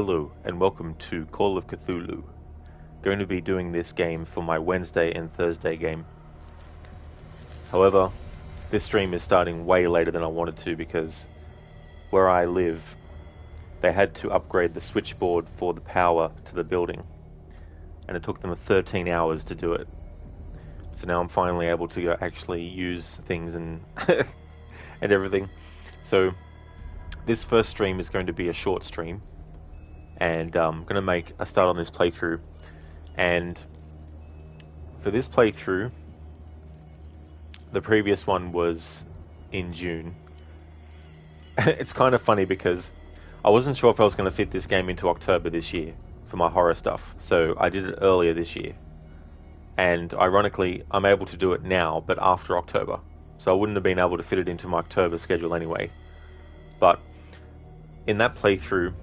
Hello and welcome to Call of Cthulhu. Going to be doing this game for my Wednesday and Thursday game. However, this stream is starting way later than I wanted to because where I live, they had to upgrade the switchboard for the power to the building, and it took them 13 hours to do it. So now I'm finally able to actually use things and and everything. So this first stream is going to be a short stream, and I'm going to make a start on this playthrough. And for this playthrough, the previous one was in June. It's kind of funny because I wasn't sure if I was going to fit this game into October this year for my horror stuff, so I did it earlier this year. And ironically, I'm able to do it now, but after October. So I wouldn't have been able to fit it into my October schedule anyway. But in that playthrough,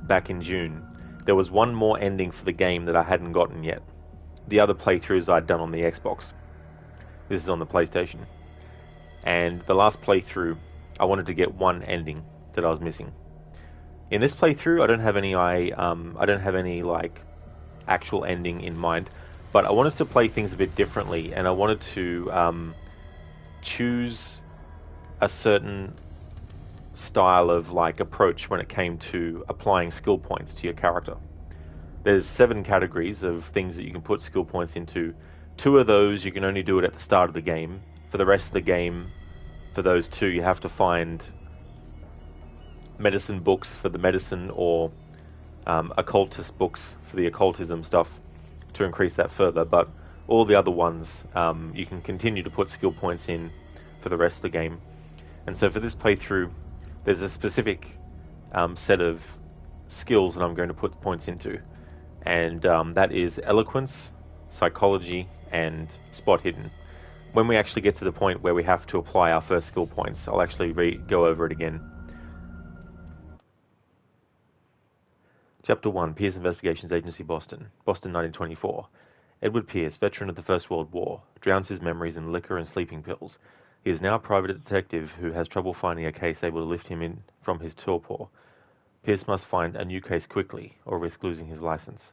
back in June, there was one more ending for the game that I hadn't gotten yet. The other playthroughs I'd done on the Xbox. This is on the PlayStation. And the last playthrough, I wanted to get one ending that I was missing. In this playthrough, I don't have any like actual ending in mind, but I wanted to play things a bit differently, and I wanted to choose a certain style of like approach when it came to applying skill points to your character. There's 7 categories of things that you can put skill points into. 2 of those you can only do it at the start of the game. For the rest of the game, for those 2, you have to find medicine books for the medicine, or occultist books for the occultism stuff to increase that further. But all the other ones, you can continue to put skill points in for the rest of the game. And so for this playthrough, there's a specific set of skills that I'm going to put the points into. And that is eloquence, psychology, and spot hidden. When we actually get to the point where we have to apply our first skill points, I'll actually go over it again. Chapter 1, Pierce Investigations Agency, Boston, 1924. Edward Pierce, veteran of the First World War, drowns his memories in liquor and sleeping pills. He is now a private detective who has trouble finding a case able to lift him from his torpor. Pierce must find a new case quickly, or risk losing his license.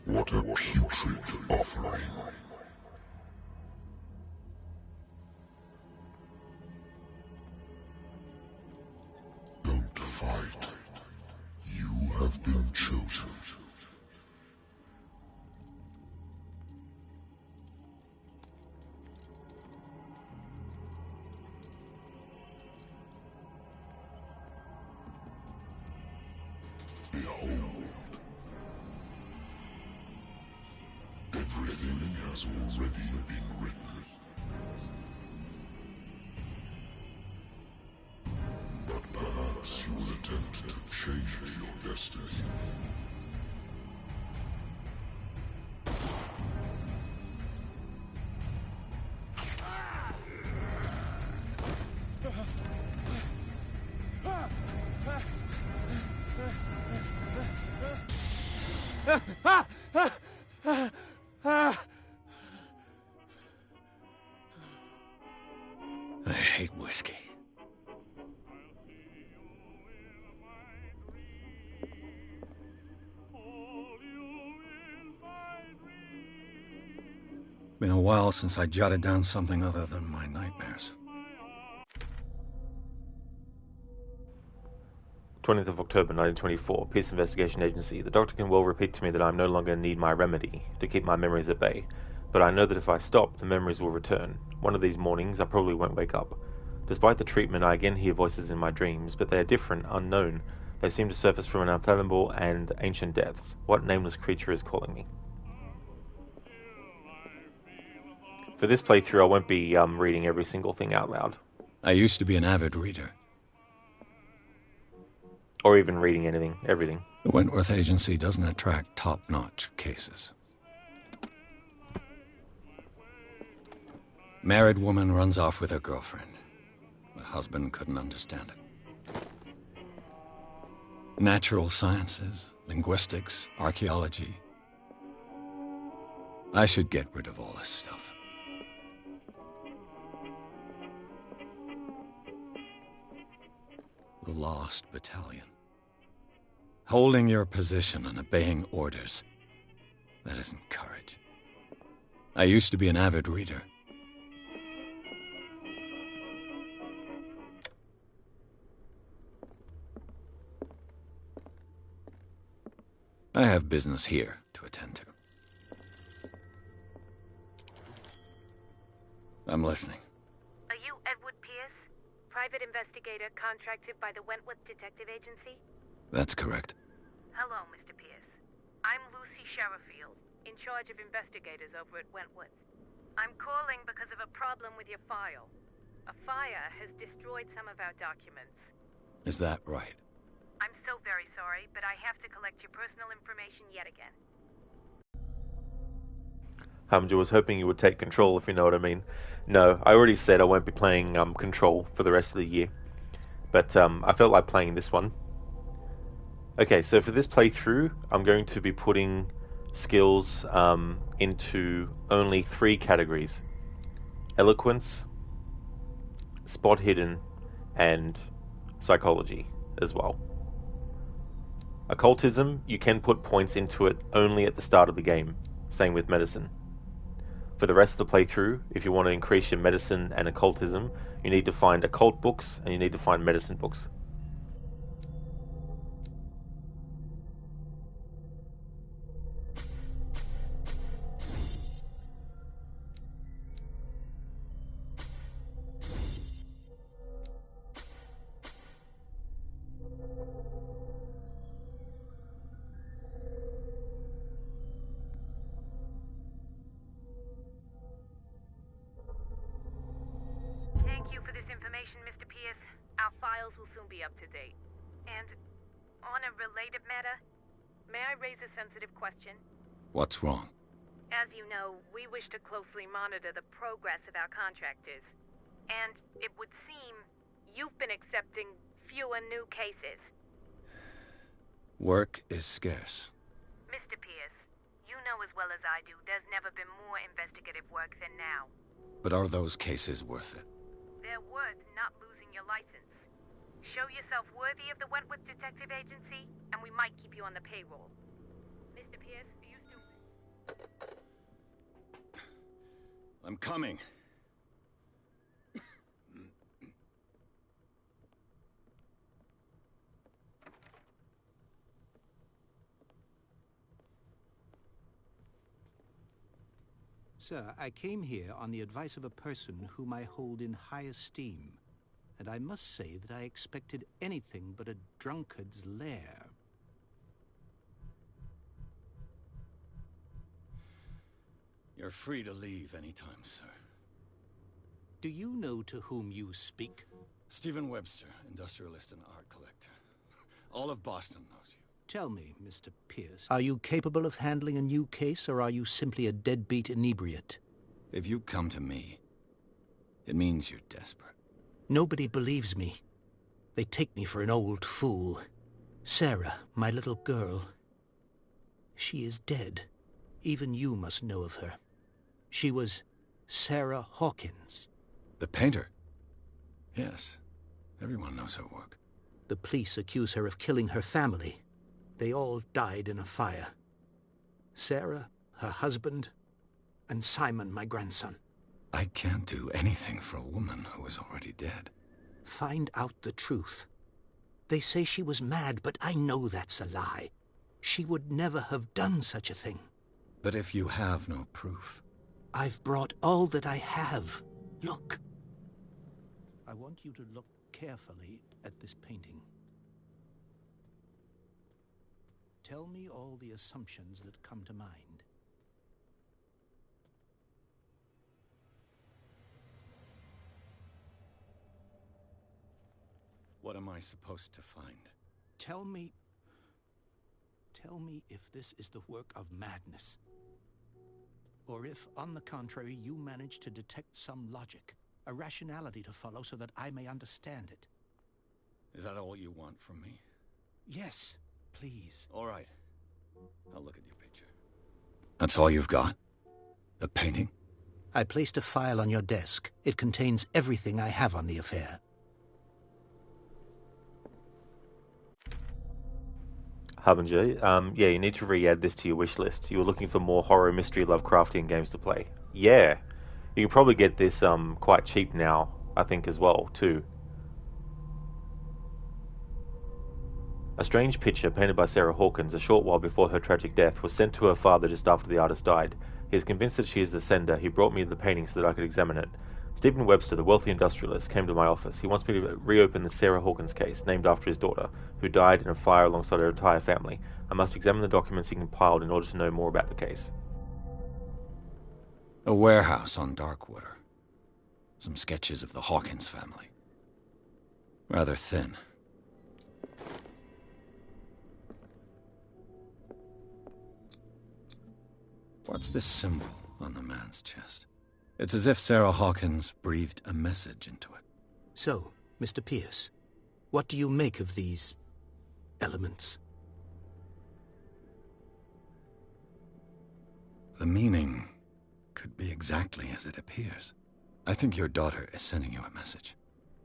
What a putrid offering. Don't fight. You have been chosen. Behold. Everything has already been written. But perhaps you will attempt to change your destiny. hate whiskey. Been a while since I jotted down something other than my nightmares. 20th of October 1924, Peace Investigation Agency. The doctor can well repeat to me that I no longer need my remedy to keep my memories at bay, but I know that if I stop, the memories will return. One of these mornings, I probably won't wake up. Despite the treatment, I again hear voices in my dreams, but they are different, unknown. They seem to surface from an unfathomable and ancient depths. What nameless creature is calling me? For this playthrough, I won't be reading every single thing out loud. I used to be an avid reader. Or even reading anything, everything. The Wentworth Agency doesn't attract top-notch cases. Married woman runs off with her girlfriend. The husband couldn't understand it. Natural sciences, linguistics, archaeology. I should get rid of all this stuff. The Lost Battalion. Holding your position and obeying orders. That isn't courage. I used to be an avid reader. I have business here to attend to. I'm listening. Are you Edward Pierce, private investigator contracted by the Wentworth Detective Agency? That's correct. Hello, Mr. Pierce. I'm Lucy Sherifield, in charge of investigators over at Wentworth. I'm calling because of a problem with your file. A fire has destroyed some of our documents. Is that right? I'm so very sorry, but I have to collect your personal information yet again. I was hoping you would take Control, if you know what I mean. No, I already said I won't be playing Control for the rest of the year. But I felt like playing this one. Okay, so for this playthrough, I'm going to be putting skills into only 3 categories. Eloquence, Spot Hidden, and Psychology as well. Occultism, you can put points into it only at the start of the game. Same with Medicine. For the rest of the playthrough, if you want to increase your Medicine and Occultism, you need to find Occult books and you need to find Medicine books. Thank you for this information, Mr. Pierce. Our files will soon be up to date. And on a related matter, may I raise a sensitive question? What's wrong? As you know, we wish to closely monitor the progress of our contractors. And it would seem you've been accepting fewer new cases. Work is scarce. Mr. Pierce, you know as well as I do there's never been more investigative work than now. But are those cases worth it? They're worth not losing your license. Show yourself worthy of the Wentworth Detective Agency, and we might keep you on the payroll. Mr. Pierce, are you still... I'm coming. Sir, I came here on the advice of a person whom I hold in high esteem, and I must say that I expected anything but a drunkard's lair. You're free to leave anytime, sir. Do you know to whom you speak? Stephen Webster, industrialist and art collector. All of Boston knows you. Tell me, Mr. Pierce, are you capable of handling a new case, or are you simply a deadbeat inebriate? If you come to me, it means you're desperate. Nobody believes me. They take me for an old fool. Sarah, my little girl, she is dead. Even you must know of her. She was Sarah Hawkins. The painter? Yes, everyone knows her work. The police accuse her of killing her family. They all died in a fire. Sarah, her husband, and Simon, my grandson. I can't do anything for a woman who is already dead. Find out the truth. They say she was mad, but I know that's a lie. She would never have done such a thing. But if you have no proof... I've brought all that I have. Look. I want you to look carefully at this painting. Tell me all the assumptions that come to mind. What am I supposed to find? Tell me if this is the work of madness. Or if, on the contrary, you manage to detect some logic, a rationality to follow so that I may understand it. Is that all you want from me? Yes, please. All right. I'll look at your picture. That's all you've got? The painting? I placed a file on your desk. It contains everything I have on the affair. Harbinger, yeah, you need to re-add this to your wish list. You were looking for more horror, mystery, Lovecraftian games to play. Yeah, you can probably get this quite cheap now, I think, as well, too. A strange picture painted by Sarah Hawkins a short while before her tragic death was sent to her father just after the artist died. He is convinced that she is the sender. He brought me the painting so that I could examine it. Stephen Webster, the wealthy industrialist, came to my office. He wants me to reopen the Sarah Hawkins case, named after his daughter, who died in a fire alongside her entire family. I must examine the documents he compiled in order to know more about the case. A warehouse on Darkwater. Some sketches of the Hawkins family. Rather thin. What's this symbol on the man's chest? It's as if Sarah Hawkins breathed a message into it. So, Mr. Pierce, what do you make of these elements? The meaning could be exactly as it appears. I think your daughter is sending you a message.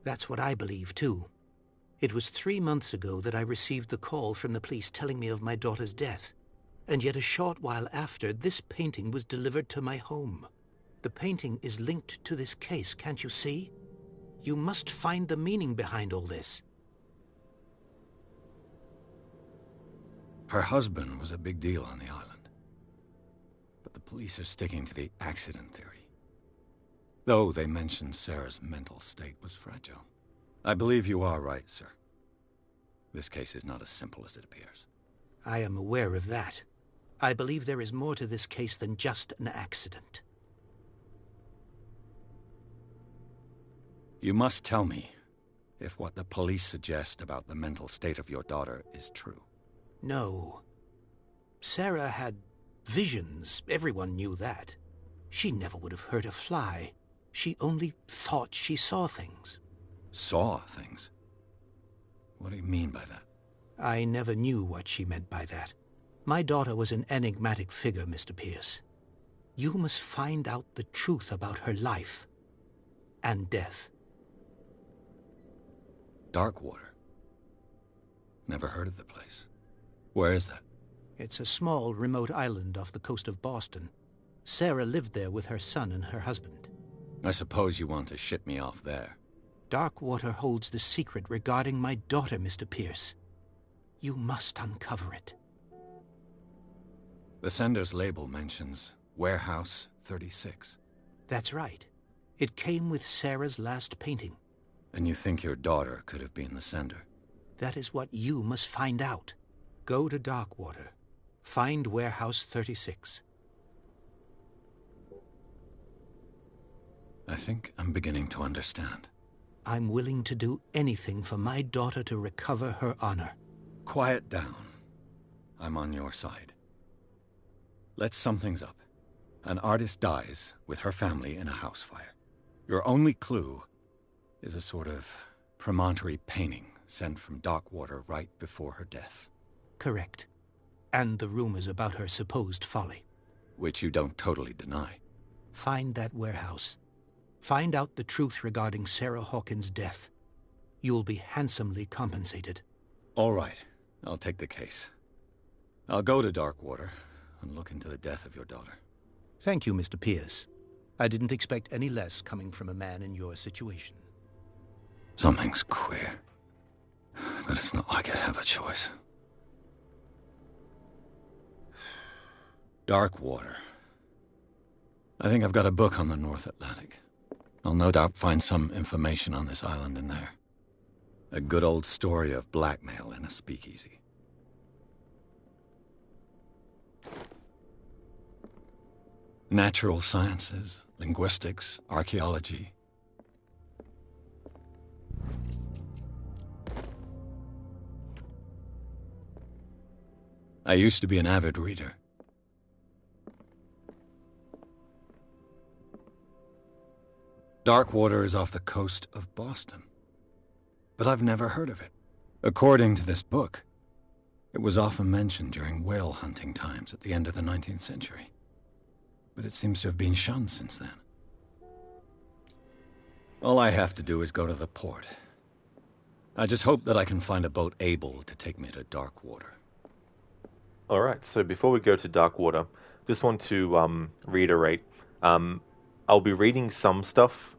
That's what I believe, too. It was 3 months ago that I received the call from the police telling me of my daughter's death. And yet a short while after, this painting was delivered to my home. The painting is linked to this case, can't you see? You must find the meaning behind all this. Her husband was a big deal on the island. But the police are sticking to the accident theory. Though they mentioned Sarah's mental state was fragile. I believe you are right, sir. This case is not as simple as it appears. I am aware of that. I believe there is more to this case than just an accident. You must tell me if what the police suggest about the mental state of your daughter is true. No. Sarah had visions. Everyone knew that. She never would have hurt a fly. She only thought she saw things. Saw things? What do you mean by that? I never knew what she meant by that. My daughter was an enigmatic figure, Mr. Pierce. You must find out the truth about her life and death. Darkwater. Never heard of the place. Where is that? It's a small, remote island off the coast of Boston. Sarah lived there with her son and her husband. I suppose you want to ship me off there. Darkwater holds the secret regarding my daughter, Mr. Pierce. You must uncover it. The sender's label mentions Warehouse 36. That's right. It came with Sarah's last painting. And you think your daughter could have been the sender? That is what you must find out. Go to Darkwater. Find Warehouse 36. I think I'm beginning to understand. I'm willing to do anything for my daughter to recover her honor. Quiet down. I'm on your side. Let's sum things up. An artist dies with her family in a house fire. Your only clue is a sort of promontory painting sent from Darkwater right before her death. Correct. And the rumors about her supposed folly. Which you don't totally deny. Find that warehouse. Find out the truth regarding Sarah Hawkins' death. You will be handsomely compensated. All right. I'll take the case. I'll go to Darkwater and look into the death of your daughter. Thank you, Mr. Pierce. I didn't expect any less coming from a man in your situation. Something's queer. But it's not like I have a choice. Darkwater. I think I've got a book on the North Atlantic. I'll no doubt find some information on this island in there. A good old story of blackmail in a speakeasy. Natural sciences, linguistics, archaeology. I used to be an avid reader. Darkwater is off the coast of Boston. But I've never heard of it. According to this book, it was often mentioned during whale hunting times at the end of the 19th century. But it seems to have been shunned since then. All I have to do is go to the port. I just hope that I can find a boat able to take me to Darkwater. Alright, so before we go to Darkwater, just want to reiterate. I'll be reading some stuff.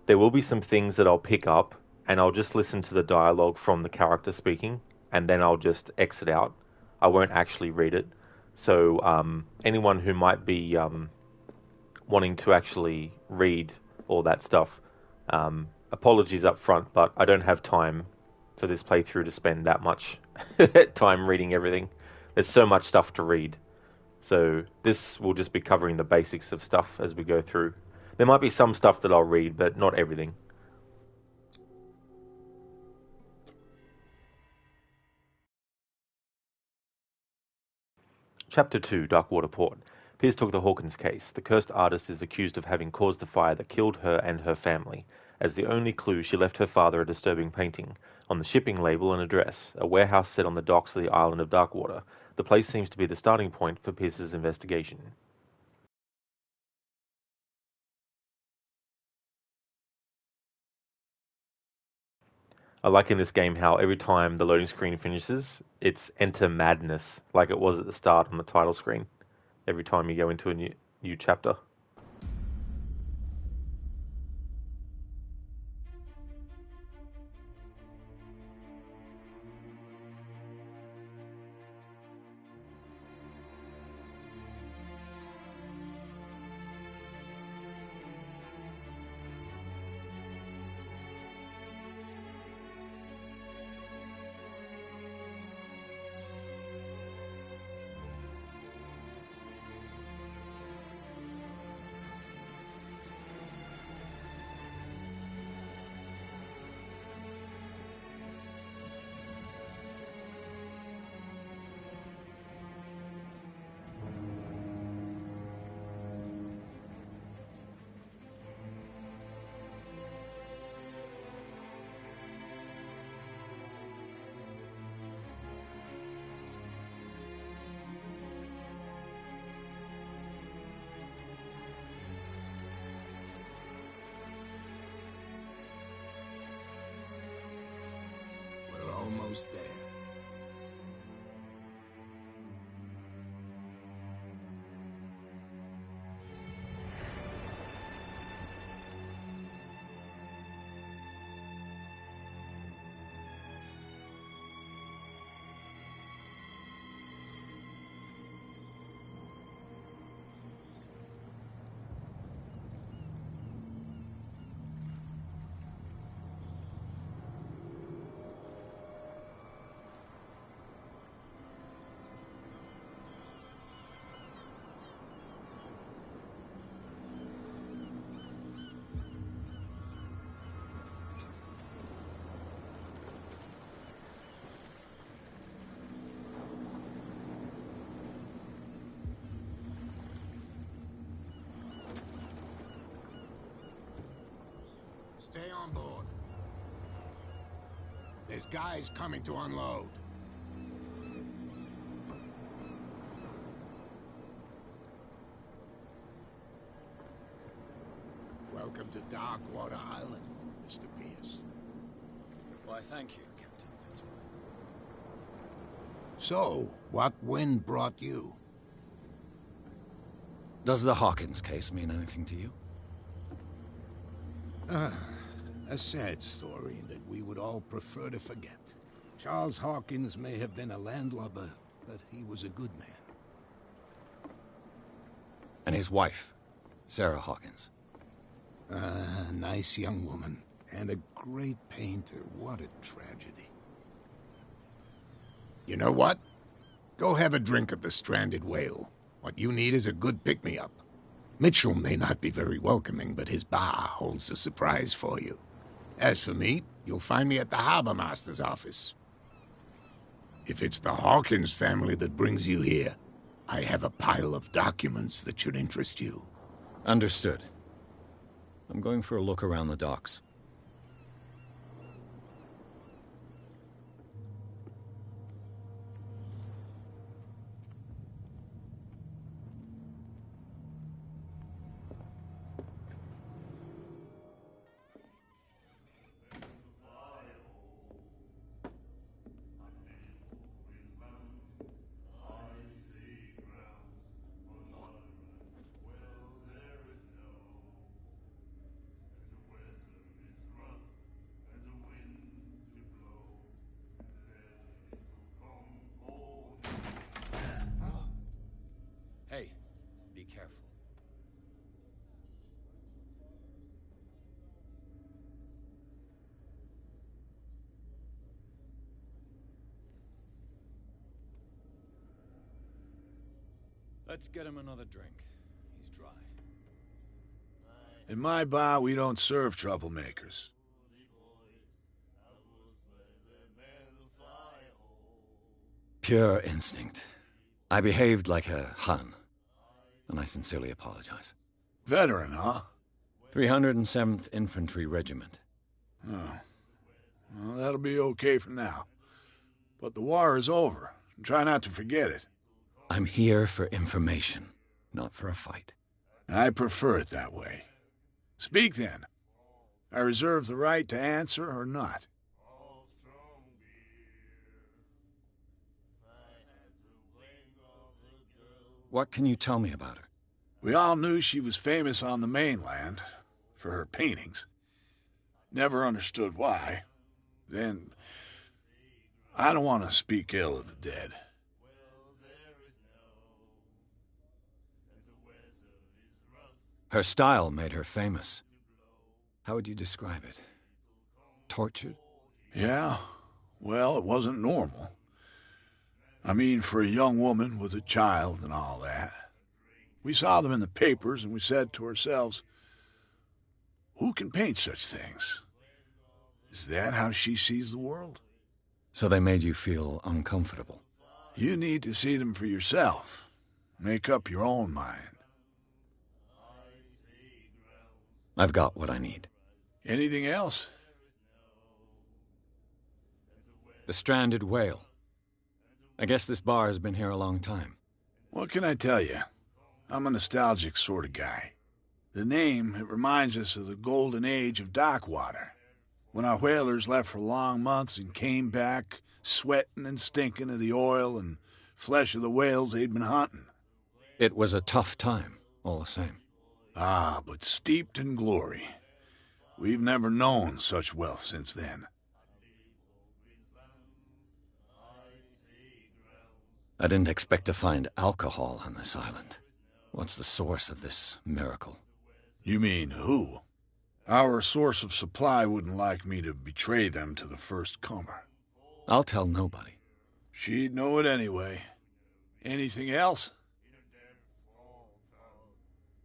There will be some things that I'll pick up, and I'll just listen to the dialogue from the character speaking, and then I'll just exit out. I won't actually read it. So anyone who might be wanting to actually read all that stuff, apologies up front, but I don't have time for this playthrough to spend that much time reading everything. There's so much stuff to read. So this will just be covering the basics of stuff as we go through. There might be some stuff that I'll read, but not everything. Chapter 2, Darkwater Port. Pierce took the Hawkins case. The cursed artist is accused of having caused the fire that killed her and her family. As the only clue, she left her father a disturbing painting. On the shipping label, an address, a warehouse set on the docks of the island of Darkwater. The place seems to be the starting point for Pierce's investigation. I like in this game how every time the loading screen finishes, it's enter madness, like it was at the start on the title screen, every time you go into a new chapter. Almost there. Stay on board. There's guys coming to unload. Well, Welcome to Darkwater Island, Mr. Pierce. Why, thank you, Captain Fitzroy. So, what wind brought you? Does the Hawkins case mean anything to you? A sad story that we would all prefer to forget. Charles Hawkins may have been a landlubber, but he was a good man. And his wife, Sarah Hawkins. A nice young woman, and a great painter. What a tragedy. You know what? Go have a drink at the Stranded Whale. What you need is a good pick-me-up. Mitchell may not be very welcoming, but his bar holds a surprise for you. As for me, you'll find me at the Harbor Master's office. If it's the Hawkins family that brings you here, I have a pile of documents that should interest you. Understood. I'm going for a look around the docks. Hey, be careful. Let's get him another drink. He's dry. In my bar, we don't serve troublemakers. Pure instinct. I behaved like a Hun, and I sincerely apologize. Veteran, huh? 307th Infantry Regiment. Oh. Well, that'll be okay for now. But the war is over. Try not to forget it. I'm here for information, not for a fight. I prefer it that way. Speak then. I reserve the right to answer or not. What can you tell me about her? We all knew she was famous on the mainland for her paintings. Never understood why. Then, I don't want to speak ill of the dead. Her style made her famous. How would you describe it? Tortured? Yeah, well, it wasn't normal. I mean, for a young woman with a child and all that. We saw them in the papers and we said to ourselves, who can paint such things? Is that how she sees the world? So they made you feel uncomfortable? You need to see them for yourself. Make up your own mind. I've got what I need. Anything else? The Stranded Whale. I guess this bar has been here a long time. What can I tell you? I'm a nostalgic sort of guy. The name, it reminds us of the golden age of Darkwater, when our whalers left for long months and came back sweating and stinking of the oil and flesh of the whales they'd been hunting. It was a tough time, all the same. Ah, but steeped in glory. We've never known such wealth since then. I didn't expect to find alcohol on this island. What's the source of this miracle? You mean who? Our source of supply wouldn't like me to betray them to the first comer. I'll tell nobody. She'd know it anyway. Anything else?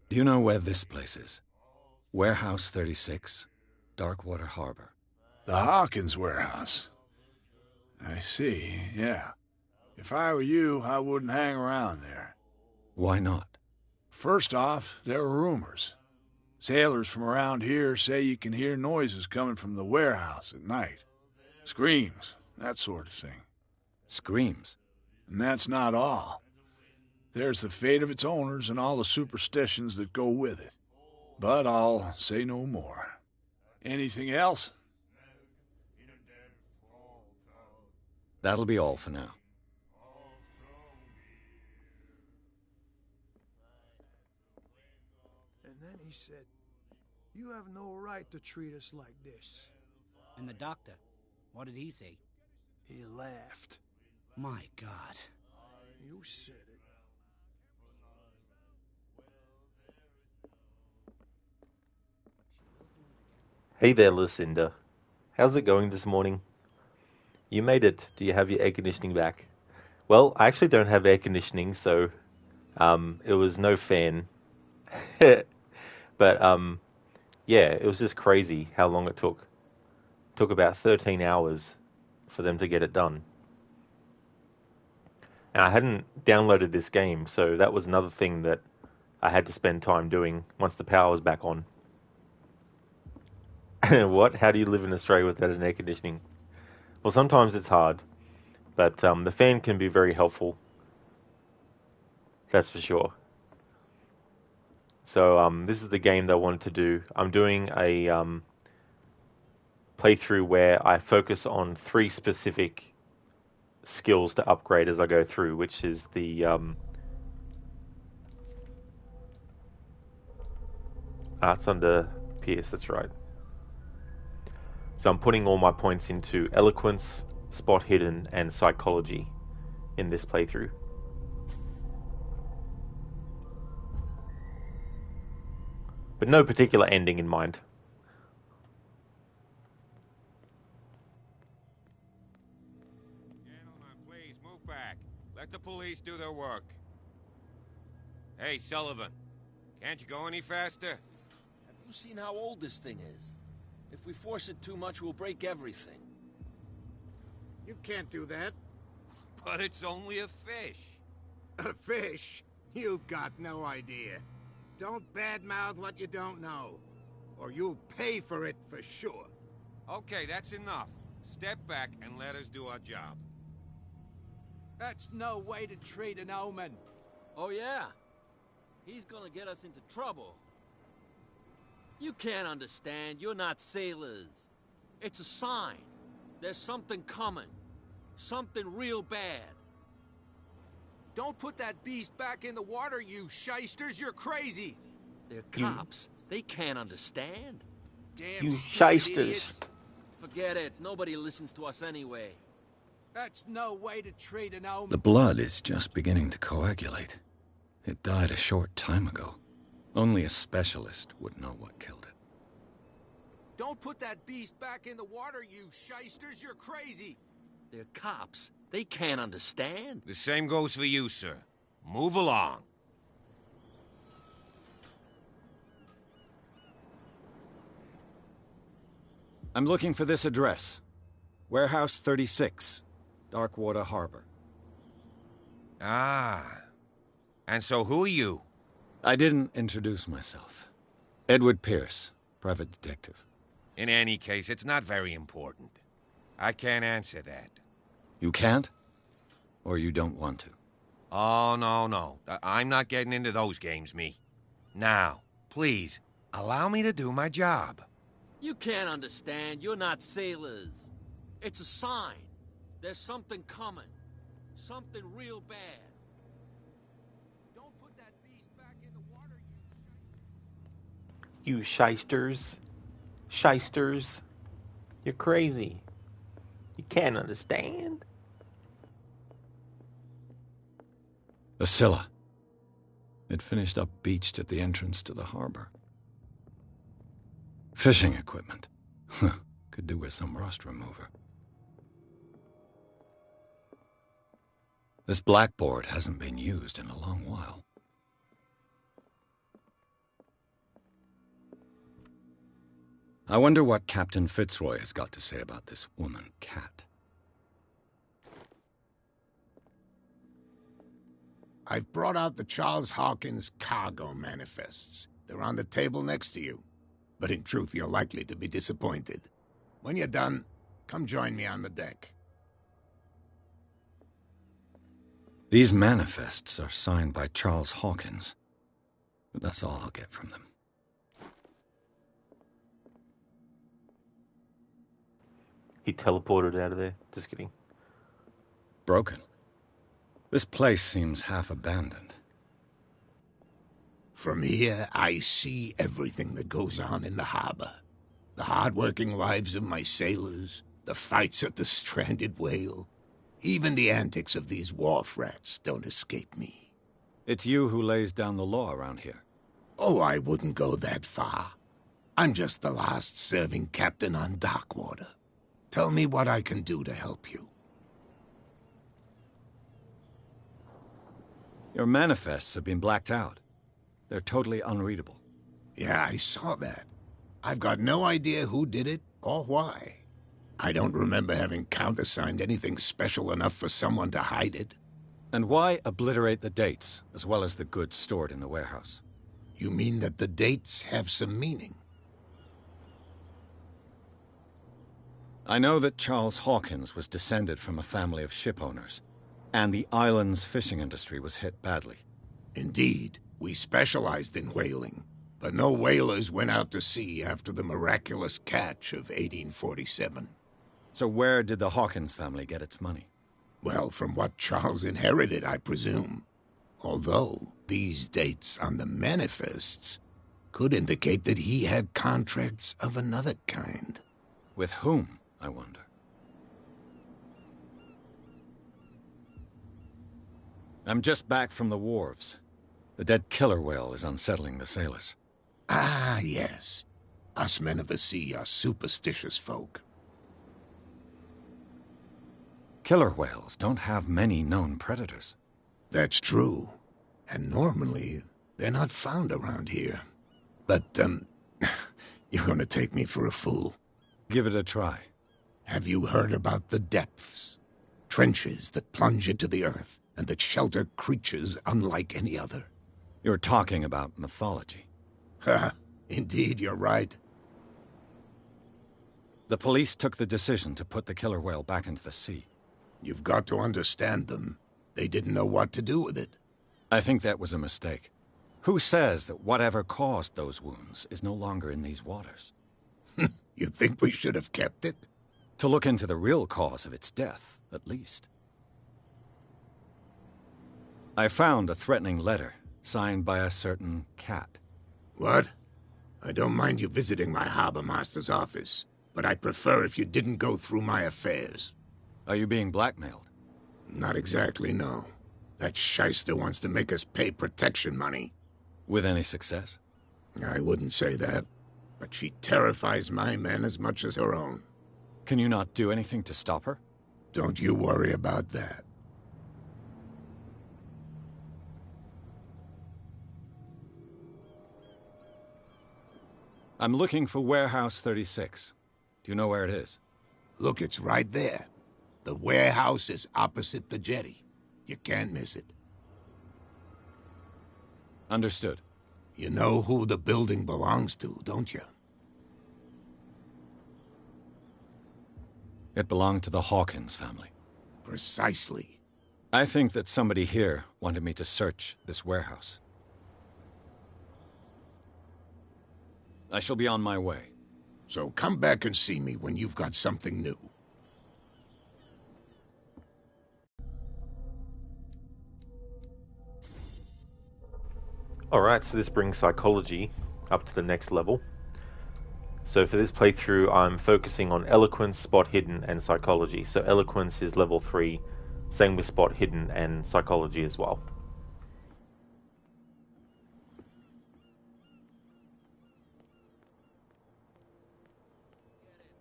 Do you know where this place is? Warehouse 36, Darkwater Harbor. The Hawkins warehouse. I see, yeah. If I were you, I wouldn't hang around there. Why not? First off, there are rumors. Sailors from around here say you can hear noises coming from the warehouse at night. Screams, that sort of thing. Screams? And that's not all. There's the fate of its owners and all the superstitions that go with it. but I'll say no more. Anything else? That'll be all for now. And then he said, "You have no right to treat us like this." And the doctor, what did he say? He laughed. My God. You said it. Hey there, Lucinda. How's it going this morning? You made it. Do you have your air conditioning back? Well, I actually don't have air conditioning, so it was no fan. But yeah, it was just crazy how long it took. It took about 13 hours for them to get it done. And I hadn't downloaded this game, so that was another thing that I had to spend time doing once the power was back on. What? How do you live in Australia without an air conditioning? Well, sometimes it's hard, but the fan can be very helpful. That's for sure. So this is the game that I wanted to do. I'm doing a playthrough where I focus on 3 specific skills to upgrade as I go through, which is the it's under Pierce, that's right. So I'm putting all my points into Eloquence, Spot Hidden, and Psychology in this playthrough. But no particular ending in mind. Gentlemen, please move back. Let the police do their work. Hey, Sullivan, can't you go any faster? Have you seen how old this thing is? If we force it too much, we'll break everything. You can't do that. But it's only a fish. A fish? You've got no idea. Don't badmouth what you don't know, or you'll pay for it for sure. Okay, that's enough. Step back and let us do our job. That's no way to treat an omen. Oh yeah? He's gonna get us into trouble. You can't understand. You're not sailors. It's a sign. There's something coming. Something real bad. Don't put that beast back in the water, you shysters. You're crazy. They're cops. They can't understand. Damn You stupid shysters. idiots. Forget it. Nobody listens to us anyway. That's no way to treat an omen. The blood is just beginning to coagulate. It died a short time ago. Only a specialist would know what killed it. Don't put that beast back in the water, you shysters. You're crazy. They're cops. They can't understand. The same goes for you, sir. Move along. I'm looking for this address. Warehouse 36, Darkwater Harbor. Ah. And so who are you? I didn't introduce myself. Edward Pierce, private detective. In any case, it's not very important. I can't answer that. You can't? Or you don't want to? Oh, no. I'm not getting into those games, me. Now, please, allow me to do my job. You can't understand. You're not sailors. It's a sign. There's something coming. Something real bad. Don't put that beast back in the water, You shysters. Shysters. You're crazy. You can't understand. The Scylla. It finished up beached at the entrance to the harbor. Fishing equipment. Could do with some rust remover. This blackboard hasn't been used in a long while. I wonder what Captain Fitzroy has got to say about this woman, Cat. I've brought out the Charles Hawkins cargo manifests. They're on the table next to you. But in truth, you're likely to be disappointed. When you're done, come join me on the deck. These manifests are signed by Charles Hawkins. But that's all I'll get from them. He teleported out of there. Just kidding. Broken. This place seems half abandoned. From here, I see everything that goes on in the harbor. The hard-working lives of my sailors, the fights at the stranded whale. Even the antics of these wharf rats don't escape me. It's you who lays down the law around here. Oh, I wouldn't go that far. I'm just the last serving captain on Darkwater. Tell me what I can do to help you. Your manifests have been blacked out. They're totally unreadable. Yeah, I saw that. I've got no idea who did it or why. I don't remember having countersigned anything special enough for someone to hide it. And why obliterate the dates, as well as the goods stored in the warehouse? You mean that the dates have some meaning? I know that Charles Hawkins was descended from a family of ship owners, and the island's fishing industry was hit badly. Indeed, we specialized in whaling, but no whalers went out to sea after the miraculous catch of 1847. So where did the Hawkins family get its money? Well, from what Charles inherited, I presume. Although, these dates on the manifests could indicate that he had contracts of another kind. With whom, I wonder? I'm just back from the wharves. The dead killer whale is unsettling the sailors. Ah, yes. Us men of the sea are superstitious folk. Killer whales don't have many known predators. That's true. And normally, they're not found around here. But, you're gonna take me for a fool. Give it a try. Have you heard about the depths? Trenches that plunge into the earth, and that shelter creatures unlike any other. You're talking about mythology. Ha! Indeed, you're right. The police took the decision to put the killer whale back into the sea. You've got to understand them. They didn't know what to do with it. I think that was a mistake. Who says that whatever caused those wounds is no longer in these waters? You think we should have kept it? To look into the real cause of its death, at least. I found a threatening letter, signed by a certain cat. What? I don't mind you visiting my harbor master's office, but I'd prefer if you didn't go through my affairs. Are you being blackmailed? Not exactly, no. That shyster wants to make us pay protection money. With any success? I wouldn't say that, but she terrifies my men as much as her own. Can you not do anything to stop her? Don't you worry about that. I'm looking for Warehouse 36. Do you know where it is? Look, it's right there. The warehouse is opposite the jetty. You can't miss it. Understood. You know who the building belongs to, don't you? It belonged to the Hawkins family. Precisely. I think that somebody here wanted me to search this warehouse. I shall be on my way. So come back and see me when you've got something new. Alright, so this brings psychology up to the next level. So for this playthrough, I'm focusing on eloquence, spot hidden, and psychology. So eloquence is level 3, same with spot hidden and psychology as well.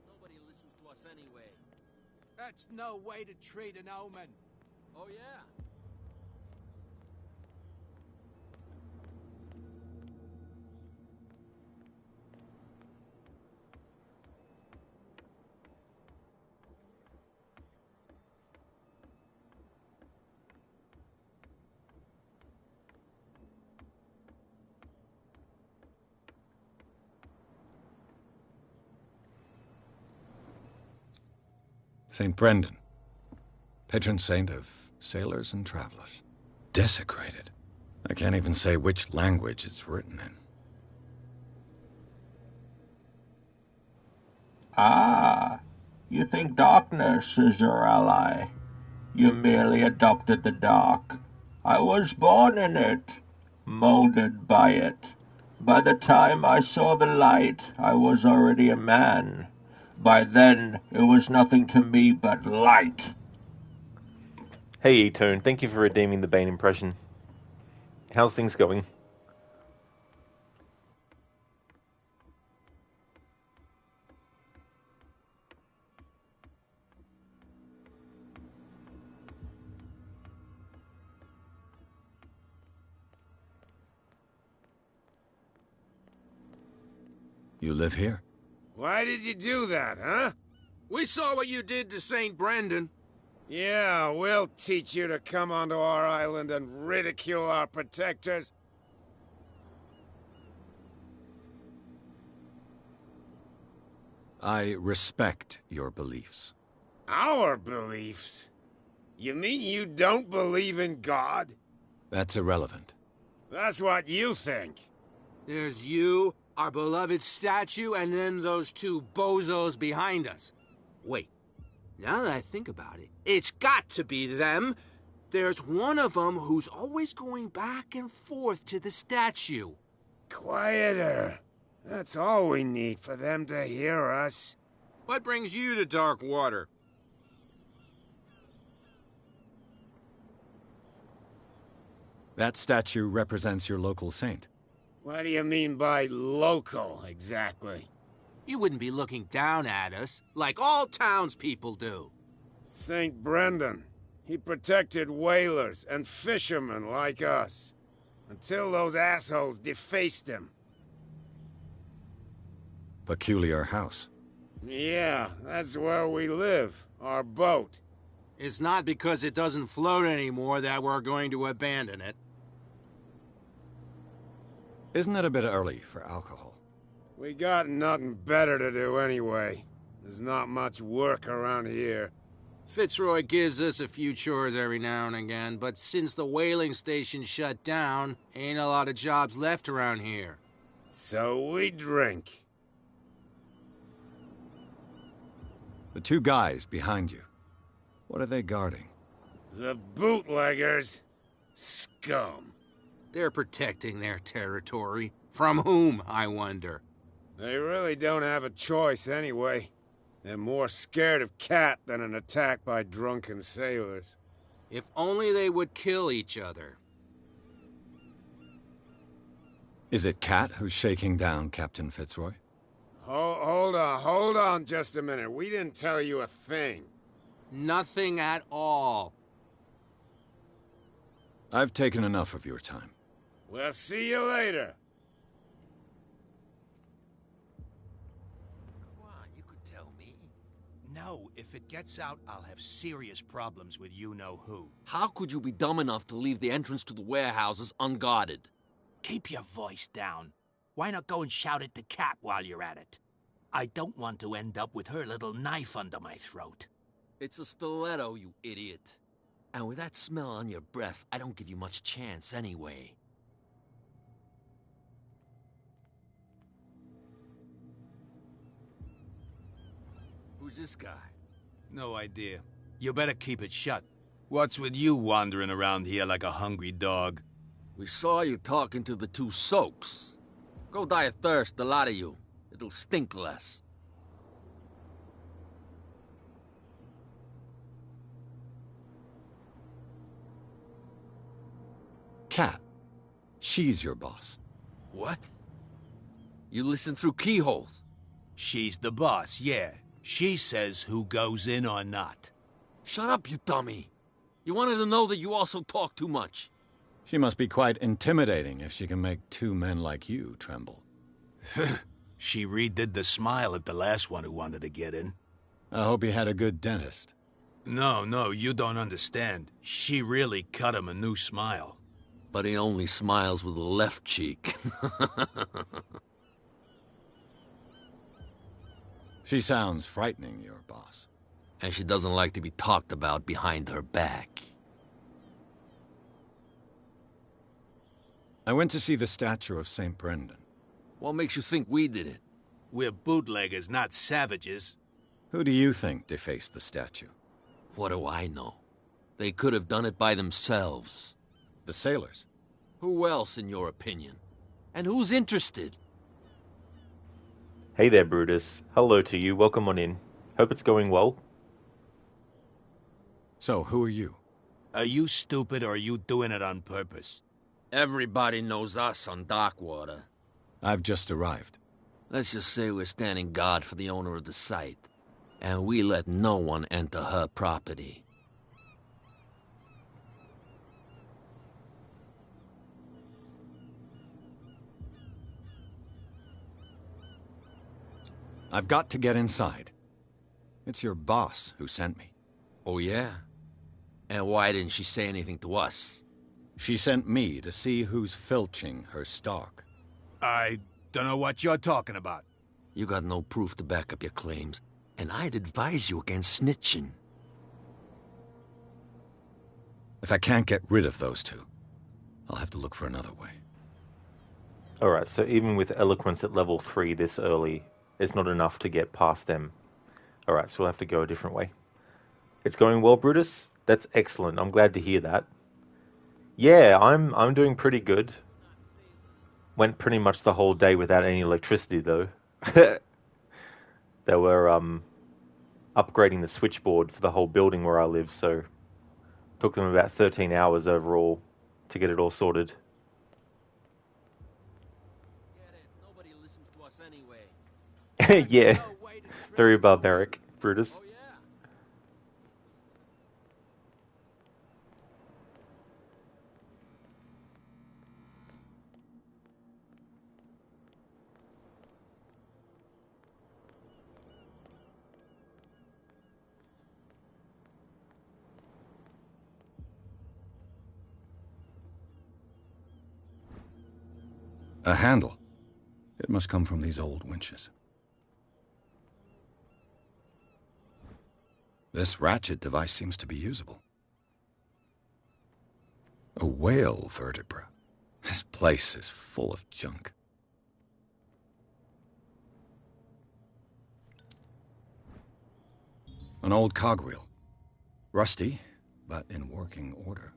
Nobody listens to us anyway. That's no way to treat an omen. Oh, yeah? St. Brendan, patron saint of sailors and travelers. Desecrated. I can't even say which language it's written in. Ah, You think darkness is your ally. You merely adopted the dark. I was born in it, molded by it. By the time I saw the light, I was already a man. By then, it was nothing to me but light. Hey E-Tone, thank you for redeeming the Bane impression. How's things going? You live here? Why did you do that, huh? We saw what you did to St. Brendan. Yeah, we'll teach you to come onto our island and ridicule our protectors. I respect your beliefs. Our beliefs? You mean you don't believe in God? That's irrelevant. That's what you think. There's you, our beloved statue, and then those two bozos behind us. Wait, now that I think about it, it's got to be them. There's one of them who's always going back and forth to the statue. Quieter. That's all we need for them to hear us. What brings you to dark water? That statue represents your local saint. What do you mean by local, exactly? You wouldn't be looking down at us, like all townspeople do. St. Brendan. He protected whalers and fishermen like us. Until those assholes defaced him. Peculiar house. Yeah, that's where we live. Our boat. It's not because it doesn't float anymore that we're going to abandon it. Isn't it a bit early for alcohol? We got nothing better to do anyway. There's not much work around here. Fitzroy gives us a few chores every now and again, but since the whaling station shut down, ain't a lot of jobs left around here. So we drink. The two guys behind you. What are they guarding? The bootleggers. Scum. They're protecting their territory. From whom, I wonder? They really don't have a choice anyway. They're more scared of Cat than an attack by drunken sailors. If only they would kill each other. Is it Cat who's shaking down Captain Fitzroy? Hold on just a minute. We didn't tell you a thing. Nothing at all. I've taken enough of your time. We'll see you later. Come on, you could tell me. No, if it gets out, I'll have serious problems with you-know-who. How could you be dumb enough to leave the entrance to the warehouses unguarded? Keep your voice down. Why not go and shout at the cat while you're at it? I don't want to end up with her little knife under my throat. It's a stiletto, you idiot. And with that smell on your breath, I don't give you much chance anyway. Who's this guy? No idea. You better keep it shut. What's with you wandering around here like a hungry dog? We saw you talking to the two soaks. Go die of thirst, the lot of you. It'll stink less. Cat. She's your boss. What? You listen through keyholes? She's the boss, yeah. She says who goes in or not. Shut up, you dummy. You wanted to know that you also talk too much. She must be quite intimidating if she can make two men like you tremble. She redid the smile at the last one who wanted to get in. I hope he had a good dentist. No, you don't understand. She really cut him a new smile. But he only smiles with the left cheek. She sounds frightening, your boss. And she doesn't like to be talked about behind her back. I went to see the statue of St. Brendan. What makes you think we did it? We're bootleggers, not savages. Who do you think defaced the statue? What do I know? They could have done it by themselves. The sailors? Who else, in your opinion? And who's interested? Hey there, Brutus. Hello to you. Welcome on in. Hope it's going well. So, who are you? Are you stupid or are you doing it on purpose? Everybody knows us on Darkwater. I've just arrived. Let's just say we're standing guard for the owner of the site. And we let no one enter her property. I've got to get inside. It's your boss who sent me. Oh, yeah? And why didn't she say anything to us? She sent me to see who's filching her stock. I don't know what you're talking about. You got no proof to back up your claims, and I'd advise you against snitching. If I can't get rid of those two, I'll have to look for another way. Alright, so even with eloquence at level 3 this early, it's not enough to get past them. Alright, so we'll have to go a different way. It's going well, Brutus? That's excellent. I'm glad to hear that. Yeah, I'm doing pretty good. Went pretty much the whole day without any electricity, though. They were upgrading the switchboard for the whole building where I live, so took them about 13 hours overall to get it all sorted. Nobody listens to us anyway. Yeah, very barbaric, Brutus. Oh, yeah. A handle. It must come from these old winches. This ratchet device seems to be usable. A whale vertebra. This place is full of junk. An old cogwheel. Rusty, but in working order.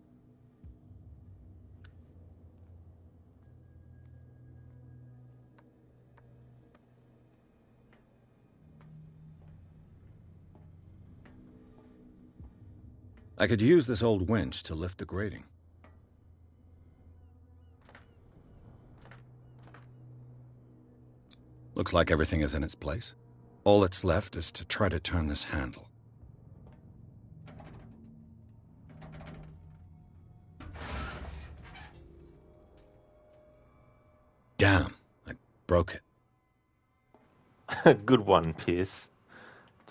I could use this old winch to lift the grating. Looks like everything is in its place. All that's left is to try to turn this handle. Damn, I broke Good one, Pierce.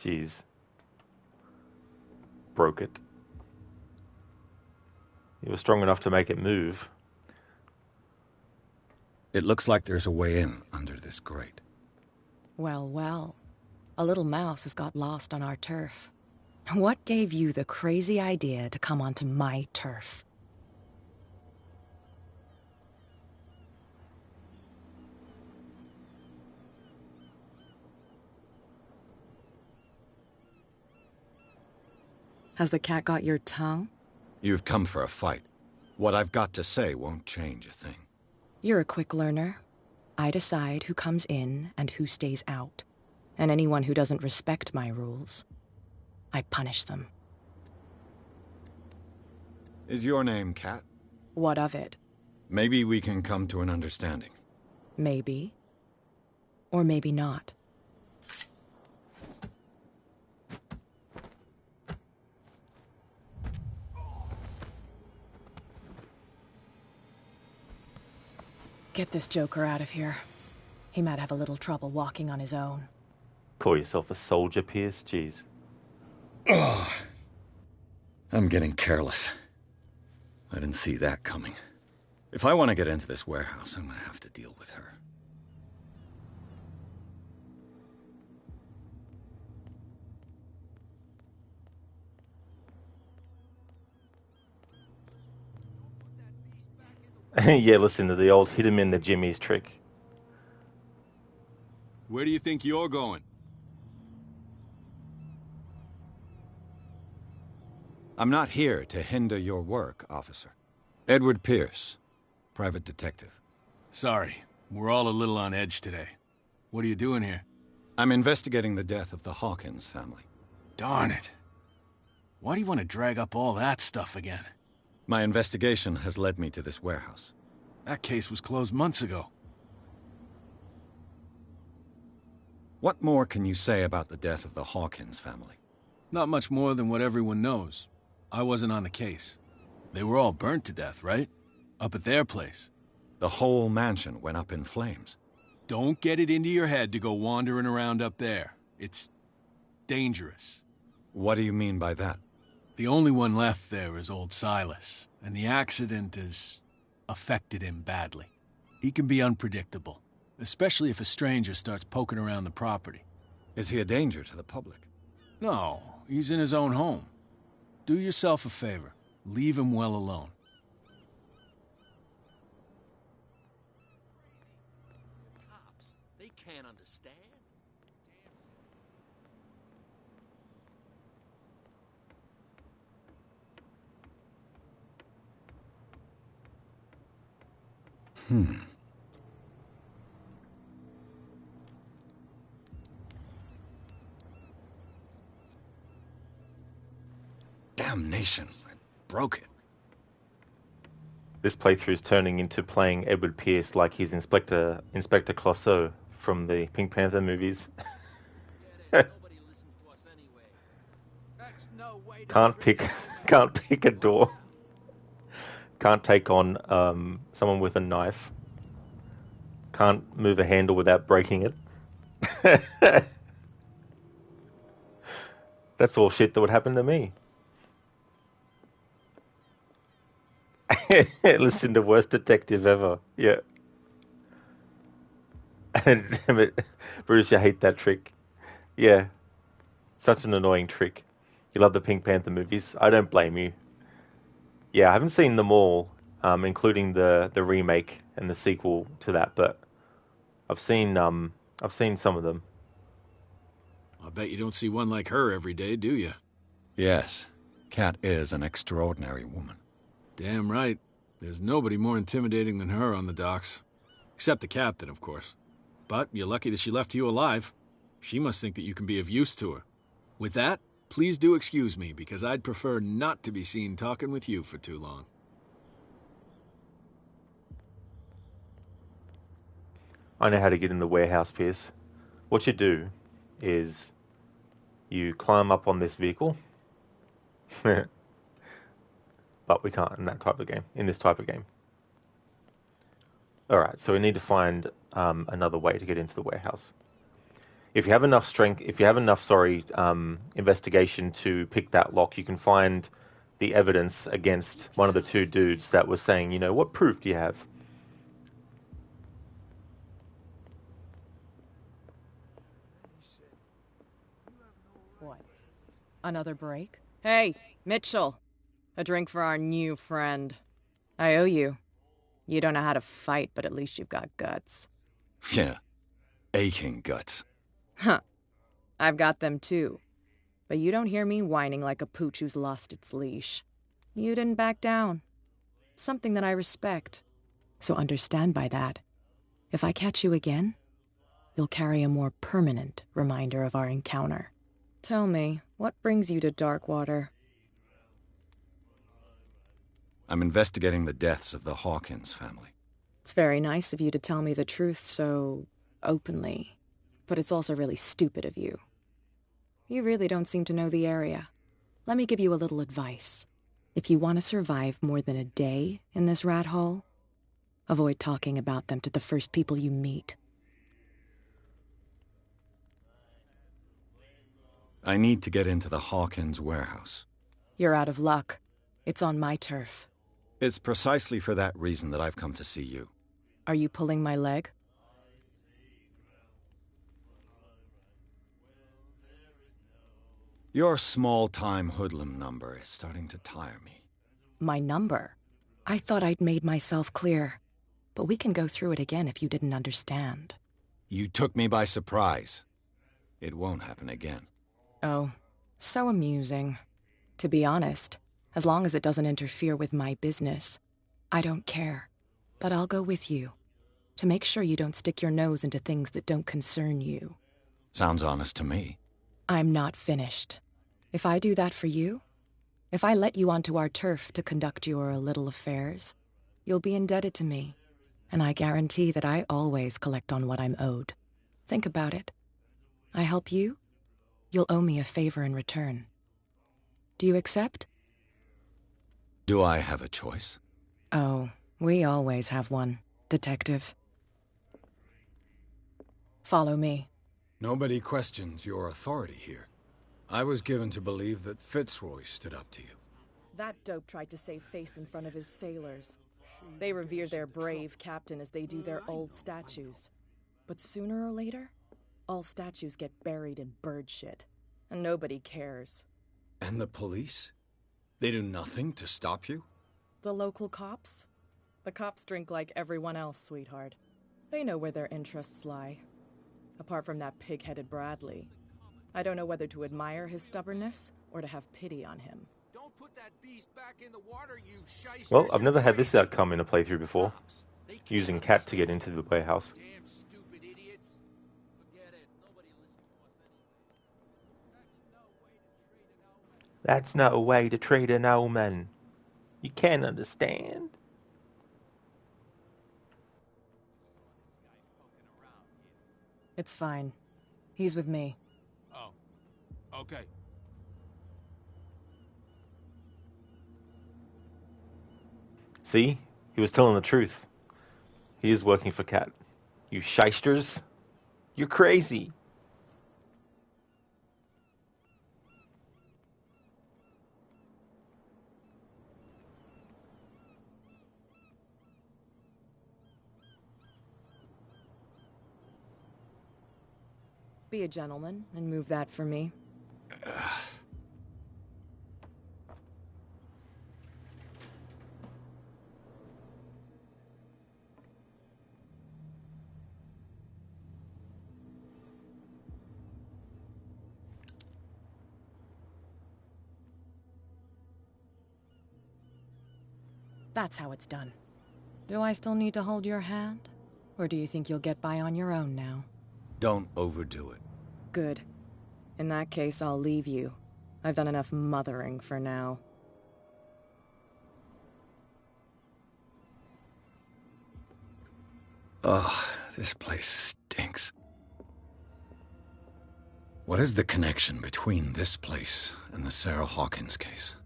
Jeez. Broke it. You were strong enough to make it move. It looks like there's a way in under this grate. Well, well. A little mouse has got lost on our turf. What gave you the crazy idea to come onto my turf? Has the cat got your tongue? You've come for a fight. What I've got to say won't change a thing. You're a quick learner. I decide who comes in and who stays out. And anyone who doesn't respect my rules, I punish them. Is your name Cat? What of it? Maybe we can come to an understanding. Maybe. Or maybe not. Get this joker out of here. He might have a little trouble walking on his own. Call yourself a soldier, Pierce? Jeez. Ugh. I'm getting careless. I didn't see that coming. If I want to get into this warehouse, I'm going to have to deal with her. Yeah, listen to the old hit him in the jimmies trick. Where do you think you're going? I'm not here to hinder your work, officer. Edward Pierce, private detective. Sorry, we're all a little on edge today. What are you doing here? I'm investigating the death of the Hawkins family. Darn it. Why do you want to drag up all that stuff again? My investigation has led me to this warehouse. That case was closed months ago. What more can you say about the death of the Hawkins family? Not much more than what everyone knows. I wasn't on the case. They were all burnt to death, right? Up at their place. The whole mansion went up in flames. Don't get it into your head to go wandering around up there. It's dangerous. What do you mean by that? The only one left there is old Silas, and the accident has affected him badly. He can be unpredictable, especially if a stranger starts poking around the property. Is he a danger to the public? No, he's in his own home. Do yourself a favor. Leave him well alone. Cops, they can't understand. Damnation, I broke it. This playthrough is turning into playing Edward Pierce like he's Inspector Clouseau from the Pink Panther movies. Can't pick a door. Can't take on someone with a knife. Can't move a handle without breaking it. That's all shit that would happen to me. Listen to worst detective ever. Yeah. And damn it, Bruce, I hate that trick. Yeah. Such an annoying trick. You love the Pink Panther movies. I don't blame you. Yeah, I haven't seen them all, including the remake and the sequel to that, but I've seen some of them. I bet you don't see one like her every day, do you? Yes. Kat is an extraordinary woman. Damn right. There's nobody more intimidating than her on the docks. Except the captain, of course. But you're lucky that she left you alive. She must think that you can be of use to her. With that, please do excuse me, because I'd prefer not to be seen talking with you for too long. I know how to get in the warehouse, Pierce. What you do is you climb up on this vehicle. But we can't in this type of game. Alright, so we need to find another way to get into the warehouse. If you have enough investigation to pick that lock, you can find the evidence against one of the two dudes that was saying, you know, what proof do you have? What? Another break? Hey, Mitchell! A drink for our new friend. I owe you. You don't know how to fight, but at least you've got guts. Yeah. Aching guts. Huh. I've got them too. But you don't hear me whining like a pooch who's lost its leash. You didn't back down. It's something that I respect. So understand by that. If I catch you again, you'll carry a more permanent reminder of our encounter. Tell me, what brings you to Darkwater? I'm investigating the deaths of the Hawkins family. It's very nice of you to tell me the truth so openly, but it's also really stupid of you. You really don't seem to know the area. Let me give you a little advice. If you want to survive more than a day in this rat hole, avoid talking about them to the first people you meet. I need to get into the Hawkins warehouse. You're out of luck. It's on my turf. It's precisely for that reason that I've come to see you. Are you pulling my leg? Your small-time hoodlum number is starting to tire me. My number? I thought I'd made myself clear. But we can go through it again if you didn't understand. You took me by surprise. It won't happen again. Oh, so amusing. To be honest, As long as it doesn't interfere with my business, I don't care. But I'll go with you, to make sure you don't stick your nose into things that don't concern you. Sounds honest to me. I'm not finished. If I do that for you, if I let you onto our turf to conduct your little affairs, you'll be indebted to me, and I guarantee that I always collect on what I'm owed. Think about it. I help you, you'll owe me a favor in return. Do you accept? Do I have a choice? Oh, we always have one, Detective. Follow me. Nobody questions your authority here. I was given to believe that Fitzroy stood up to you. That dope tried to save face in front of his sailors. They revere their brave captain as they do their old statues. But sooner or later, all statues get buried in bird shit, and nobody cares. And the police? They do nothing to stop you? The local cops? The cops drink like everyone else, sweetheart. They know where their interests lie. Apart from that pig-headed Bradley, I don't know whether to admire his stubbornness or to have pity on him. Don't put that beast back in the water, you shysters. Well, I've never had this outcome in a playthrough before. Using Cat to get into the warehouse. Damn stupid idiots. Forget it. Nobody listens to us anyway. That's not a way to treat an old man. You can't understand. It's fine. He's with me. Oh. Okay. See? He was telling the truth. He is working for Cat. You shysters. You're crazy. Be a gentleman and move that for me. That's how it's done. Do I still need to hold your hand? Or do you think you'll get by on your own now? Don't overdo it. Good. In that case, I'll leave you. I've done enough mothering for now. Ugh, this place stinks. What is the connection between this place and the Sarah Hawkins case?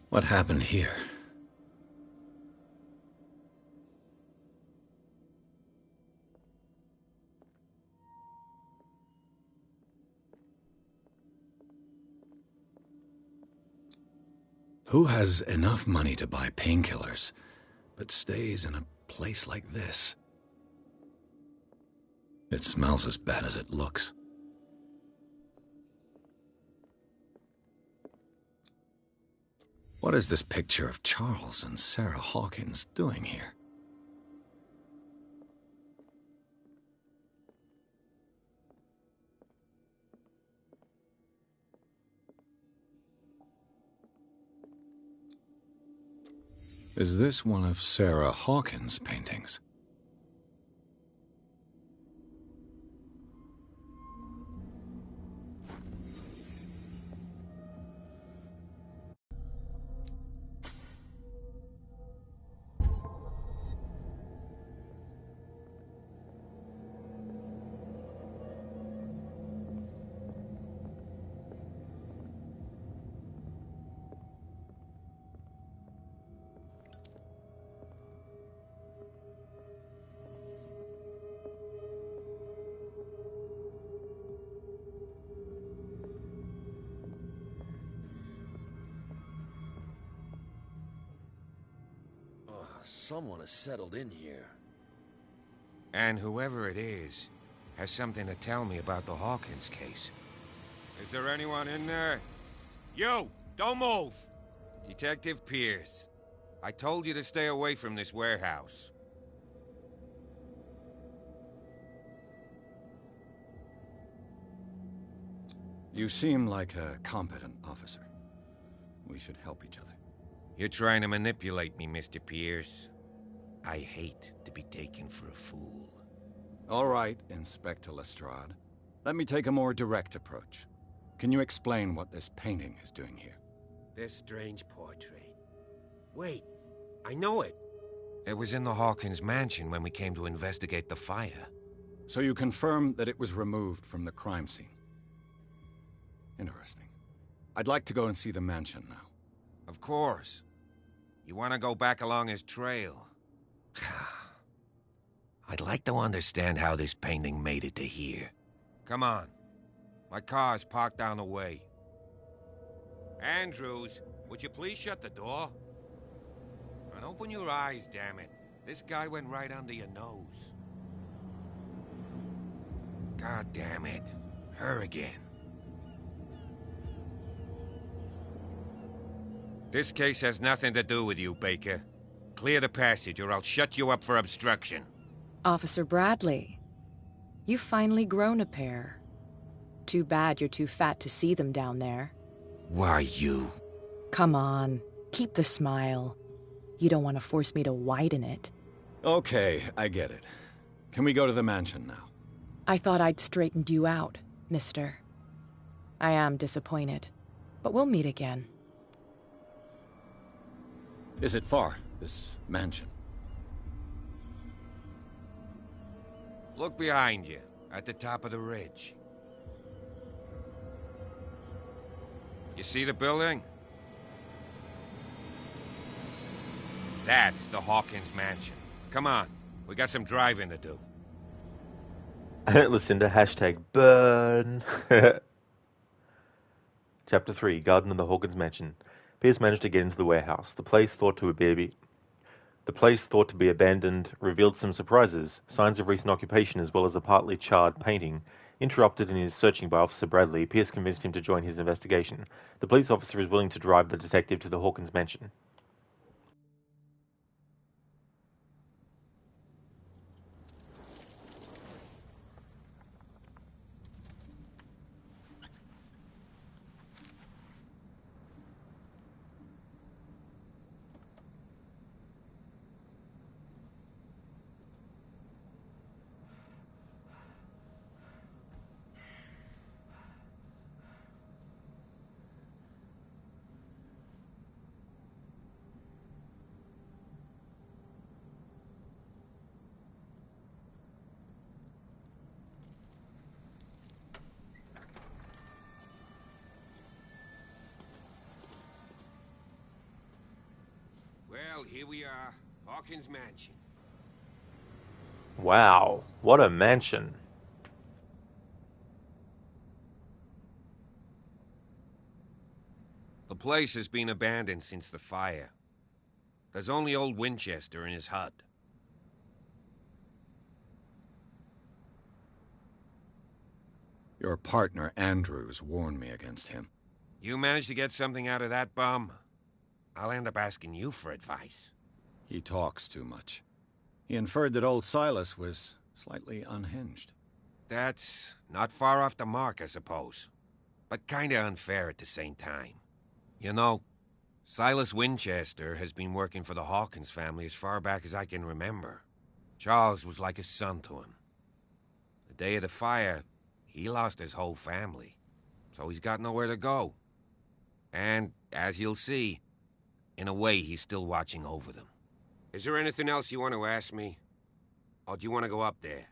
What happened here? Who has enough money to buy painkillers, but stays in a place like this? It smells as bad as it looks. What is this picture of Charles and Sarah Hawkins doing here? Is this one of Sarah Hawkins' paintings? Someone has settled in here. And whoever it is has something to tell me about the Hawkins case. Is there anyone in there? You! Don't move! Detective Pierce. I told you to stay away from this warehouse. You seem like a competent officer. We should help each other. You're trying to manipulate me, Mr. Pierce. I hate to be taken for a fool. All right, Inspector Lestrade. Let me take a more direct approach. Can you explain what this painting is doing here? This strange portrait. Wait, I know it. It was in the Hawkins mansion when we came to investigate the fire. So you confirm that it was removed from the crime scene? Interesting. I'd like to go and see the mansion now. Of course. You want to go back along his trail? I'd like to understand how this painting made it to here. Come on. My car's parked down the way. Andrews, would you please shut the door? And open your eyes, damn it. This guy went right under your nose. God damn it. Her again. This case has nothing to do with you, Baker. Clear the passage or I'll shut you up for obstruction. Officer Bradley, you've finally grown a pair. Too bad you're too fat to see them down there. Why, you? Come on, keep the smile. You don't want to force me to widen it. Okay, I get it. Can we go to the mansion now? I thought I'd straightened you out, mister. I am disappointed, but we'll meet again. Is it far, this mansion? Look behind you, at the top of the ridge. You see the building? That's the Hawkins mansion. Come on, we got some driving to do. Listen to hashtag burn. Chapter 3, Garden of the Hawkins Mansion. Pierce managed to get into the warehouse. The place thought to be abandoned revealed some surprises, signs of recent occupation as well as a partly charred painting. Interrupted in his searching by Officer Bradley, Pierce convinced him to join his investigation. The police officer is willing to drive the detective to the Hawkins mansion. Well, here we are, Hawkins Mansion. Wow, what a mansion. The place has been abandoned since the fire. There's only old Winchester in his hut. Your partner, Andrews, warned me against him. You managed to get something out of that bum? I'll end up asking you for advice. He talks too much. He inferred that old Silas was slightly unhinged. That's not far off the mark, I suppose. But kinda unfair at the same time. You know, Silas Winchester has been working for the Hawkins family as far back as I can remember. Charles was like a son to him. The day of the fire, he lost his whole family. So he's got nowhere to go. And, as you'll see, in a way, he's still watching over them. Is there anything else you want to ask me? Or do you want to go up there?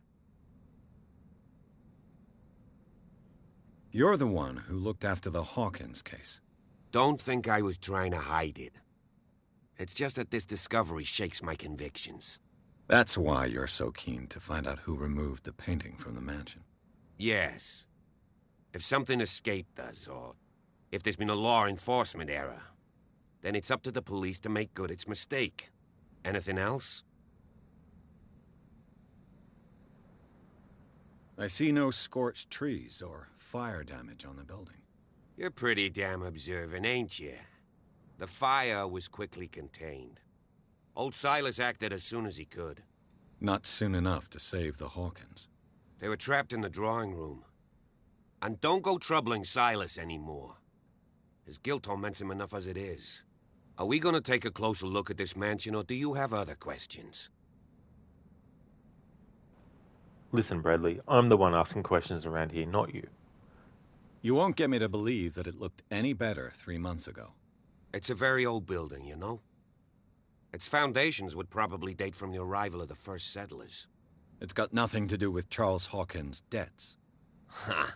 You're the one who looked after the Hawkins case. Don't think I was trying to hide it. It's just that this discovery shakes my convictions. That's why you're so keen to find out who removed the painting from the mansion. Yes. If something escaped us, or if there's been a law enforcement error, then it's up to the police to make good its mistake. Anything else? I see no scorched trees or fire damage on the building. You're pretty damn observant, ain't you? The fire was quickly contained. Old Silas acted as soon as he could. Not soon enough to save the Hawkins. They were trapped in the drawing room. And don't go troubling Silas anymore. His guilt torments him enough as it is. Are we gonna take a closer look at this mansion, or do you have other questions? Listen, Bradley, I'm the one asking questions around here, not you. You won't get me to believe that it looked any better 3 months ago. It's a very old building, you know? Its foundations would probably date from the arrival of the first settlers. It's got nothing to do with Charles Hawkins' debts. Ha!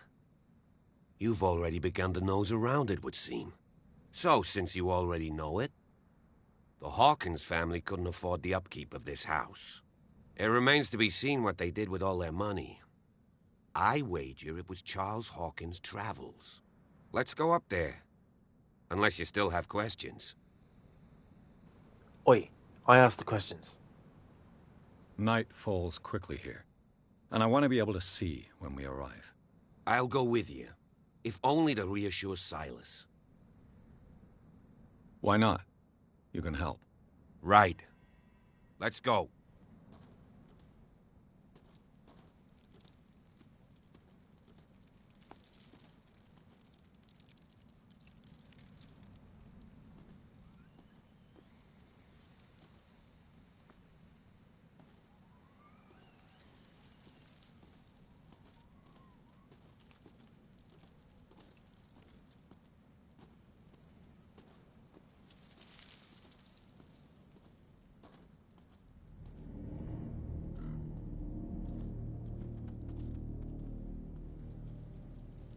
You've already begun to nose around it, would seem. So, since you already know it, the Hawkins family couldn't afford the upkeep of this house. It remains to be seen what they did with all their money. I wager it was Charles Hawkins' travels. Let's go up there. Unless you still have questions. Oi, I asked the questions. Night falls quickly here, and I want to be able to see when we arrive. I'll go with you, if only to reassure Silas. Why not? You can help. Right. Let's go.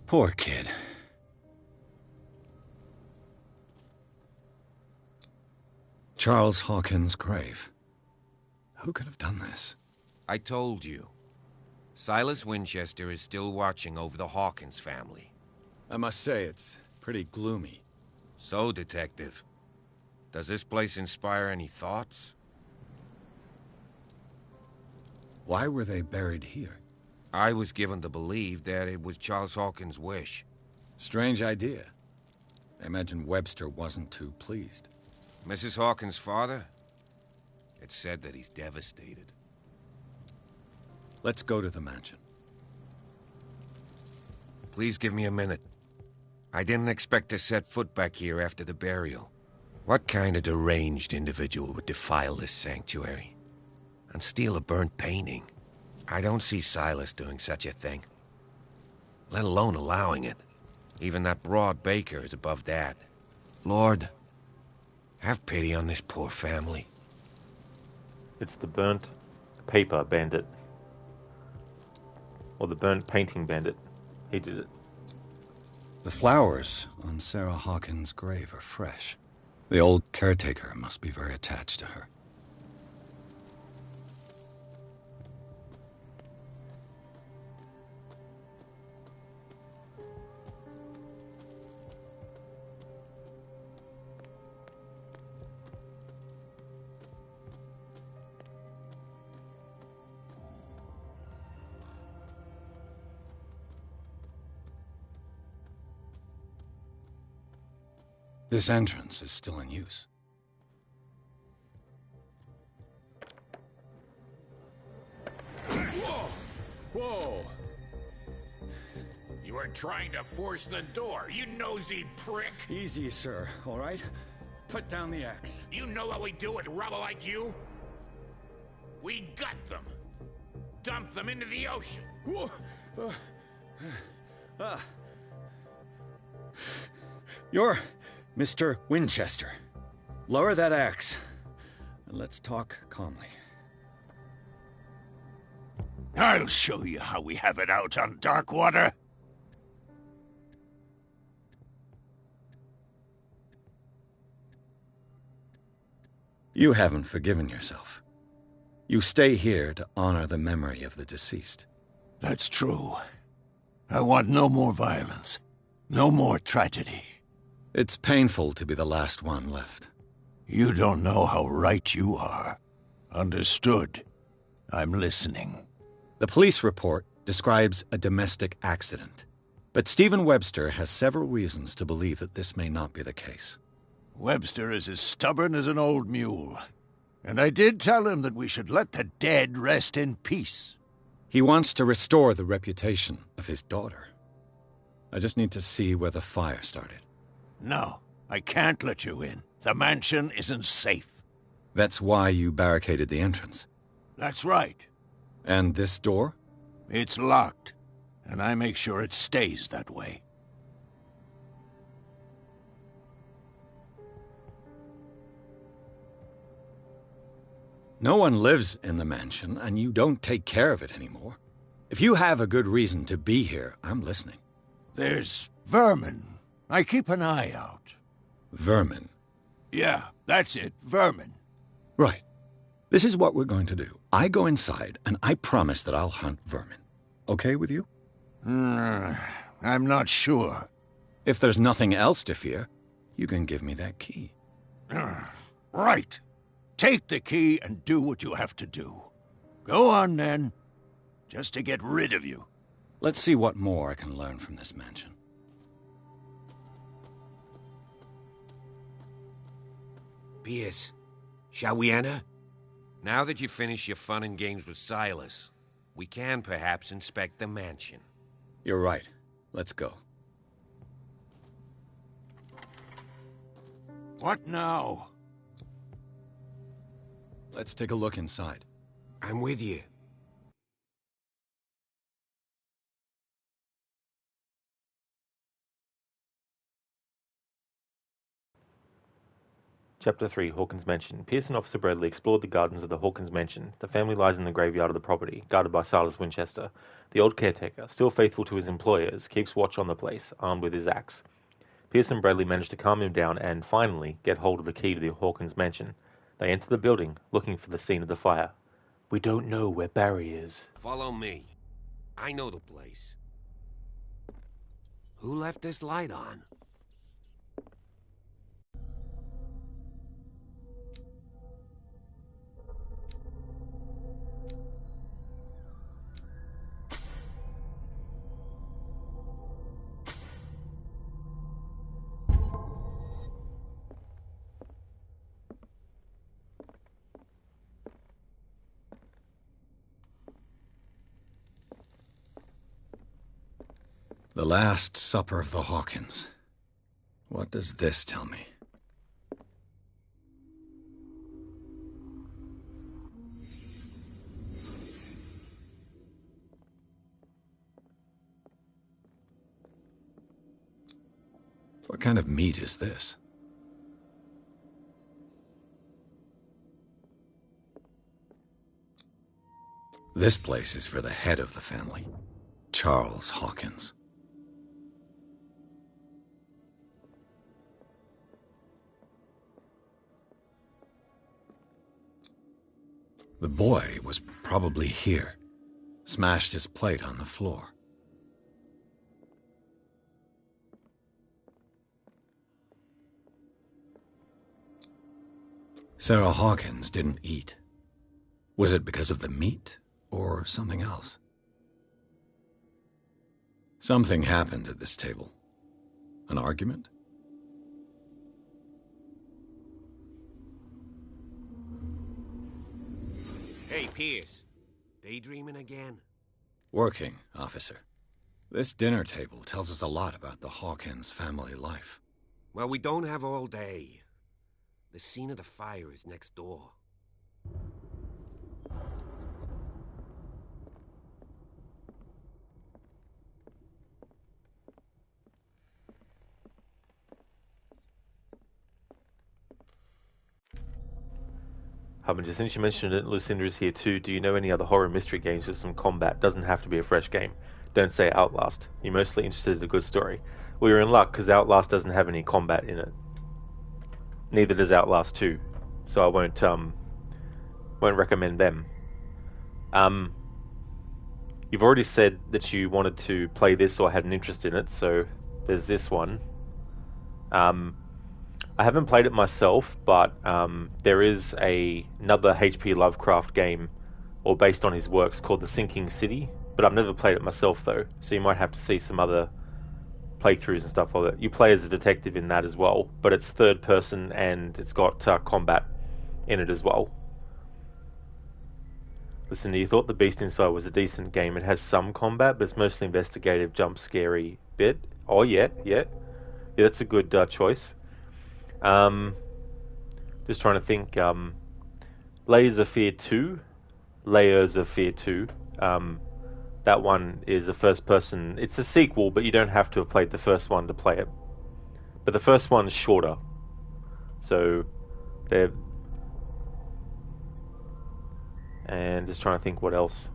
Poor kid. Charles Hawkins' grave. Who could have done this? I told you. Silas Winchester is still watching over the Hawkins family. I must say, it's pretty gloomy. So, Detective, does this place inspire any thoughts? Why were they buried here? I was given to believe that it was Charles Hawkins' wish. Strange idea. I imagine Webster wasn't too pleased. Mrs. Hawkins' father? It's said that he's devastated. Let's go to the mansion. Please give me a minute. I didn't expect to set foot back here after the burial. What kind of deranged individual would defile this sanctuary? And steal a burnt painting? I don't see Silas doing such a thing. Let alone allowing it. Even that broad baker is above that. Lord, have pity on this poor family. It's the burnt paper bandit. Or the burnt painting bandit. He did it. The flowers on Sarah Hawkins' grave are fresh. The old caretaker must be very attached to her. This entrance is still in use. Whoa! Whoa! You were trying to force the door, you nosy prick! Easy, sir, all right? Put down the axe. You know what we do with rubble like you? We gut them. Dump them into the ocean. Whoa! You're Mr. Winchester. Lower that axe, and let's talk calmly. I'll show you how we have it out on Darkwater. You haven't forgiven yourself. You stay here to honor the memory of the deceased. That's true. I want no more violence. No more tragedy. It's painful to be the last one left. You don't know how right you are. Understood. I'm listening. The police report describes a domestic accident. But Stephen Webster has several reasons to believe that this may not be the case. Webster is as stubborn as an old mule. And I did tell him that we should let the dead rest in peace. He wants to restore the reputation of his daughter. I just need to see where the fire started. No, I can't let you in. The mansion isn't safe. That's why you barricaded the entrance. That's right. And this door? It's locked, and I make sure it stays that way. No one lives in the mansion, and you don't take care of it anymore. If you have a good reason to be here, I'm listening. There's vermin. I keep an eye out. Vermin? Yeah, that's it, vermin. Right. This is what we're going to do. I go inside, and I promise that I'll hunt vermin. Okay with you? I'm not sure. If there's nothing else to fear, you can give me that key. Right. Take the key and do what you have to do. Go on, then. Just to get rid of you. Let's see what more I can learn from this mansion. Pierce, shall we enter? Now that you finish your fun and games with Silas, we can perhaps inspect the mansion. You're right. Let's go. What now? Let's take a look inside. I'm with you. Chapter 3, Hawkins Mansion. Pierce and Officer Bradley explored the gardens of the Hawkins Mansion. The family lies in the graveyard of the property, guarded by Silas Winchester. The old caretaker, still faithful to his employers, keeps watch on the place, armed with his axe. Pierce and Bradley manage to calm him down and, finally, get hold of the key to the Hawkins Mansion. They enter the building, looking for the scene of the fire. We don't know where Barry is. Follow me. I know the place. Who left this light on? The Last Supper of the Hawkins. What does this tell me? What kind of meat is this? This place is for the head of the family, Charles Hawkins. The boy was probably here, smashed his plate on the floor. Sarah Hawkins didn't eat. Was it because of the meat or something else? Something happened at this table. An argument? Hey, Pierce. Daydreaming again? Working, officer. This dinner table tells us a lot about the Hawkins family life. Well, we don't have all day. The scene of the fire is next door. Just since you mentioned it, Lucinda is here too. Do you know any other horror mystery games with some combat? Doesn't have to be a fresh game. Don't say Outlast. You're mostly interested in a good story. Well, you're in luck, because Outlast doesn't have any combat in it. Neither does Outlast 2. So I won't recommend them. You've already said that you wanted to play this or had an interest in it, so there's this one. I haven't played it myself, but there is another H.P. Lovecraft game, or based on his works, called The Sinking City. but I've never played it myself though, so you might have to see some other playthroughs and stuff like that. You play as a detective in that as well, but it's third person and it's got combat in it as well. Listen, you thought The Beast Inside was a decent game. It has some combat, but it's mostly investigative, jump scary bit. Oh yeah, that's a good choice. Just trying to think. Layers of Fear 2. That one is a first person. It's a sequel, but you don't have to have played the first one to play it. But the first one is shorter. So they're... And just trying to think what else.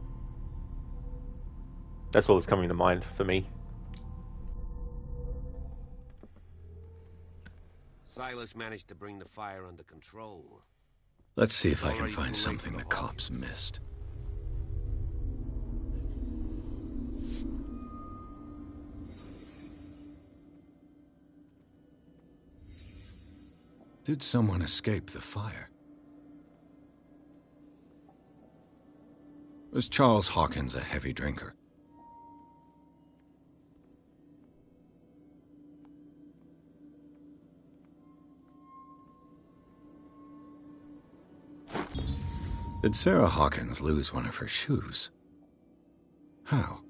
That's all that's coming to mind for me. Silas managed to bring the fire under control. Let's see if I can find something the cops missed. Did someone escape the fire? Was Charles Hawkins a heavy drinker? Did Sarah Hawkins lose one of her shoes? How?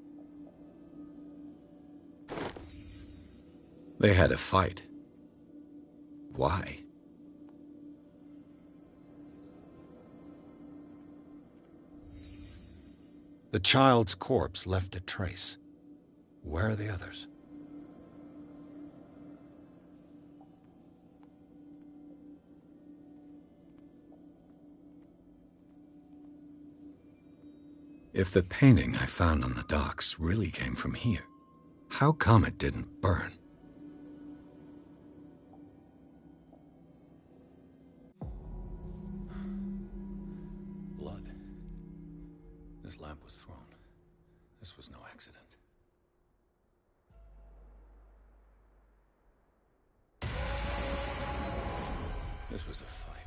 They had a fight. Why? The child's corpse left a trace. Where are the others? If the painting I found on the docks really came from here, how come it didn't burn? Blood. This lamp was thrown. This was no accident. This was a fight.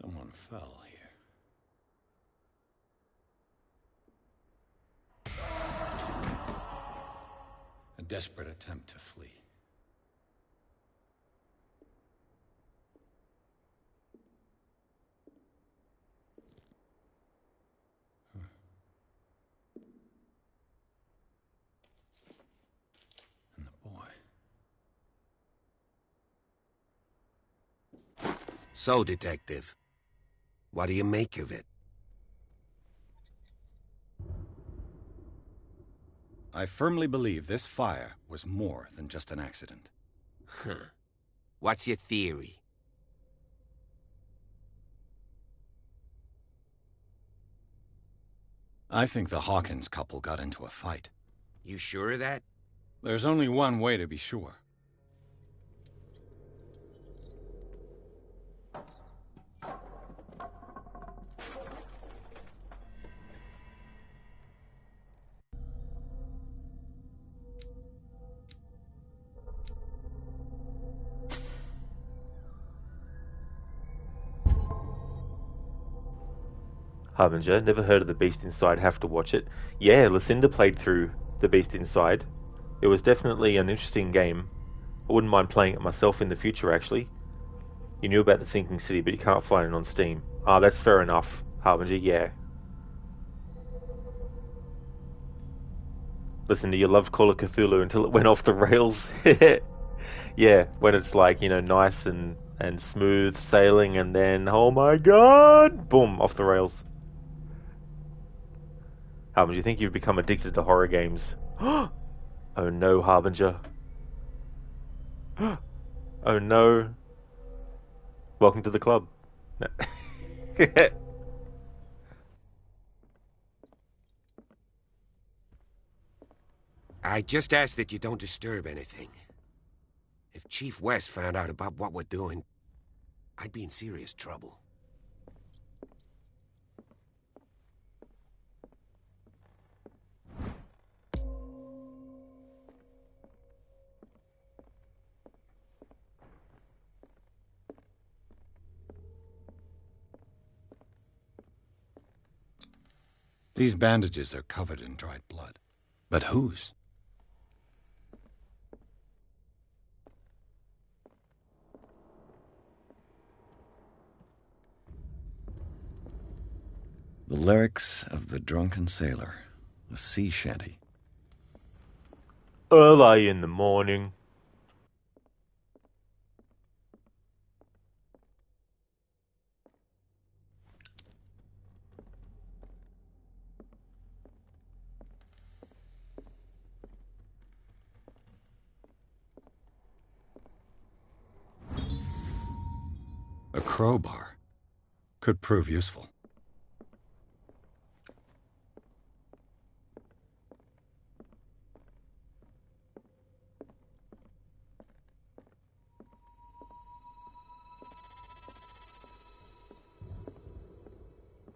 Someone fell here. A desperate attempt to flee. And the boy. So, Detective, what do you make of it? I firmly believe this fire was more than just an accident. Huh. What's your theory? I think the Hawkins couple got into a fight. You sure of that? There's only one way to be sure. Harbinger, never heard of The Beast Inside, have to watch it. Yeah, Lucinda played through The Beast Inside. It was definitely an interesting game. I wouldn't mind playing it myself in the future, actually. You knew about the Sinking City, but you can't find it on Steam. Ah, that's fair enough, Harbinger, yeah. Listen, you loved Call of Cthulhu until it went off the rails. Yeah, when it's like, nice and smooth sailing, and then, oh my god, boom, off the rails. Harbinger, you think you've become addicted to horror games? Oh no, Harbinger. Oh no. Welcome to the club. No. I just ask that you don't disturb anything. If Chief West found out about what we're doing, I'd be in serious trouble. These bandages are covered in dried blood. But whose? The lyrics of the drunken sailor, a sea shanty. Early in the morning. A crowbar could prove useful.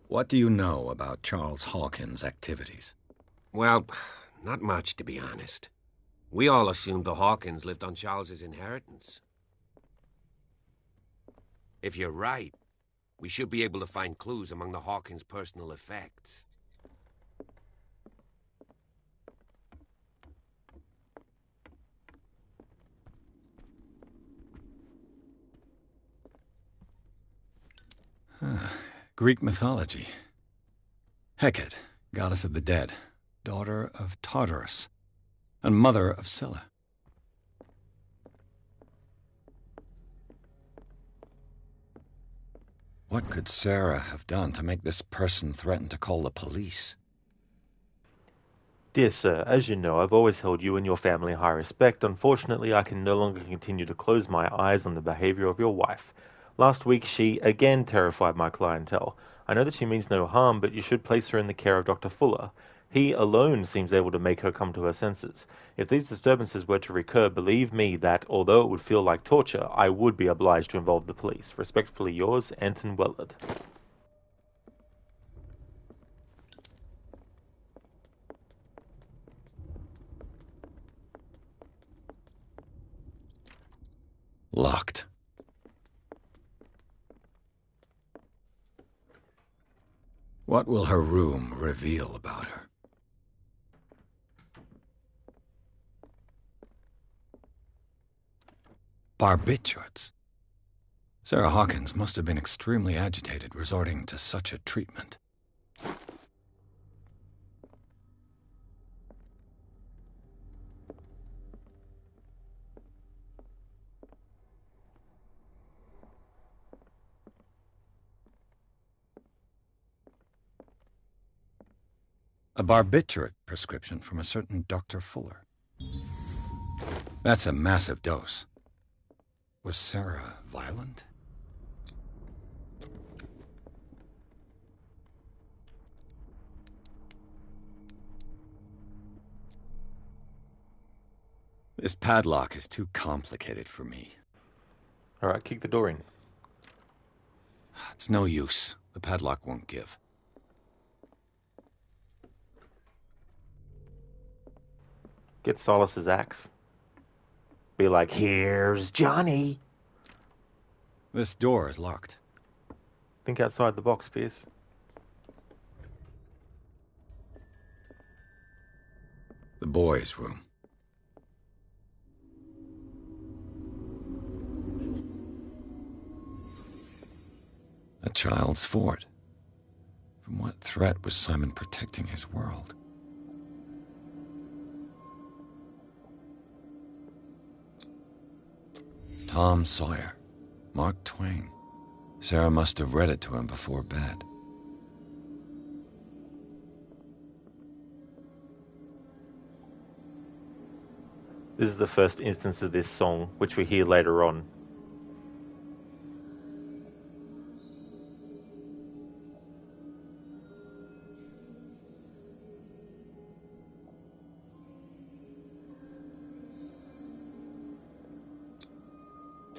What do you know about Charles Hawkins' activities? Well, not much, to be honest. We all assumed the Hawkins lived on Charles's inheritance. If you're right, we should be able to find clues among the Hawkins' personal effects. Greek mythology. Hecate, goddess of the dead, daughter of Tartarus, and mother of Scylla. What could Sarah have done to make this person threaten to call the police? Dear sir, as you know, I've always held you and your family in high respect. Unfortunately, I can no longer continue to close my eyes on the behavior of your wife. Last week, she again terrified my clientele. I know that she means no harm, but you should place her in the care of Dr. Fuller. He alone seems able to make her come to her senses. If these disturbances were to recur, believe me that, although it would feel like torture, I would be obliged to involve the police. Respectfully yours, Anton Wellard. Locked. What will her room reveal about her? Barbiturates. Sarah Hawkins must have been extremely agitated, resorting to such a treatment. A barbiturate prescription from a certain Dr. Fuller. That's a massive dose. Was Sarah violent? This padlock is too complicated for me. All right, kick the door in. It's no use. The padlock won't give. Get Silas's axe. Be like, here's Johnny. This door is locked. Think outside the box, Pierce. The boys' room. A child's fort. From what threat was Simon protecting his world? Tom Sawyer. Mark Twain. Sarah must have read it to him before bed. This is the first instance of this song, which we hear later on.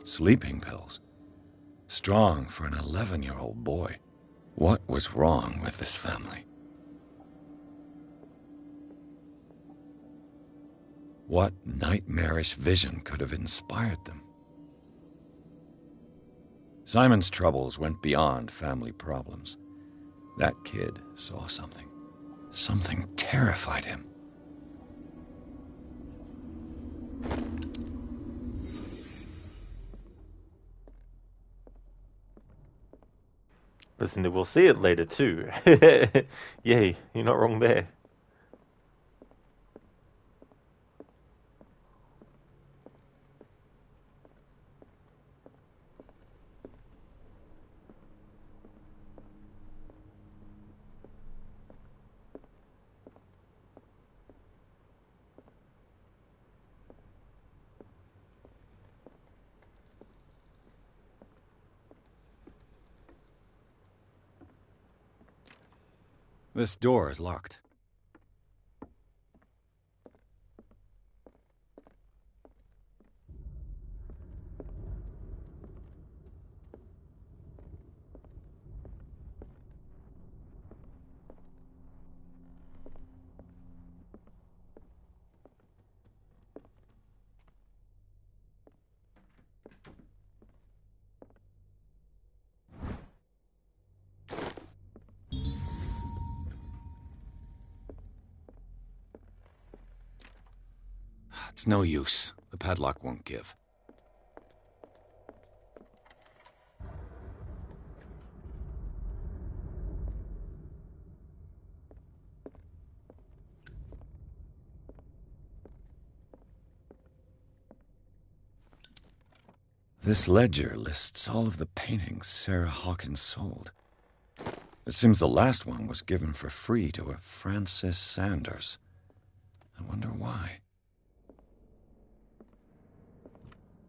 Sleeping pills. Strong for an 11-year-old boy. What was wrong with this family? What nightmarish vision could have inspired them? Simon's troubles went beyond family problems. That kid saw something. Something terrified him. Listen, we'll see it later too. Yay, you're not wrong there. This door is locked. It's no use. The padlock won't give. This ledger lists all of the paintings Sarah Hawkins sold. It seems the last one was given for free to a Francis Sanders. I wonder why.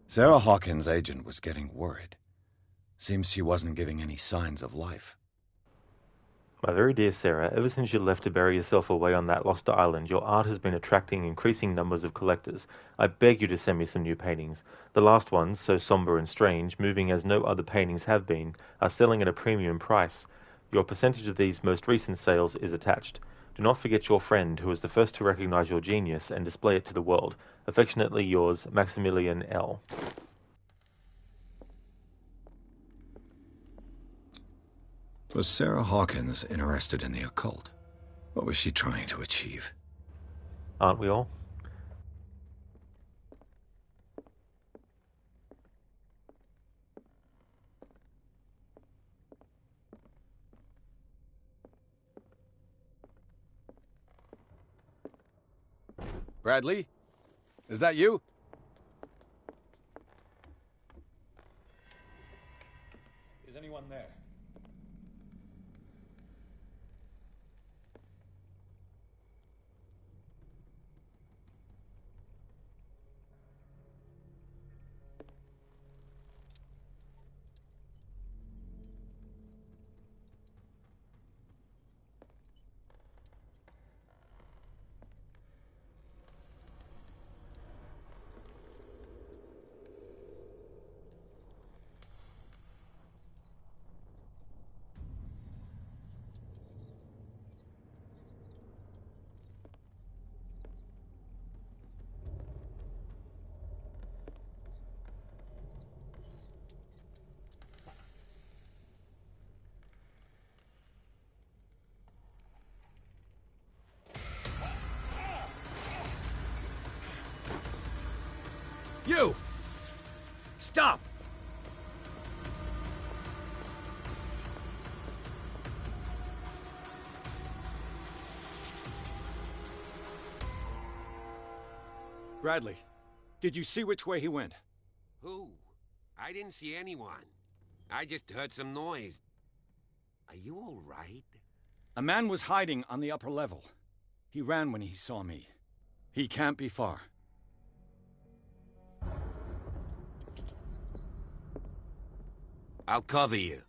Sarah Hawkins' agent was getting worried. Seems she wasn't giving any signs of life. My very dear Sarah, ever since you left to bury yourself away on that lost island, your art has been attracting increasing numbers of collectors. I beg you to send me some new paintings. The last ones, so somber and strange, moving as no other paintings have been, are selling at a premium price. Your percentage of these most recent sales is attached. Do not forget your friend, who was the first to recognize your genius and display it to the world. Affectionately yours, Maximilian L. Was Sarah Hawkins interested in the occult? What was she trying to achieve? Aren't we all? Bradley? Is that you? Is anyone there? You! Stop! Bradley, did you see which way he went? Who? I didn't see anyone. I just heard some noise. Are you all right? A man was hiding on the upper level. He ran when he saw me. He can't be far. I'll cover you.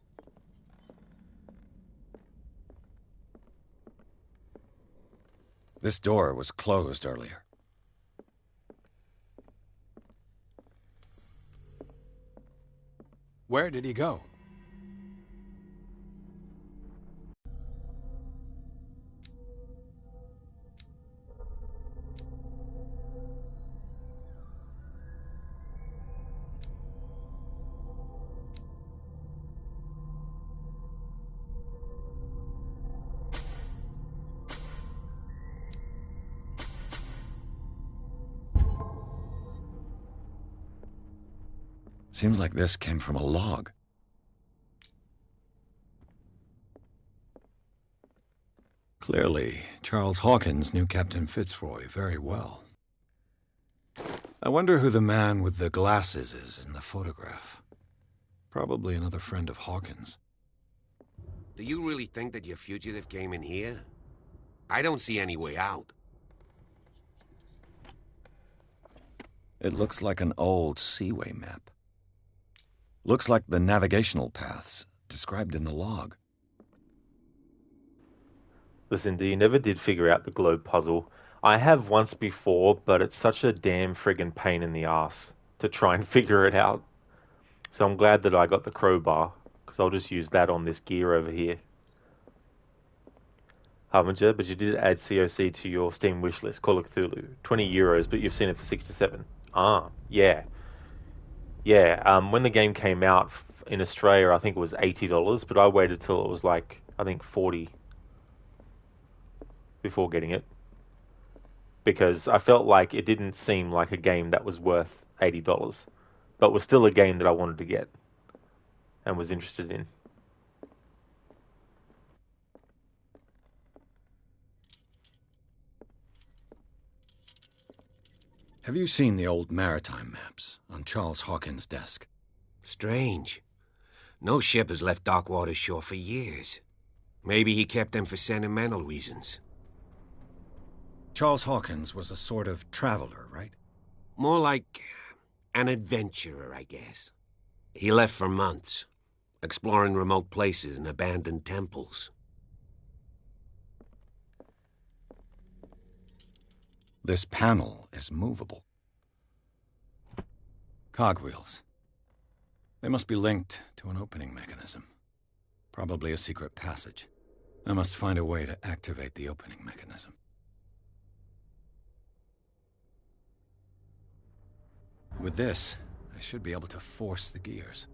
This door was closed earlier. Where did he go? Seems like this came from a log. Clearly, Charles Hawkins knew Captain Fitzroy very well. I wonder who the man with the glasses is in the photograph. Probably another friend of Hawkins. Do you really think that your fugitive came in here? I don't see any way out. It looks like an old seaway map. Looks like the navigational paths described in the log. Listen, you never did figure out the globe puzzle. I have once before, but it's such a damn friggin' pain in the ass to try and figure it out. So I'm glad that I got the crowbar, because I'll just use that on this gear over here. Harbinger, but you did add COC to your Steam wishlist, Call of Cthulhu. €20, but you've seen it for 67. Ah, yeah. Yeah, when the game came out in Australia, I think it was $80, but I waited till it was like, I think 40 before getting it. Because I felt like it didn't seem like a game that was worth $80, but was still a game that I wanted to get and was interested in. Have you seen the old maritime maps on Charles Hawkins' desk? Strange. No ship has left Darkwater's shore for years. Maybe he kept them for sentimental reasons. Charles Hawkins was a sort of traveler, right? More like an adventurer, I guess. He left for months, exploring remote places and abandoned temples. This panel is movable. Cogwheels. They must be linked to an opening mechanism. Probably a secret passage. I must find a way to activate the opening mechanism. With this, I should be able to force the gears.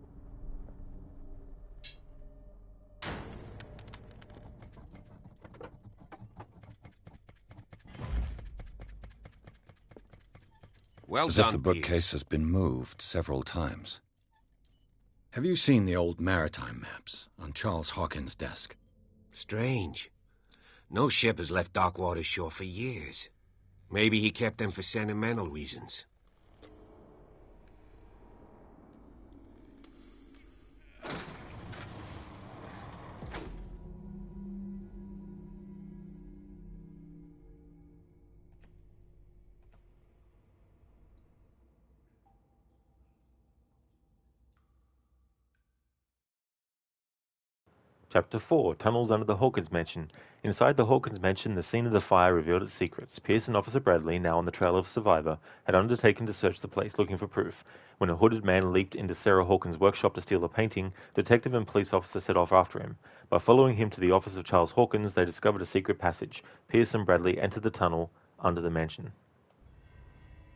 Well As done, if the bookcase has been moved several times. Have you seen the old maritime maps on Charles Hawkins' desk? Strange. No ship has left Darkwater's shore for years. Maybe he kept them for sentimental reasons. Chapter 4, Tunnels Under the Hawkins Mansion. Inside the Hawkins Mansion, the scene of the fire revealed its secrets. Pierce and Officer Bradley, now on the trail of a survivor, had undertaken to search the place, looking for proof. When a hooded man leaped into Sarah Hawkins' workshop to steal a painting, detective and police officer set off after him. By following him to the office of Charles Hawkins, they discovered a secret passage. Pierce and Bradley entered the tunnel under the mansion.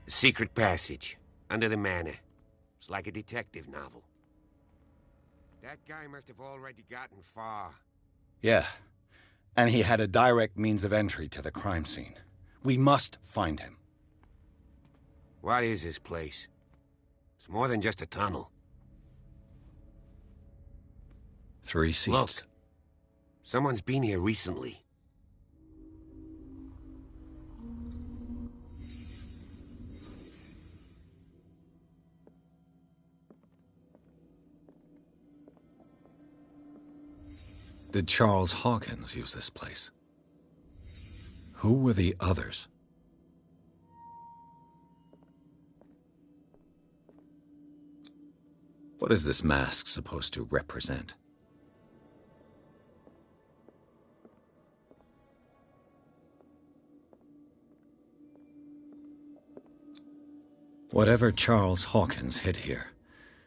Secret passage. Under the manor. It's like a detective novel. That guy must have already gotten far. Yeah. And he had a direct means of entry to the crime scene. We must find him. What is this place? It's more than just a tunnel. 3 seats. Look. Someone's been here recently. Did Charles Hawkins use this place? Who were the others? What is this mask supposed to represent? Whatever Charles Hawkins hid here,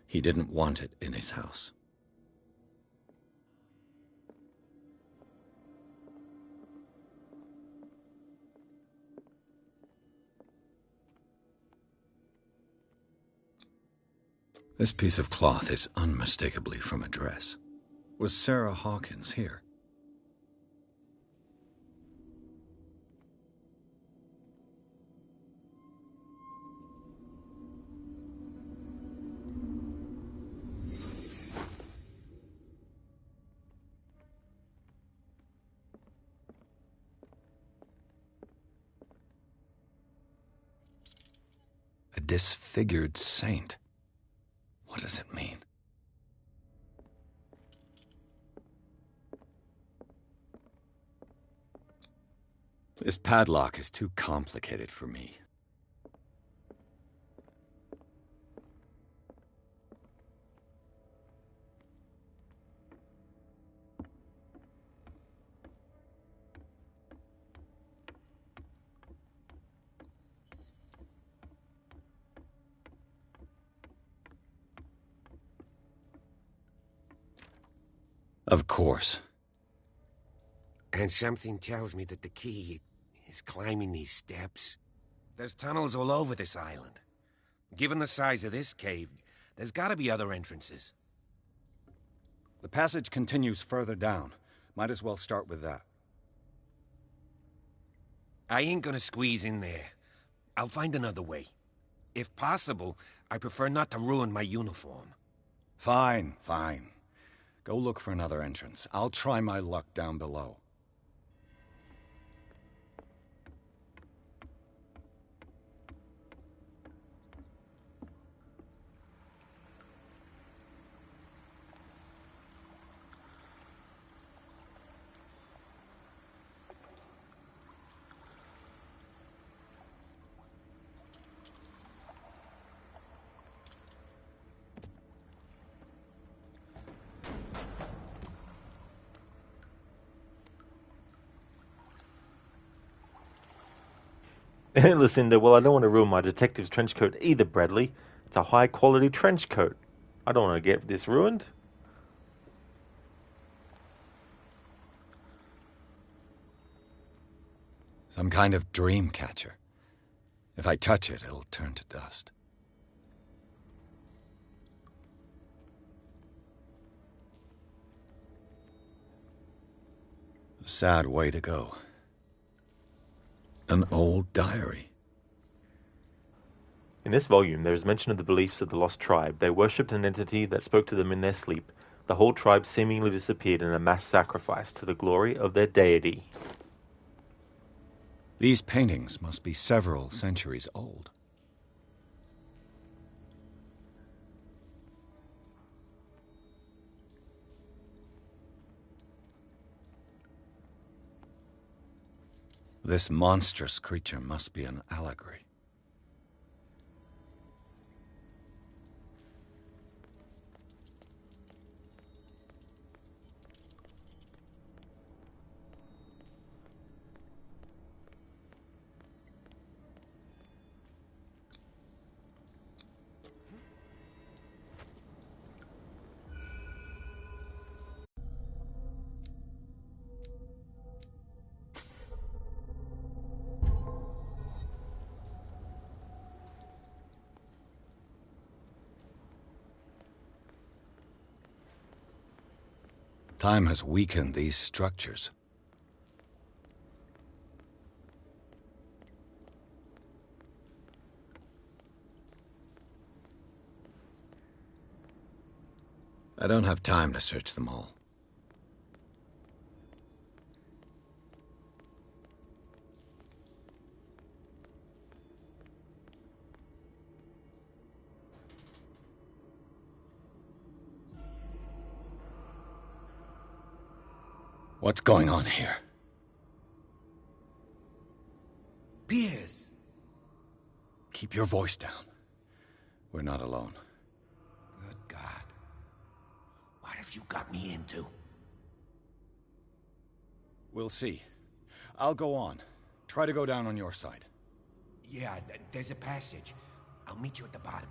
he didn't want it in his house. This piece of cloth is unmistakably from a dress. Was Sarah Hawkins here? A disfigured saint. What does it mean? This padlock is too complicated for me. Of course. And something tells me that the key is climbing these steps. There's tunnels all over this island. Given the size of this cave, there's gotta be other entrances. The passage continues further down. Might as well start with that. I ain't gonna squeeze in there. I'll find another way. If possible, I prefer not to ruin my uniform. Fine, fine. Go look for another entrance. I'll try my luck down below. Lucinda, well, I don't want to ruin my detective's trench coat either, Bradley. It's a high-quality trench coat. I don't want to get this ruined. Some kind of dream catcher. If I touch it, it'll turn to dust. A sad way to go. An old diary. In this volume, there is mention of the beliefs of the lost tribe. They worshipped an entity that spoke to them in their sleep. The whole tribe seemingly disappeared in a mass sacrifice to the glory of their deity. These paintings must be several centuries old. This monstrous creature must be an allegory. Time has weakened these structures. I don't have time to search them all. What's going on here? Piers! Keep your voice down. We're not alone. Good God. What have you got me into? We'll see. I'll go on. Try to go down on your side. Yeah, there's a passage. I'll meet you at the bottom.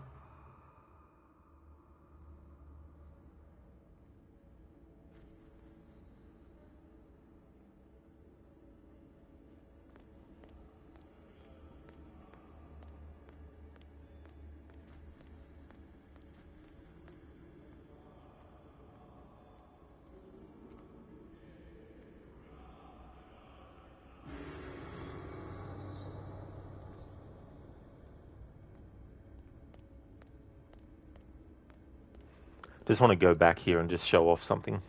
Just want to go back here and just show off something.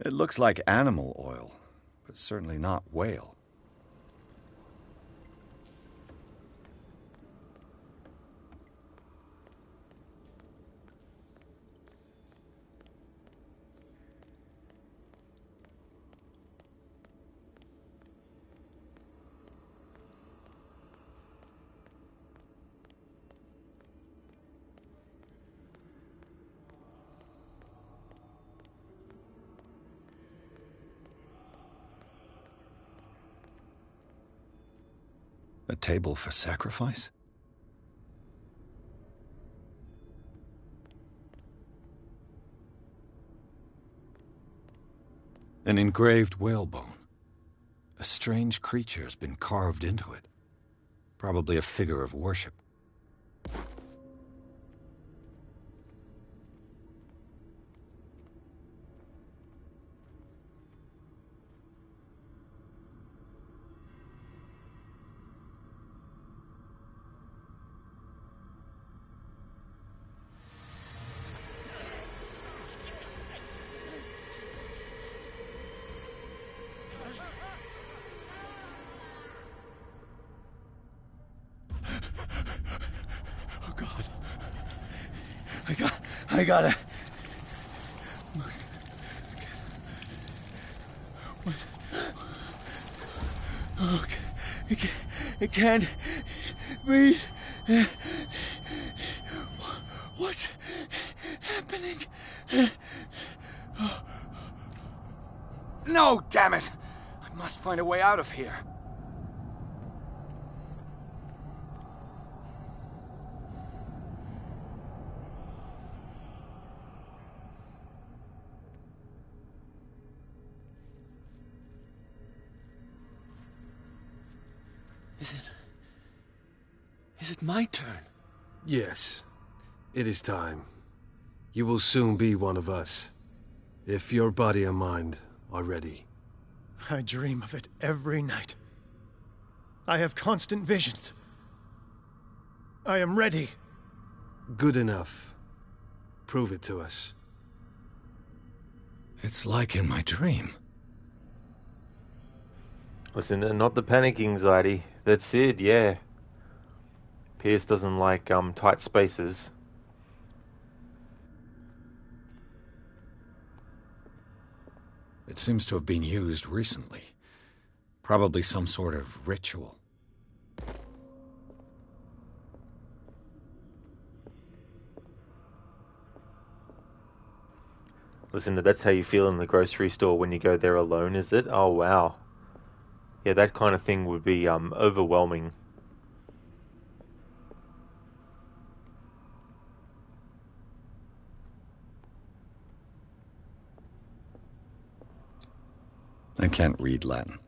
It looks like animal oil, but certainly not whale. A table for sacrifice? An engraved whalebone. A strange creature has been carved into it. Probably a figure of worship. I gotta... Oh, I can't breathe. What's happening? No, damn it! I must find a way out of here. Is it my turn? Yes. It is time. You will soon be one of us, if your body and mind are ready. I dream of it every night. I have constant visions. I am ready. Good enough. Prove it to us. It's like in my dream. Listen, not the panic anxiety. That's it, yeah. Pierce doesn't like tight spaces. It seems to have been used recently. Probably some sort of ritual. Listen, that's how you feel in the grocery store when you go there alone, is it? Oh, wow. Yeah, that kind of thing would be overwhelming. I can't read Latin.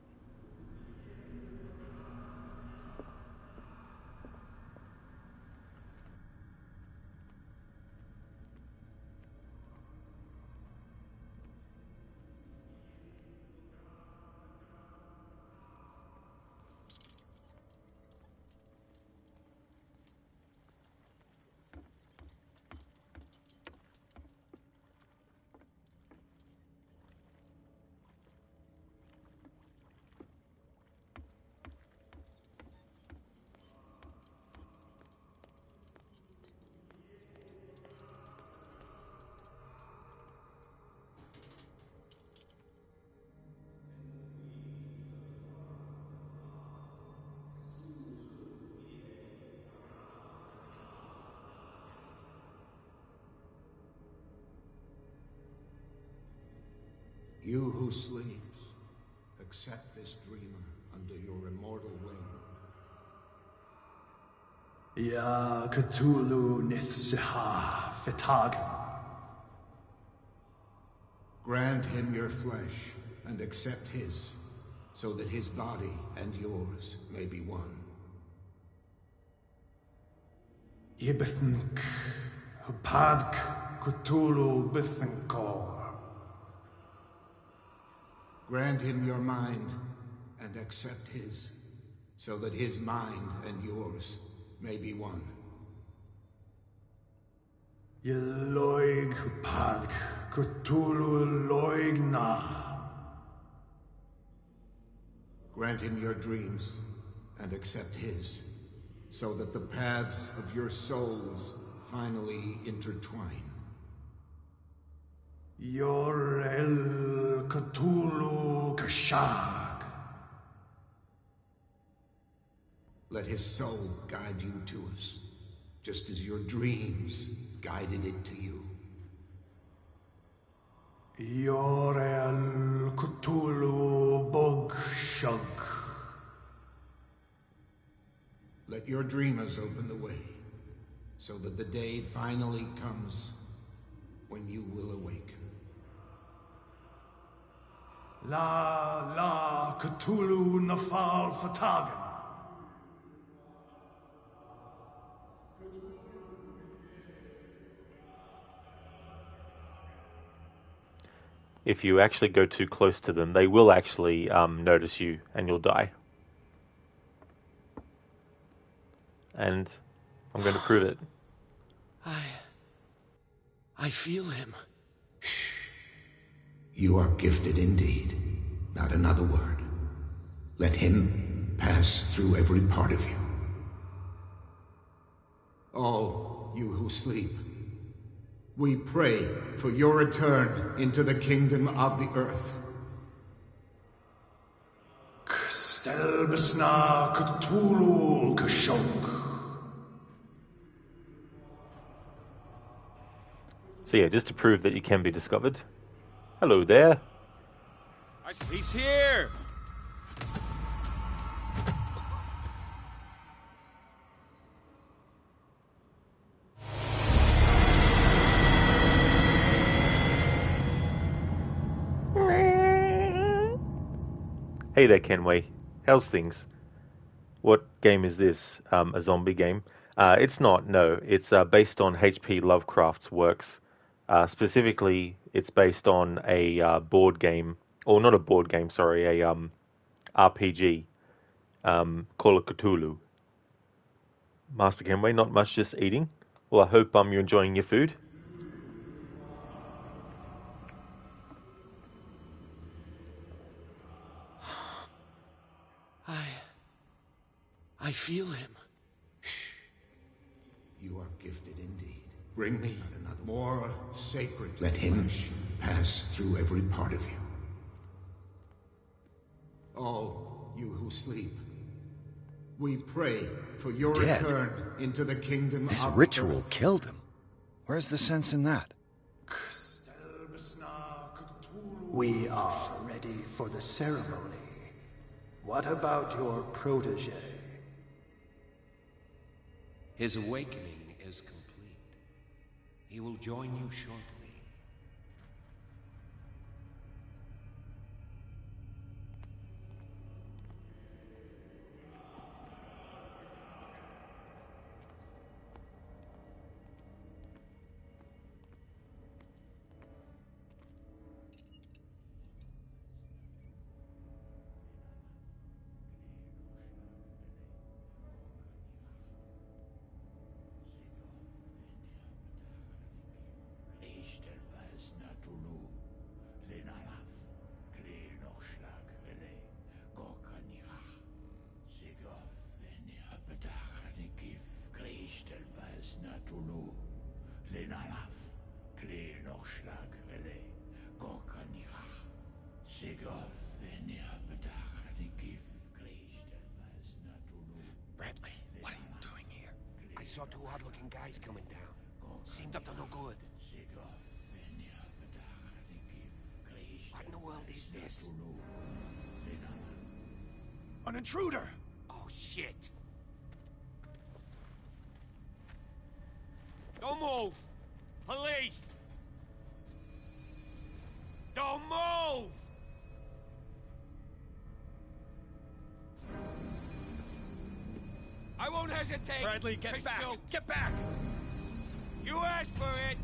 You who sleeps, accept this dreamer under your immortal wing. Ya Cthulhu Nithsiha Fitag. Grant him your flesh and accept his, so that his body and yours may be one. Yibithink Hupadk Cthulhu Bithinkor. Grant him your mind and accept his, so that his mind and yours may be one. Yeloig Padk Cthulhu Loig Na. Grant him your dreams and accept his, so that the paths of your souls finally intertwine. Yor El Cthulhu Kashag. Let his soul guide you to us, just as your dreams guided it to you. Yor El Cthulhu Bug Shug. Let your dreamers open the way, so that the day finally comes when you will awaken. La Cthulhu Nafal Fatagan. If you actually go too close to them, they will actually notice you and you'll die. And I'm going to prove it. I feel him. You are gifted indeed. Not another word. Let him pass through every part of you. All you who sleep, we pray for your return into the kingdom of the earth. Stelbesna Cthulhu Kashok. So yeah, just to prove that you can be discovered. Hello there. He's here! Hey there, Kenway. How's things? What game is this? A zombie game? It's not, no. It's based on H.P. Lovecraft's works. Specifically, it's based on a board game, or not a board game, sorry, a RPG, Call of Cthulhu. Master Kenway, not much, just eating. Well, I hope you're enjoying your food. I feel him. You are gifted indeed. Bring me another more sacred. Let him pass through every part of you. All you who sleep, we pray for your Dead? return into the kingdom His of ritual earth. killed him. Where's the sense in that? We are ready for the ceremony. What about your protege? His awakening is complete. He will join you shortly. Bradley, what are you doing here? I saw two odd-looking guys coming down. Seemed up to no good. What in the world is this? An intruder! Oh, shit! Don't move! Police! Don't move! I won't hesitate! Bradley, get back! Shoot. Get back! You asked for it!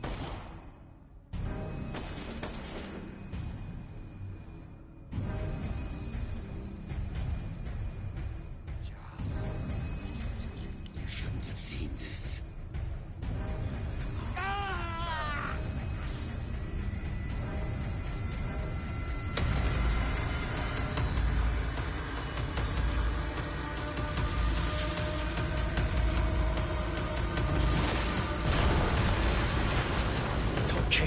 You shouldn't have seen this. Ah!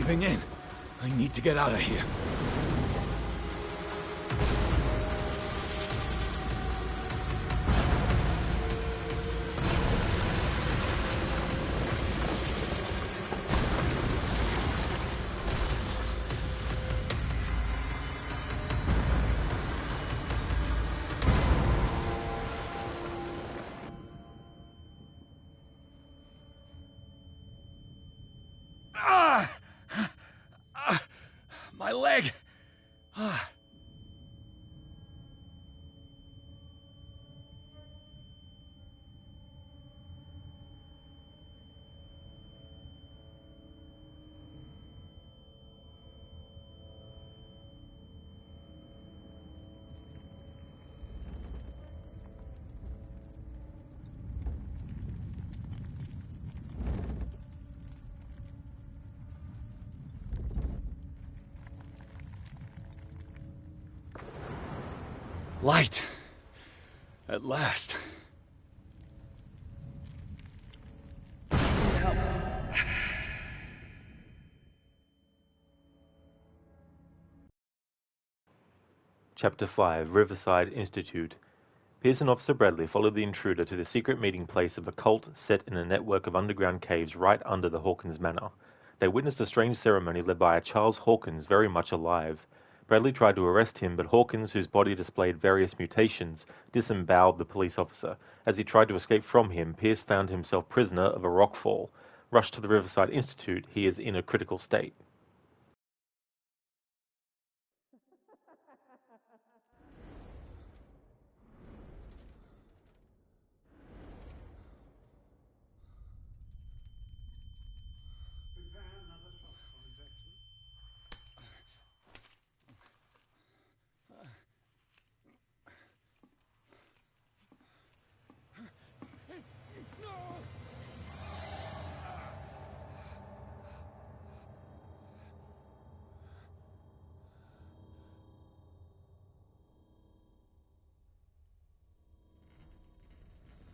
caving in. I need to get out of here. My leg! Light! At last. Chapter 5, Riverside Institute. Pierce and Officer Bradley followed the intruder to the secret meeting place of a cult set in a network of underground caves right under the Hawkins Manor. They witnessed a strange ceremony led by a Charles Hawkins very much alive. Bradley tried to arrest him, but Hawkins, whose body displayed various mutations, disemboweled the police officer. As he tried to escape from him, Pierce found himself prisoner of a rockfall. Rushed to the Riverside Institute, he is in a critical state.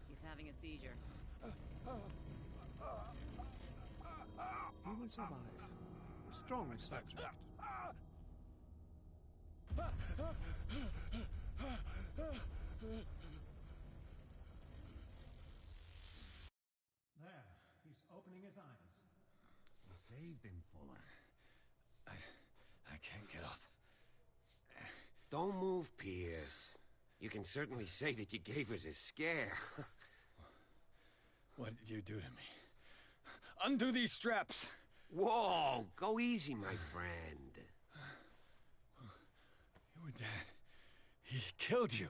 He's having a seizure. He will survive. Strong subject. There, he's opening his eyes. You saved him, Fuller. I can't get up. Don't move, Pierce. You can certainly say that you gave us a scare. What did you do to me? Undo these straps! Whoa! Go easy, my friend. You were dead. He killed you.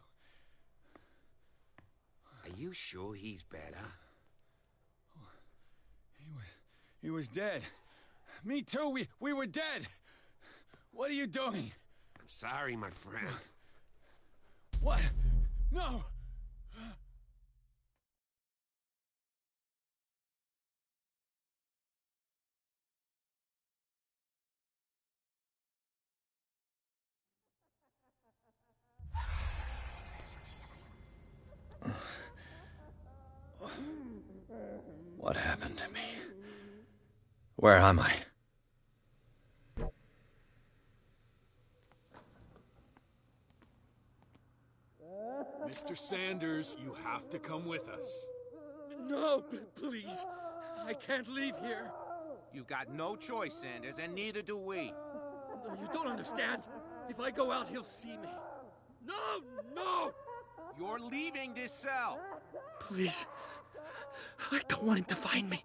Are you sure he's better? He was dead. Me too, we were dead. What are you doing? I'm sorry, my friend. What? No! What happened to me? Where am I? Mr. Sanders, you have to come with us. No, please. I can't leave here. You've got no choice, Sanders, and neither do we. No, you don't understand. If I go out, he'll see me. No, no! You're leaving this cell. Please. I don't want him to find me.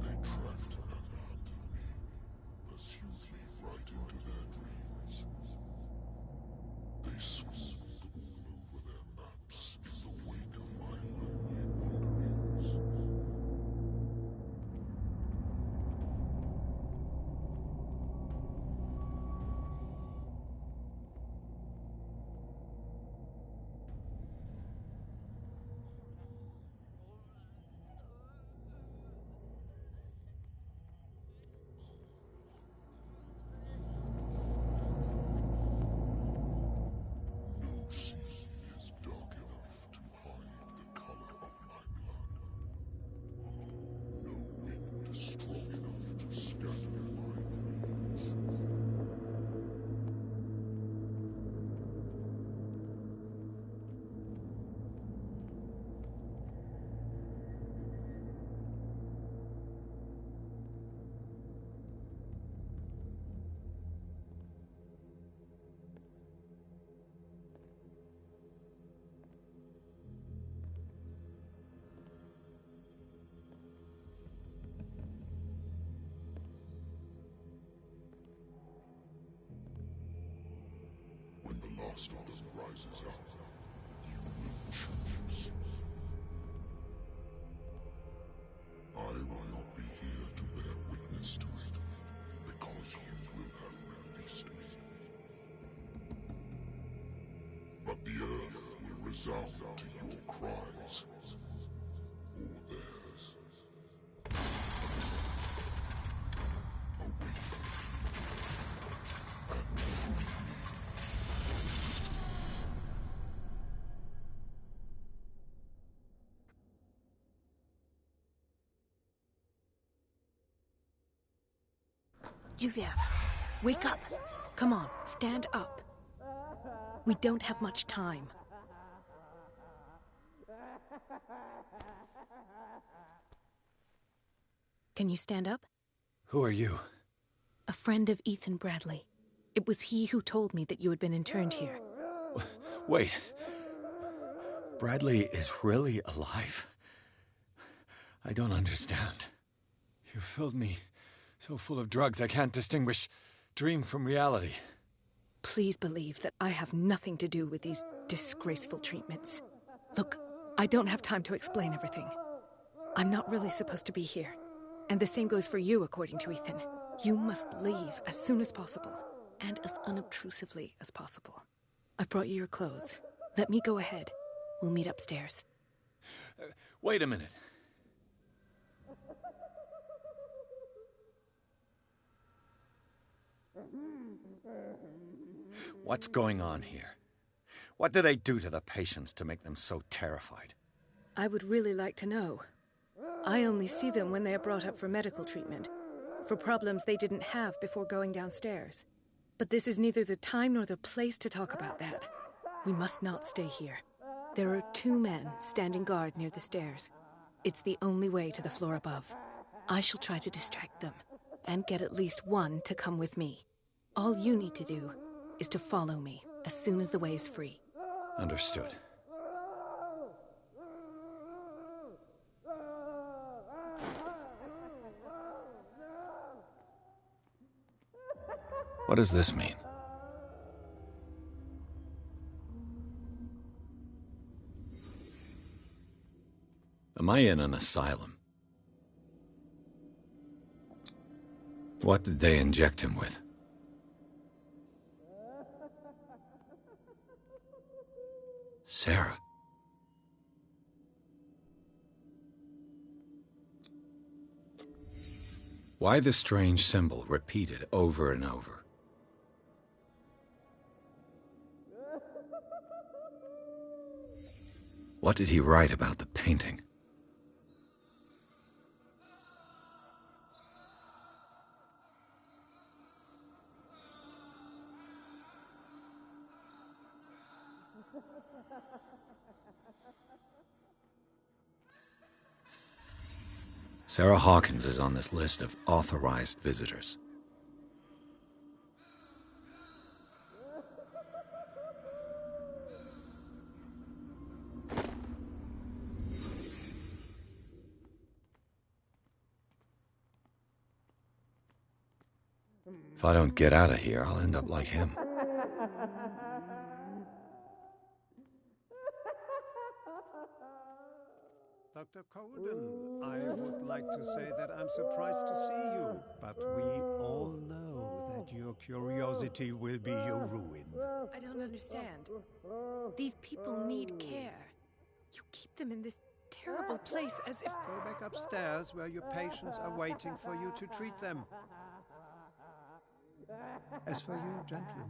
They tracked and hunted me, pursued me right into their dreams. They scrawled all over their maps in the wake of my lonely wanderings. last of them rises up, you will choose. I will not be here to bear witness to it, because you will have released me. But the earth will resound to your cries, or theirs. Awake and free me. You there. Wake up. Come on, stand up. We don't have much time. Can you stand up? Who are you? A friend of Ethan Bradley. It was he who told me that you had been interned here. Wait. Bradley is really alive? I don't understand. You filled me so full of drugs I can't distinguish dream from reality. Please believe that I have nothing to do with these disgraceful treatments. Look, I don't have time to explain everything. I'm not really supposed to be here. And the same goes for you, according to Ethan. You must leave as soon as possible, and as unobtrusively as possible. I've brought you your clothes. Let me go ahead. We'll meet upstairs. Wait a minute. What's going on here? What do they do to the patients to make them so terrified? I would really like to know. I only see them when they are brought up for medical treatment, for problems they didn't have before going downstairs. But this is neither the time nor the place to talk about that. We must not stay here. There are 2 men standing guard near the stairs. It's the only way to the floor above. I shall try to distract them, and get at least one to come with me. All you need to do is to follow me as soon as the way is free. Understood. What does this mean? Am I in an asylum? What did they inject him with? Sarah. Why the strange symbol repeated over and over? What did he write about the painting? Sarah Hawkins is on this list of authorized visitors. If I don't get out of here, I'll end up like him. Dr. Colden, I would like to say that I'm surprised to see you, but we all know that your curiosity will be your ruin. I don't understand. These people need care. You keep them in this terrible place as if... Go back upstairs where your patients are waiting for you to treat them. As for you, gentlemen,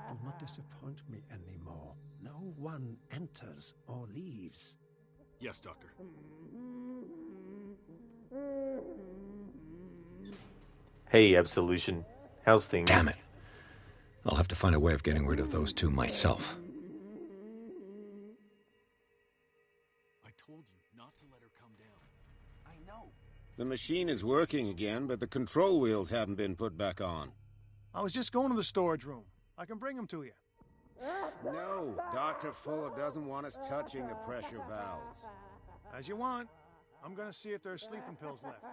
do not disappoint me anymore. No one enters or leaves. Yes, Doctor. Hey, Absolution. How's things? Damn it. I'll have to find a way of getting rid of those 2 myself. I told you not to let her come down. I know. The machine is working again, but the control wheels haven't been put back on. I was just going to the storage room. I can bring them to you. No, Dr. Fuller doesn't want us touching the pressure valves. As you want. I'm gonna see if there are sleeping pills left.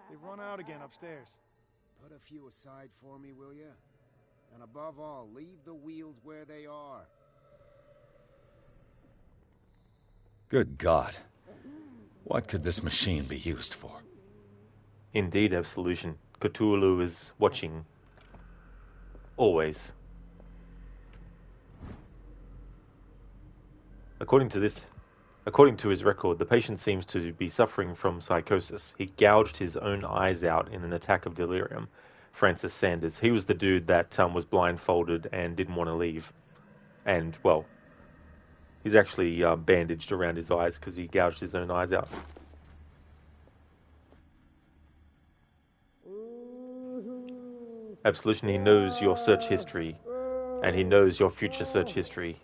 They've run out again upstairs. Put a few aside for me, will you? And above all, leave the wheels where they are. Good God. What could this machine be used for? Indeed, Absolution. Cthulhu is watching. Always. According to his record, the patient seems to be suffering from psychosis. He gouged his own eyes out in an attack of delirium. Francis Sanders. He was the dude that was blindfolded and didn't want to leave. And, well, he's actually bandaged around his eyes because he gouged his own eyes out. Absolution, he knows your search history, and he knows your future search history.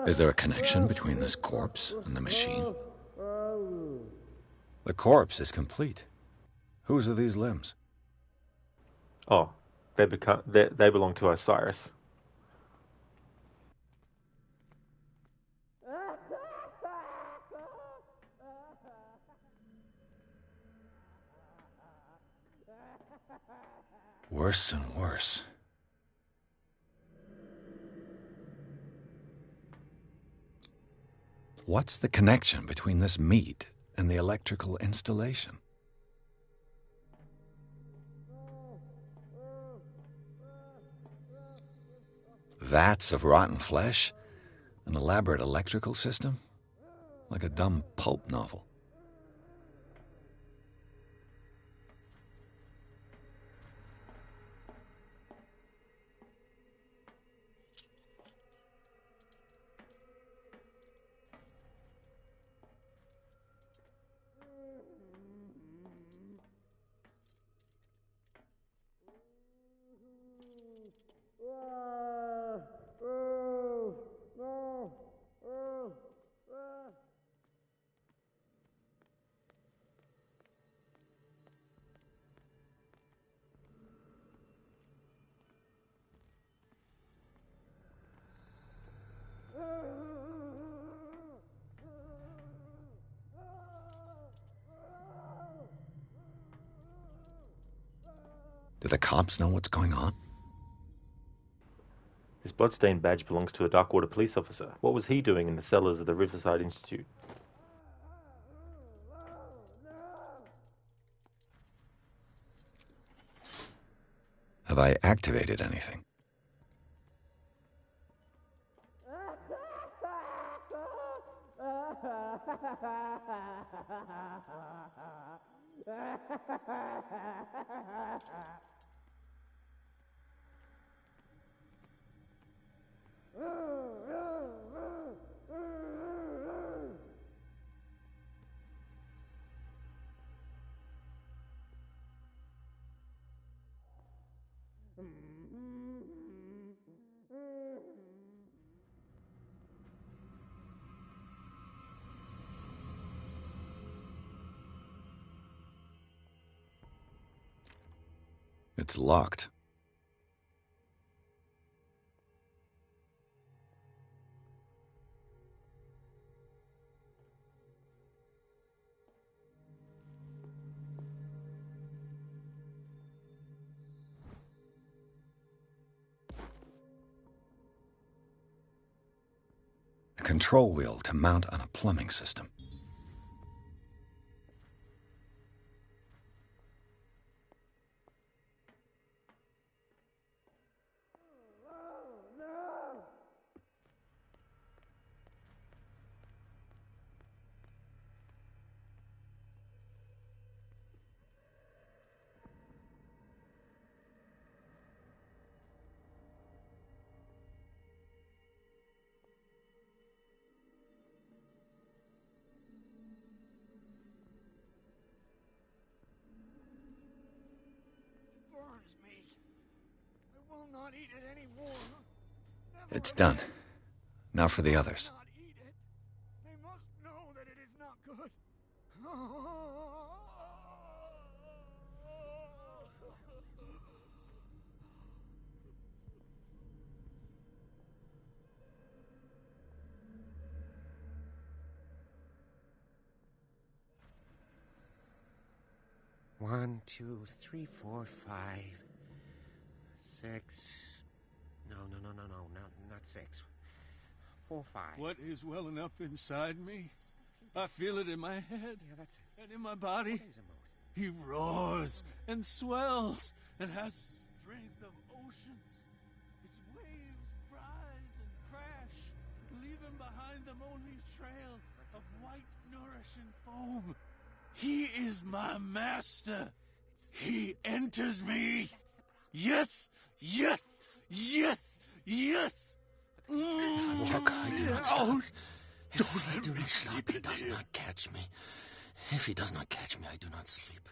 Is there a connection between this corpse and the machine? The corpse is complete. Whose are these limbs? Oh, they belong to Osiris. Worse and worse. What's the connection between this meat and the electrical installation? Vats of rotten flesh? An elaborate electrical system? Like a dumb pulp novel. Do the cops know what's going on? This bloodstained badge belongs to a Darkwater police officer. What was he doing in the cellars of the Riverside Institute? Have I activated anything? It's locked. A control wheel to mount on a plumbing system. Not eat it anymore. It's done. Now for the others. Not eat it. They must know that it is not good. One, two, three, four, five, 6. No, not 6. 4, 5. What is welling up inside me? I feel it in my head and in my body. He roars and swells and has strength of oceans. Its waves rise and crash, leaving behind them only trail of white, nourishing foam. He is my master. He enters me. Yes, yes, yes, yes. If I walk, I do not stop. If I do not stop, he does not catch me. If he does not catch me, I do not sleep.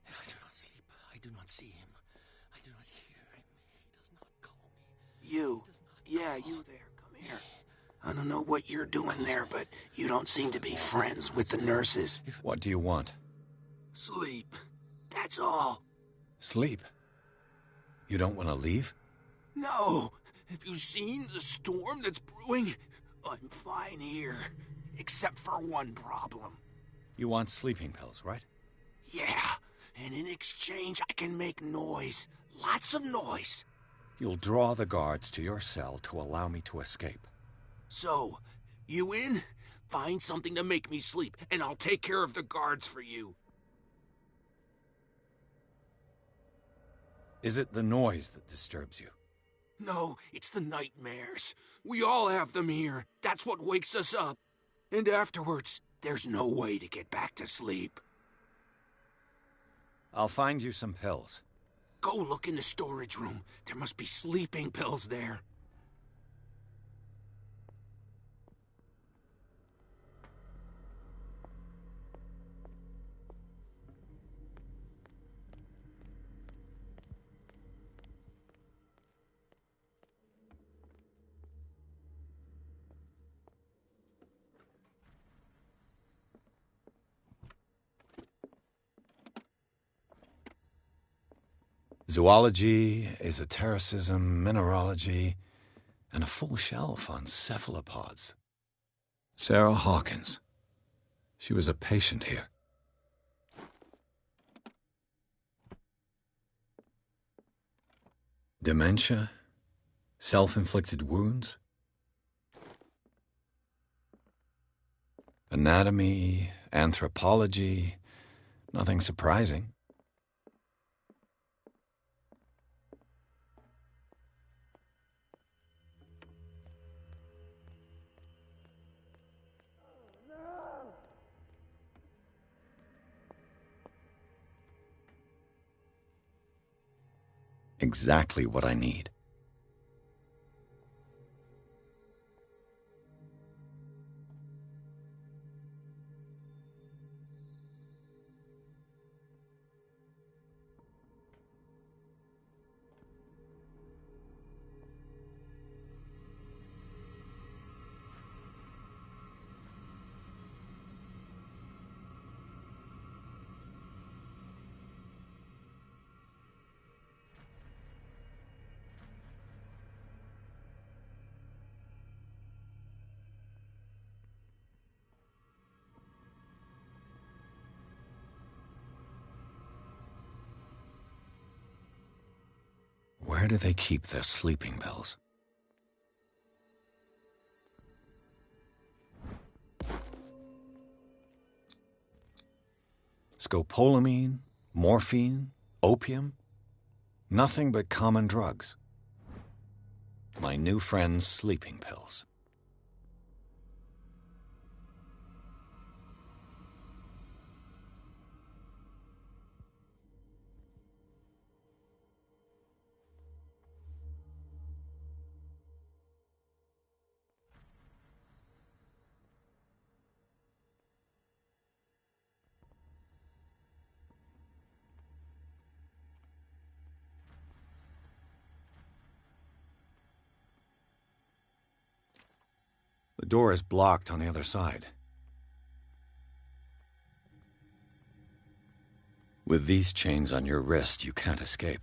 If I do not sleep, I do not see him. I do not hear him. He does not call me. You. Yeah, you there. Come here. I don't know what you're doing there, but you don't seem to be friends with the nurses. What do you want? Sleep. That's all. Sleep? You don't want to leave? No. Have you seen the storm that's brewing? I'm fine here. Except for one problem. You want sleeping pills, right? Yeah. And in exchange, I can make noise. Lots of noise. You'll draw the guards to your cell to allow me to escape. So, you in? Find something to make me sleep, and I'll take care of the guards for you. Is it the noise that disturbs you? No, it's the nightmares. We all have them here. That's what wakes us up. And afterwards, there's no way to get back to sleep. I'll find you some pills. Go look in the storage room. There must be sleeping pills there. Zoology, esotericism, mineralogy, and a full shelf on cephalopods. Sarah Hawkins. She was a patient here. Dementia? Self-inflicted wounds? Anatomy, anthropology, nothing surprising. Exactly what I need. Where do they keep their sleeping pills? Scopolamine, morphine, opium, nothing but common drugs. My new friend's sleeping pills. The door is blocked on the other side. With these chains on your wrist, you can't escape.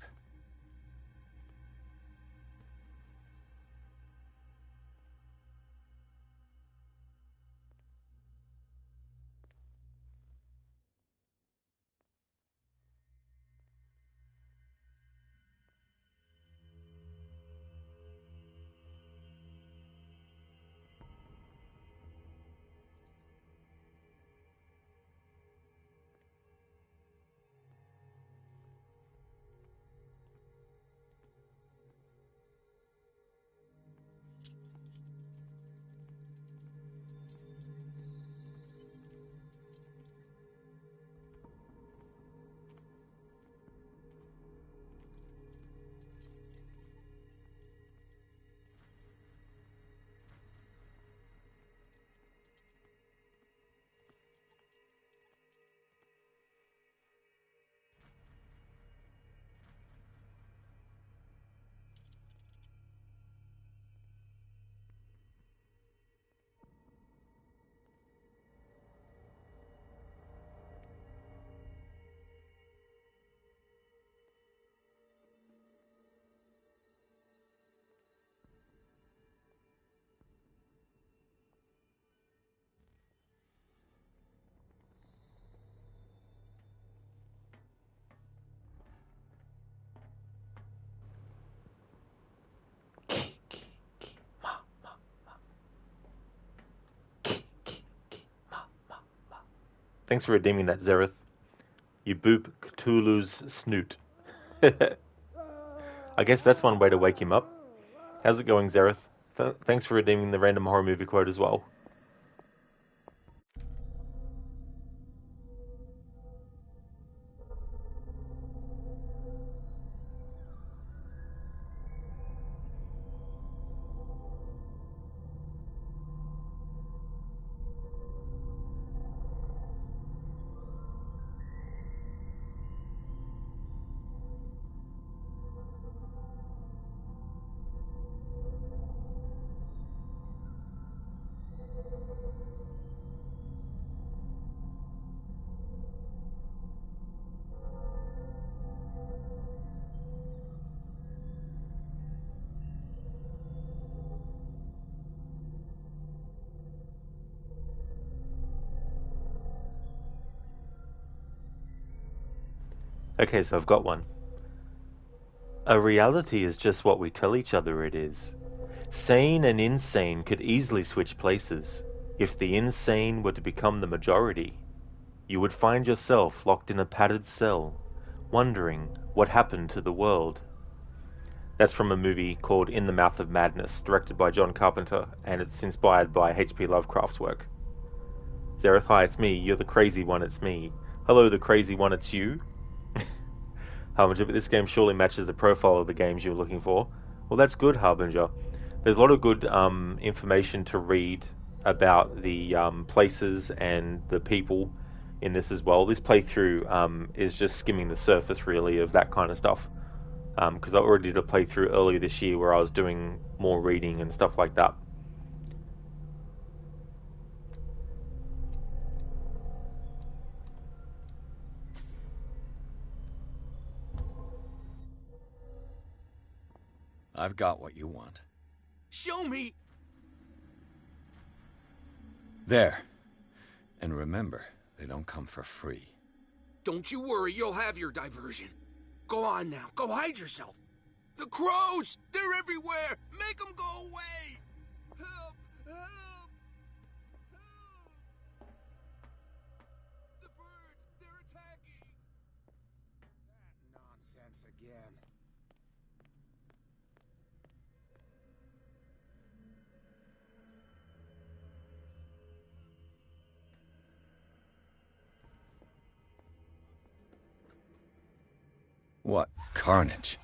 Thanks for redeeming that, Zereth. You boop Cthulhu's snoot. I guess that's one way to wake him up. How's it going, Zereth? Thanks for redeeming the random horror movie quote as well. Okay, so I've got one. A reality is just what we tell each other it is. Sane and insane could easily switch places. If the insane were to become the majority, you would find yourself locked in a padded cell, wondering what happened to the world. That's from a movie called In the Mouth of Madness, directed by John Carpenter, and it's inspired by H.P. Lovecraft's work. Zereth, hi, it's me. You're the crazy one, it's me. Hello, the crazy one, it's you. Harbinger, but this game surely matches the profile of the games you're looking for. Well, that's good, Harbinger. There's a lot of good information to read about the places and the people in this as well. This playthrough is just skimming the surface, really, of that kind of stuff. Because I already did a playthrough earlier this year where I was doing more reading and stuff like that. I've got what you want. Show me! There. And remember, they don't come for free. Don't you worry, you'll have your diversion. Go on now, go hide yourself. The crows! They're everywhere! Make them go away! Help! Help! Help! The birds, they're attacking! That nonsense again. What carnage.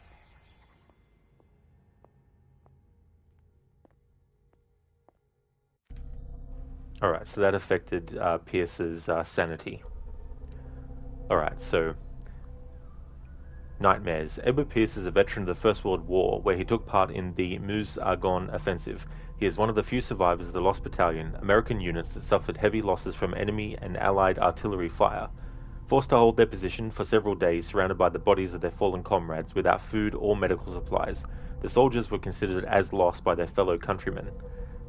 Alright, so that affected Pierce's sanity. Alright, so nightmares. Edward Pierce is a veteran of the First World War, where he took part in the Meuse-Argonne offensive. He is one of the few survivors of the Lost Battalion, American units that suffered heavy losses from enemy and Allied artillery fire. Forced to hold their position for several days surrounded by the bodies of their fallen comrades without food or medical supplies, the soldiers were considered as lost by their fellow countrymen.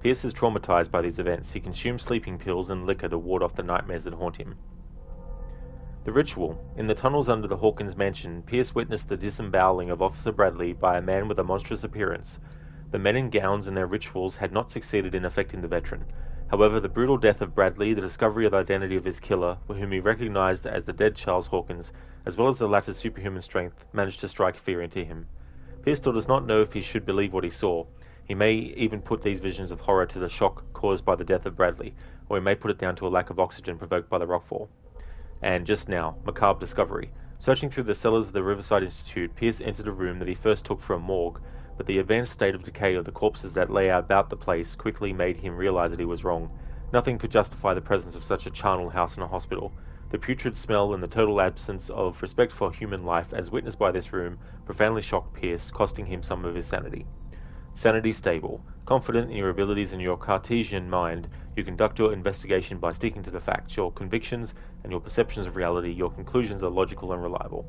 Pierce is traumatized by these events. He consumes sleeping pills and liquor to ward off the nightmares that haunt him. The ritual. In the tunnels under the Hawkins mansion, Pierce witnessed the disemboweling of Officer Bradley by a man with a monstrous appearance. The men in gowns and their rituals had not succeeded in affecting the veteran. However, the brutal death of Bradley, the discovery of the identity of his killer, whom he recognized as the dead Charles Hawkins, as well as the latter's superhuman strength, managed to strike fear into him. Pierce still does not know if he should believe what he saw. He may even put these visions of horror to the shock caused by the death of Bradley, or he may put it down to a lack of oxygen provoked by the rockfall. And just now, macabre discovery. Searching through the cellars of the Riverside Institute, Pierce entered a room that he first took for a morgue, but the advanced state of decay of the corpses that lay about the place quickly made him realize that he was wrong. Nothing could justify the presence of such a charnel house in a hospital. The putrid smell and the total absence of respect for human life, as witnessed by this room, profoundly shocked Pierce, costing him some of his sanity. Sanity stable. Confident in your abilities and your Cartesian mind, you conduct your investigation by sticking to the facts, your convictions, and your perceptions of reality. Your conclusions are logical and reliable.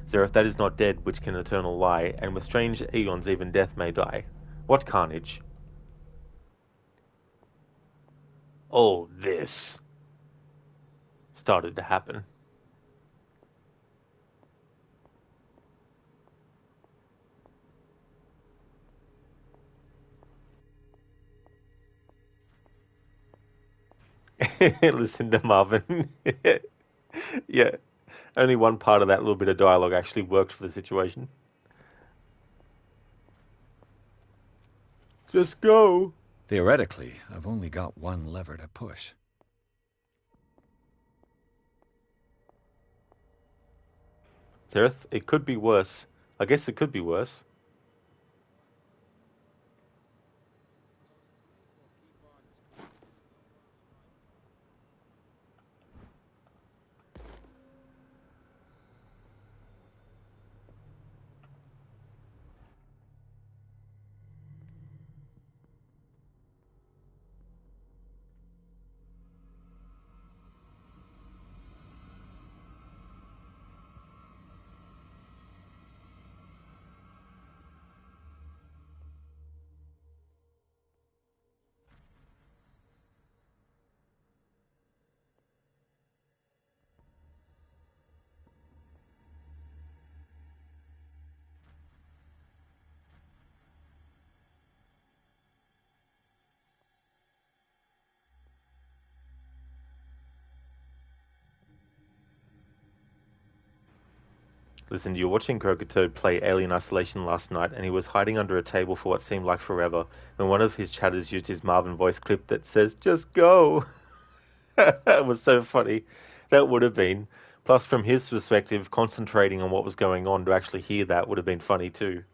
Zereth, that is not dead which can eternal lie, and with strange aeons even death may die. What carnage? All this started to happen. Listen to Marvin. Yeah, only one part of that little bit of dialogue actually worked for the situation. Just go. Theoretically, I've only got one lever to push. Zereth, it could be worse. I guess it could be worse. Listen, you were watching Krokoto play Alien Isolation last night, and he was hiding under a table for what seemed like forever, and one of his chatters used his Marvin voice clip that says, "Just go." It was so funny. That would have been. Plus, from his perspective, concentrating on what was going on to actually hear that would have been funny too.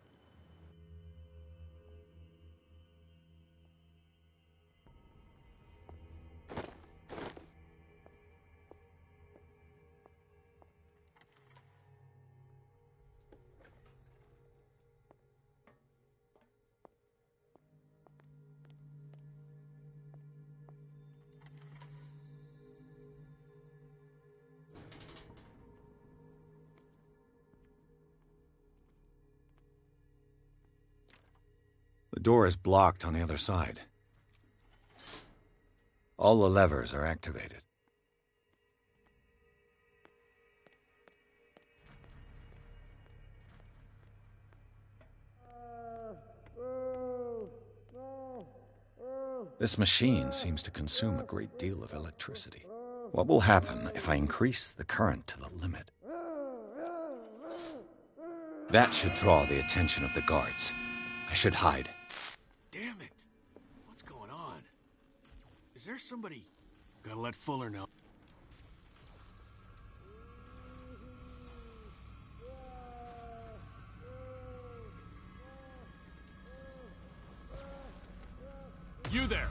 The door is blocked on the other side. All the levers are activated. This machine seems to consume a great deal of electricity. What will happen if I increase the current to the limit? That should draw the attention of the guards. I should hide. Damn it! What's going on? Is there somebody... Gotta let Fuller know. You there!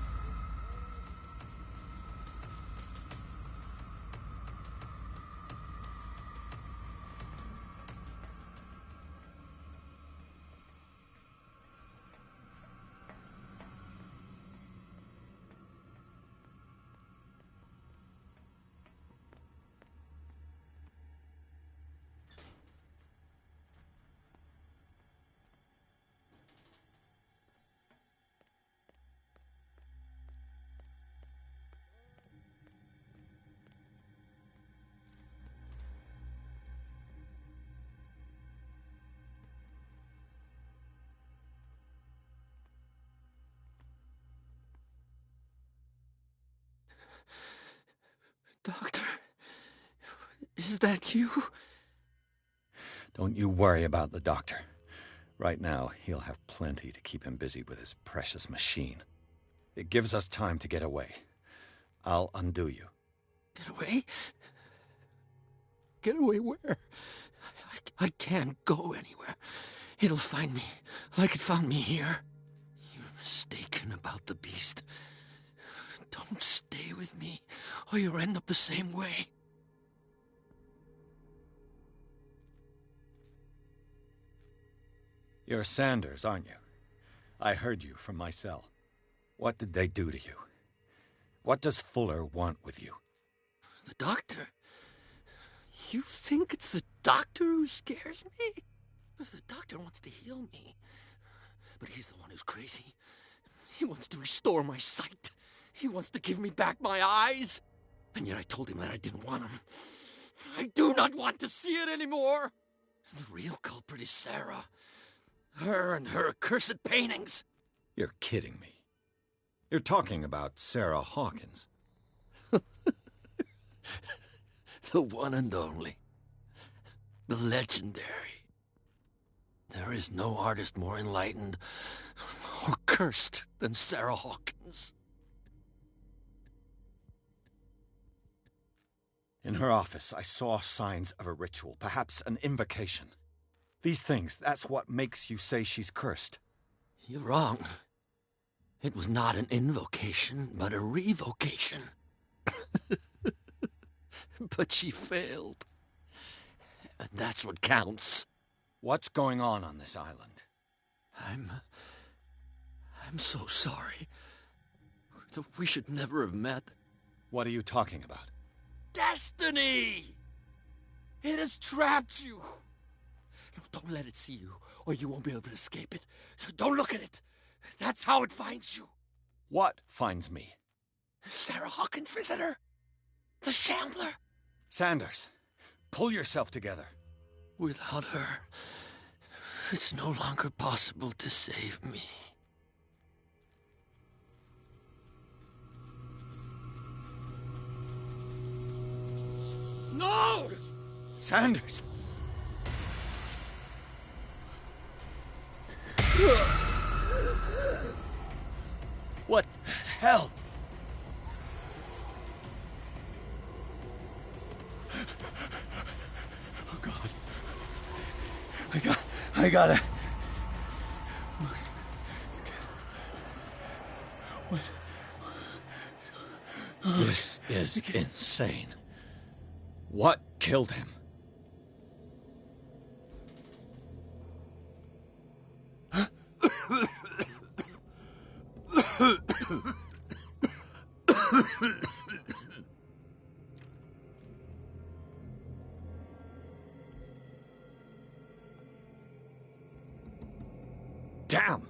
Doctor, is that you? Don't you worry about the doctor. Right now, he'll have plenty to keep him busy with his precious machine. It gives us time to get away. I'll undo you. Get away? Get away where? I can't go anywhere. It'll find me, like it found me here. You're mistaken about the beast. Don't stay with me, or you'll end up the same way. You're Sanders, aren't you? I heard you from my cell. What did they do to you? What does Fuller want with you? The doctor? You think it's the doctor who scares me? The doctor wants to heal me. But he's the one who's crazy. He wants to restore my sight. He wants to give me back my eyes. And yet I told him that I didn't want him. I do not want to see it anymore. The real culprit is Sarah. Her and her accursed paintings. You're kidding me. You're talking about Sarah Hawkins. The one and only. The legendary. There is no artist more enlightened or cursed than Sarah Hawkins. In her office, I saw signs of a ritual, perhaps an invocation. These things, that's what makes you say she's cursed. You're wrong. It was not an invocation, but a revocation. But she failed. And that's what counts. What's going on this island? I'm so sorry. We should never have met. What are you talking about? Destiny! It has trapped you. No, don't let it see you, or you won't be able to escape it. Don't look at it. That's how it finds you. What finds me? Sarah Hawkins' visitor. The Shambler. Sanders, pull yourself together. Without her, it's no longer possible to save me. No! Sanders! What the hell? Oh, God. I gotta... What? This is insane. What killed him? Damn!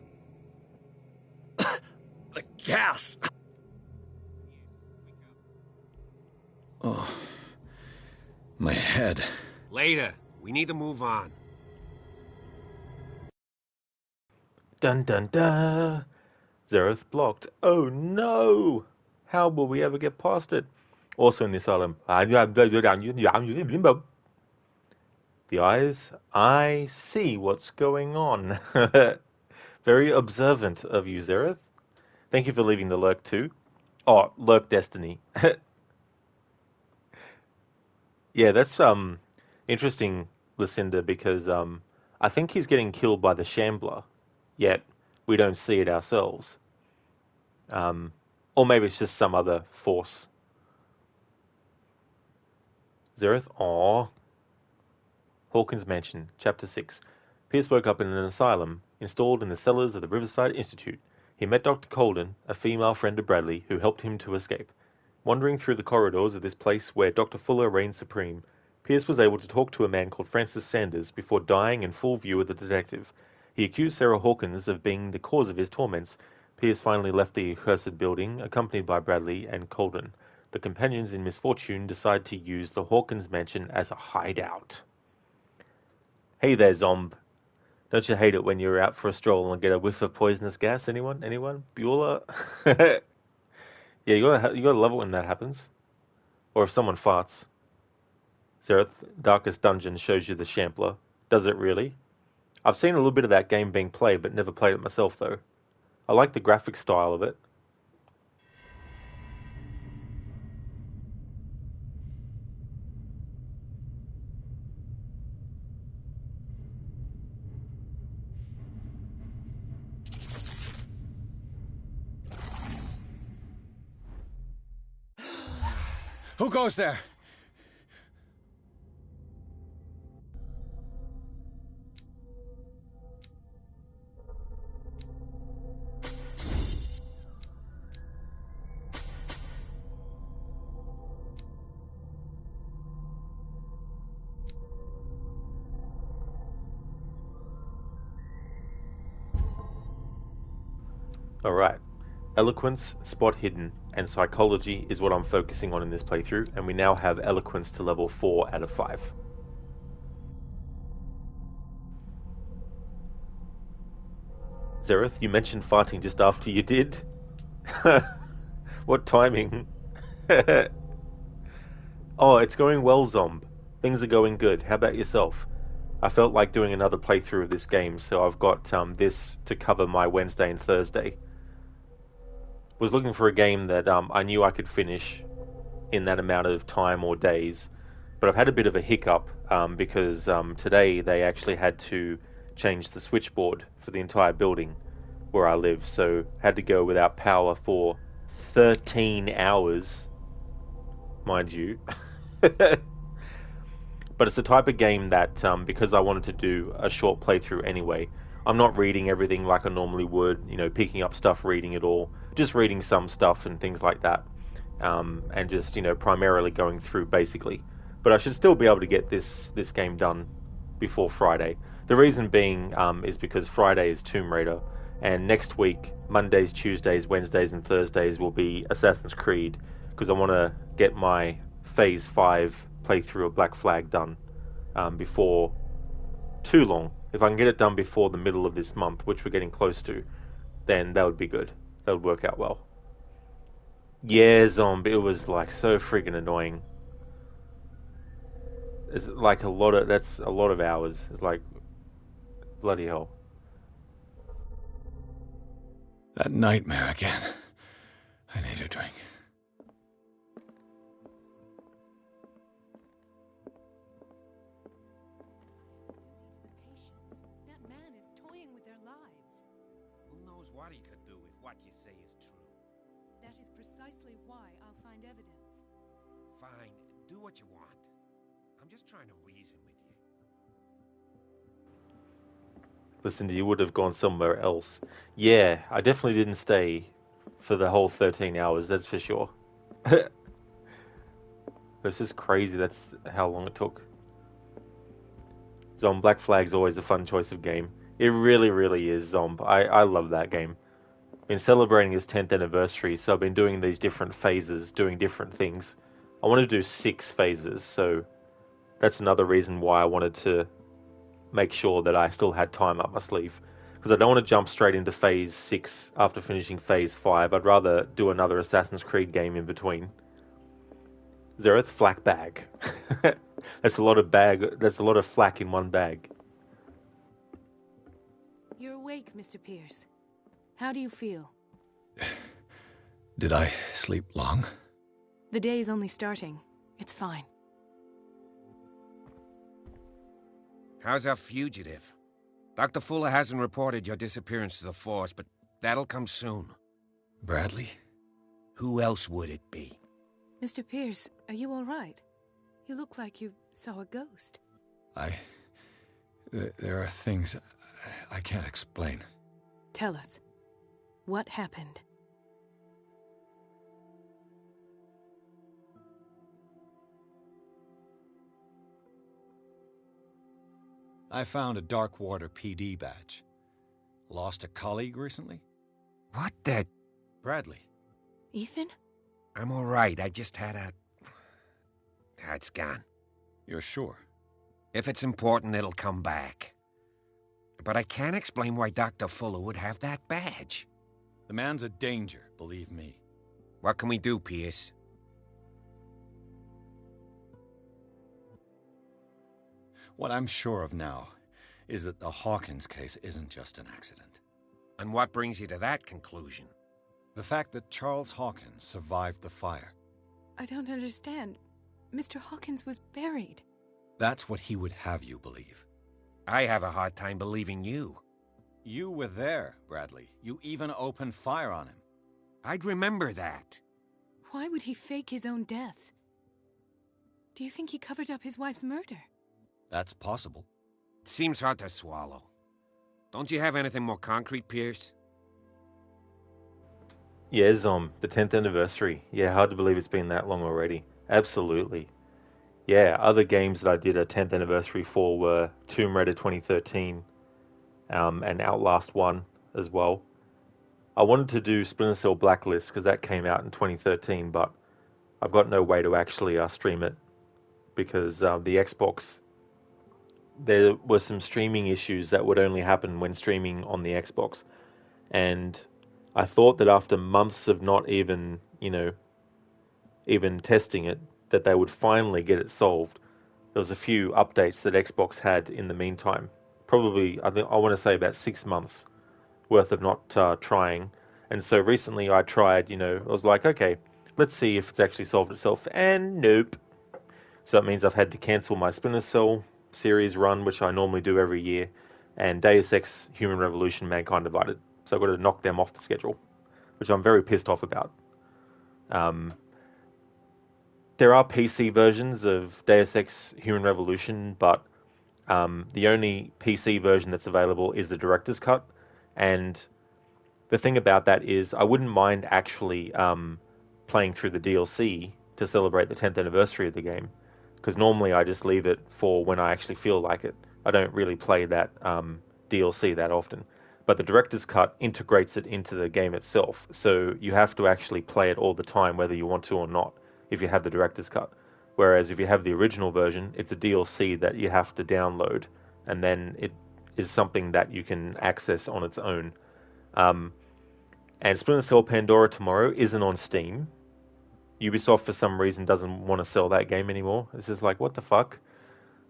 The gas! Oh. My head. Later. We need to move on. Dun dun dun! Zareth blocked. Oh no! How will we ever get past it? Also in the asylum. The eyes. I see what's going on. Very observant of you, Zareth. Thank you for leaving the lurk too. Oh, lurk destiny. Yeah, that's interesting, Lucinda, because I think he's getting killed by the Shambler, yet we don't see it ourselves. Or maybe it's just some other force. Zareth, aww. Hawkins Mansion, Chapter 6. Pierce woke up in an asylum, installed in the cellars of the Riverside Institute. He met Dr. Colden, a female friend of Bradley, who helped him to escape. Wandering through the corridors of this place where Dr. Fuller reigned supreme, Pierce was able to talk to a man called Francis Sanders before dying in full view of the detective. He accused Sarah Hawkins of being the cause of his torments. Pierce finally left the accursed building, accompanied by Bradley and Colden. The companions in misfortune decide to use the Hawkins mansion as a hideout. Hey there, Zomb. Don't you hate it when you're out for a stroll and get a whiff of poisonous gas? Anyone? Bueller? Yeah, you gotta love it when that happens. Or if someone farts. Zareth, Darkest Dungeon shows you the Shambler. Does it really? I've seen a little bit of that game being played, but never played it myself, though. I like the graphic style of it. Who goes there? Alright. Eloquence, Spot Hidden, and Psychology is what I'm focusing on in this playthrough, and we now have Eloquence to level 4 out of 5. Zareth, you mentioned farting just after you did? What timing? Oh, it's going well, Zomb. Things are going good. How about yourself? I felt like doing another playthrough of this game, so I've got this to cover my Wednesday and Thursday. Was looking for a game that I knew I could finish in that amount of time or days, but I've had a bit of a hiccup because today they actually had to change the switchboard for the entire building where I live, so had to go without power for 13 hours, mind you. But it's the type of game that, because I wanted to do a short playthrough anyway, I'm not reading everything like I normally would, picking up stuff, reading it all, just reading some stuff and things like that, and just, primarily going through basically. But I should still be able to get this game done before Friday. The reason being is because Friday is Tomb Raider, and next week, Mondays, Tuesdays, Wednesdays, and Thursdays will be Assassin's Creed, because I want to get my Phase 5 playthrough of Black Flag done before too long. If I can get it done before the middle of this month, which we're getting close to, then that would be good. That would work out well. Yeah, Zombie, it was like so friggin' annoying. It's like that's a lot of hours. It's like, bloody hell. That nightmare again. I need a drink. That man is toying with their lives. Who knows what he could do if what you say is true? That is precisely why I'll find evidence. Fine, do what you want. I'm just trying to reason with you. Listen, you would have gone somewhere else. Yeah, I definitely didn't stay for the whole 13 hours, that's for sure. This is crazy, that's how long it took. Zomb, Black Flag's always a fun choice of game. It really, really is, Zomb. I love that game. Been celebrating its 10th anniversary, so I've been doing these different phases, doing different things. I want to do 6 phases, so that's another reason why I wanted to make sure that I still had time up my sleeve. Because I don't want to jump straight into Phase 6 after finishing Phase 5. I'd rather do another Assassin's Creed game in between. Zereth, flak bag. That's a lot of flak in one bag. You're awake, Mr. Pierce. How do you feel? Did I sleep long? The day is only starting. It's fine. How's our fugitive? Dr. Fuller hasn't reported your disappearance to the force, but that'll come soon. Bradley? Who else would it be? Mr. Pierce, are you all right? You look like you saw a ghost. There are things I can't explain. Tell us. What happened? I found a Darkwater PD badge. Lost a colleague recently? What the... Bradley. Ethan? I'm all right. I just had a... It's gone. You're sure? If it's important, it'll come back. But I can't explain why Dr. Fuller would have that badge. The man's a danger, believe me. What can we do, Pierce? What I'm sure of now is that the Hawkins case isn't just an accident. And what brings you to that conclusion? The fact that Charles Hawkins survived the fire. I don't understand. Mr. Hawkins was buried. That's what he would have you believe. I have a hard time believing you. You were there, Bradley. You even opened fire on him. I'd remember that. Why would he fake his own death? Do you think he covered up his wife's murder? That's possible. It seems hard to swallow. Don't you have anything more concrete, Pierce? Yeah, Zom, the 10th anniversary. Yeah, hard to believe it's been that long already. Absolutely. Yeah, other games that I did a 10th anniversary for were Tomb Raider 2013 and Outlast 1 as well. I wanted to do Splinter Cell Blacklist because that came out in 2013, but I've got no way to actually stream it because the Xbox, there were some streaming issues that would only happen when streaming on the Xbox. And I thought that after months of not even testing it, that they would finally get it solved. There was a few updates that Xbox had in the meantime. Probably, I want to say about 6 months worth of not trying. And so recently I tried, I was like, okay, let's see if it's actually solved itself. And nope. So that means I've had to cancel my Splinter Cell series run, which I normally do every year, and Deus Ex Human Revolution Mankind Divided. So I've got to knock them off the schedule, which I'm very pissed off about. There are PC versions of Deus Ex Human Revolution, but the only PC version that's available is the Director's Cut. And the thing about that is I wouldn't mind actually playing through the DLC to celebrate the 10th anniversary of the game, because normally I just leave it for when I actually feel like it. I don't really play that DLC that often. But the Director's Cut integrates it into the game itself, so you have to actually play it all the time whether you want to or not, if you have the Director's Cut. Whereas if you have the original version, it's a DLC that you have to download, and then it is something that you can access on its own. And Splinter Cell Pandora Tomorrow isn't on Steam. Ubisoft, for some reason, doesn't want to sell that game anymore. It's just like, what the fuck?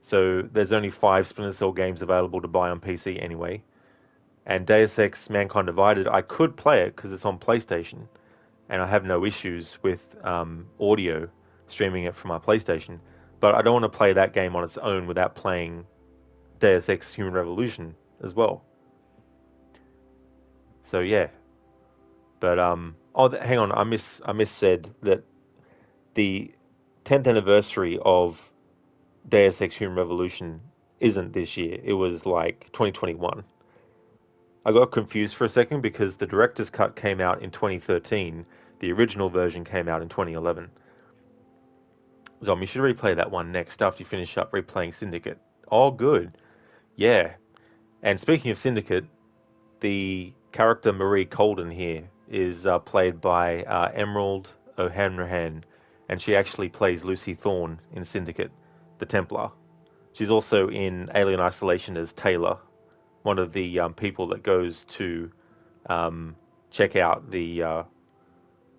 So there's only 5 Splinter Cell games available to buy on PC anyway. And Deus Ex Mankind Divided, I could play it because it's on PlayStation, and I have no issues with audio streaming it from my PlayStation. But I don't want to play that game on its own without playing Deus Ex Human Revolution as well. So yeah. But hang on, I missaid that the 10th anniversary of Deus Ex Human Revolution isn't this year. It was like 2021. I got confused for a second because the Director's Cut came out in 2013. The original version came out in 2011. Zom, you should replay that one next after you finish up replaying Syndicate. Oh, good. Yeah. And speaking of Syndicate, the character Marie Colden here is played by Emerald O'Hanrahan, and she actually plays Lucy Thorne in Syndicate, the Templar. She's also in Alien Isolation as Taylor, one of the people that goes to check out the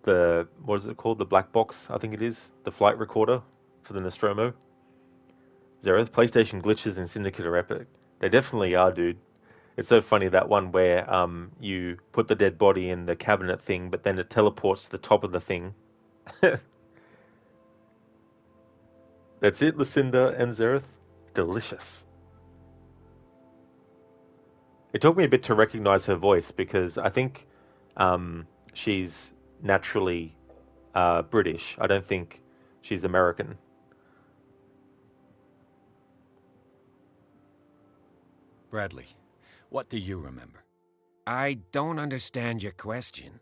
what is it called? The black box, I think it is, the flight recorder for the Nostromo. Zereth, PlayStation glitches in Syndicate are epic. They definitely are, dude. It's so funny, that one where you put the dead body in the cabinet thing, but then it teleports to the top of the thing. That's it, Lucinda and Zereth. Delicious. It took me a bit to recognize her voice because I think she's naturally British. I don't think she's American. Bradley, what do you remember? I don't understand your question.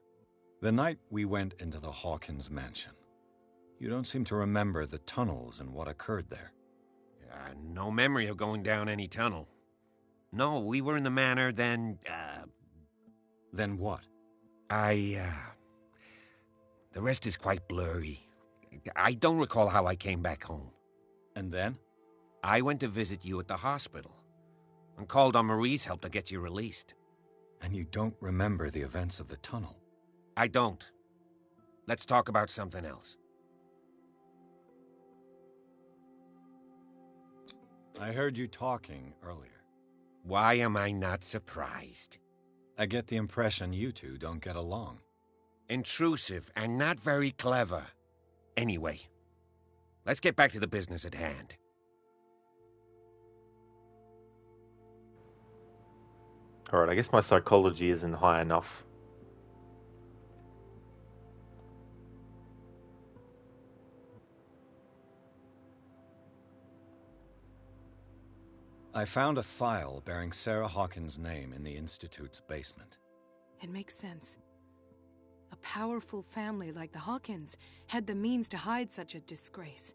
The night we went into the Hawkins mansion. You don't seem to remember the tunnels and what occurred there. No memory of going down any tunnel. No, we were in the manor, then, Then what? The rest is quite blurry. I don't recall how I came back home. And then? I went to visit you at the hospital and called on Marie's help to get you released. And you don't remember the events of the tunnel? I don't. Let's talk about something else. I heard you talking earlier. Why am I not surprised? I get the impression you two don't get along. Intrusive and not very clever. Anyway, let's get back to the business at hand. Alright, I guess my psychology isn't high enough. I found a file bearing Sarah Hawkins' name in the Institute's basement. It makes sense. A powerful family like the Hawkins had the means to hide such a disgrace.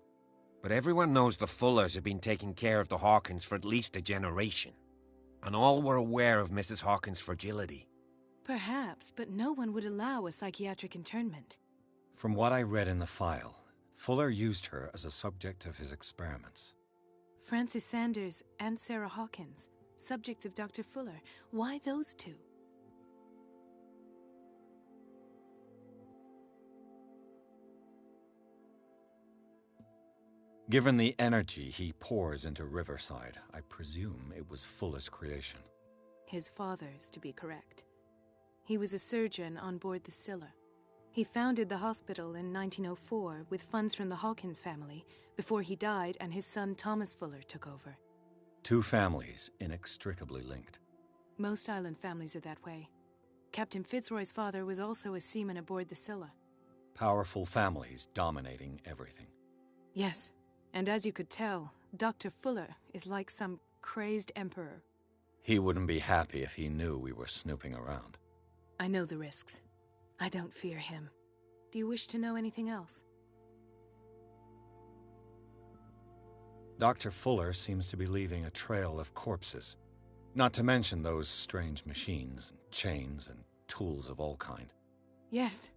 But everyone knows the Fullers have been taking care of the Hawkins for at least a generation. And all were aware of Mrs. Hawkins' fragility. Perhaps, but no one would allow a psychiatric internment. From what I read in the file, Fuller used her as a subject of his experiments. Francis Sanders and Sarah Hawkins, subjects of Dr. Fuller. Why those two? Given the energy he pours into Riverside, I presume it was Fuller's creation. His father's, to be correct. He was a surgeon on board the Scylla. He founded the hospital in 1904 with funds from the Hawkins family before he died and his son Thomas Fuller took over. Two families inextricably linked. Most island families are that way. Captain Fitzroy's father was also a seaman aboard the Scylla. Powerful families dominating everything. Yes, and as you could tell, Dr. Fuller is like some crazed emperor. He wouldn't be happy if he knew we were snooping around. I know the risks. I don't fear him. Do you wish to know anything else? Dr. Fuller seems to be leaving a trail of corpses. Not to mention those strange machines, and chains, and tools of all kind. Yes.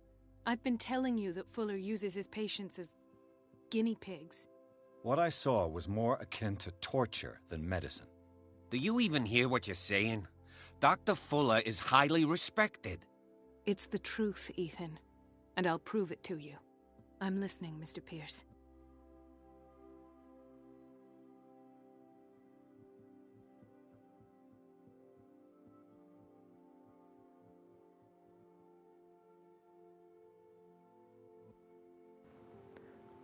I've been telling you that Fuller uses his patients as guinea pigs. What I saw was more akin to torture than medicine. Do you even hear what you're saying? Dr. Fuller is highly respected. It's the truth, Ethan. And I'll prove it to you. I'm listening, Mr. Pierce.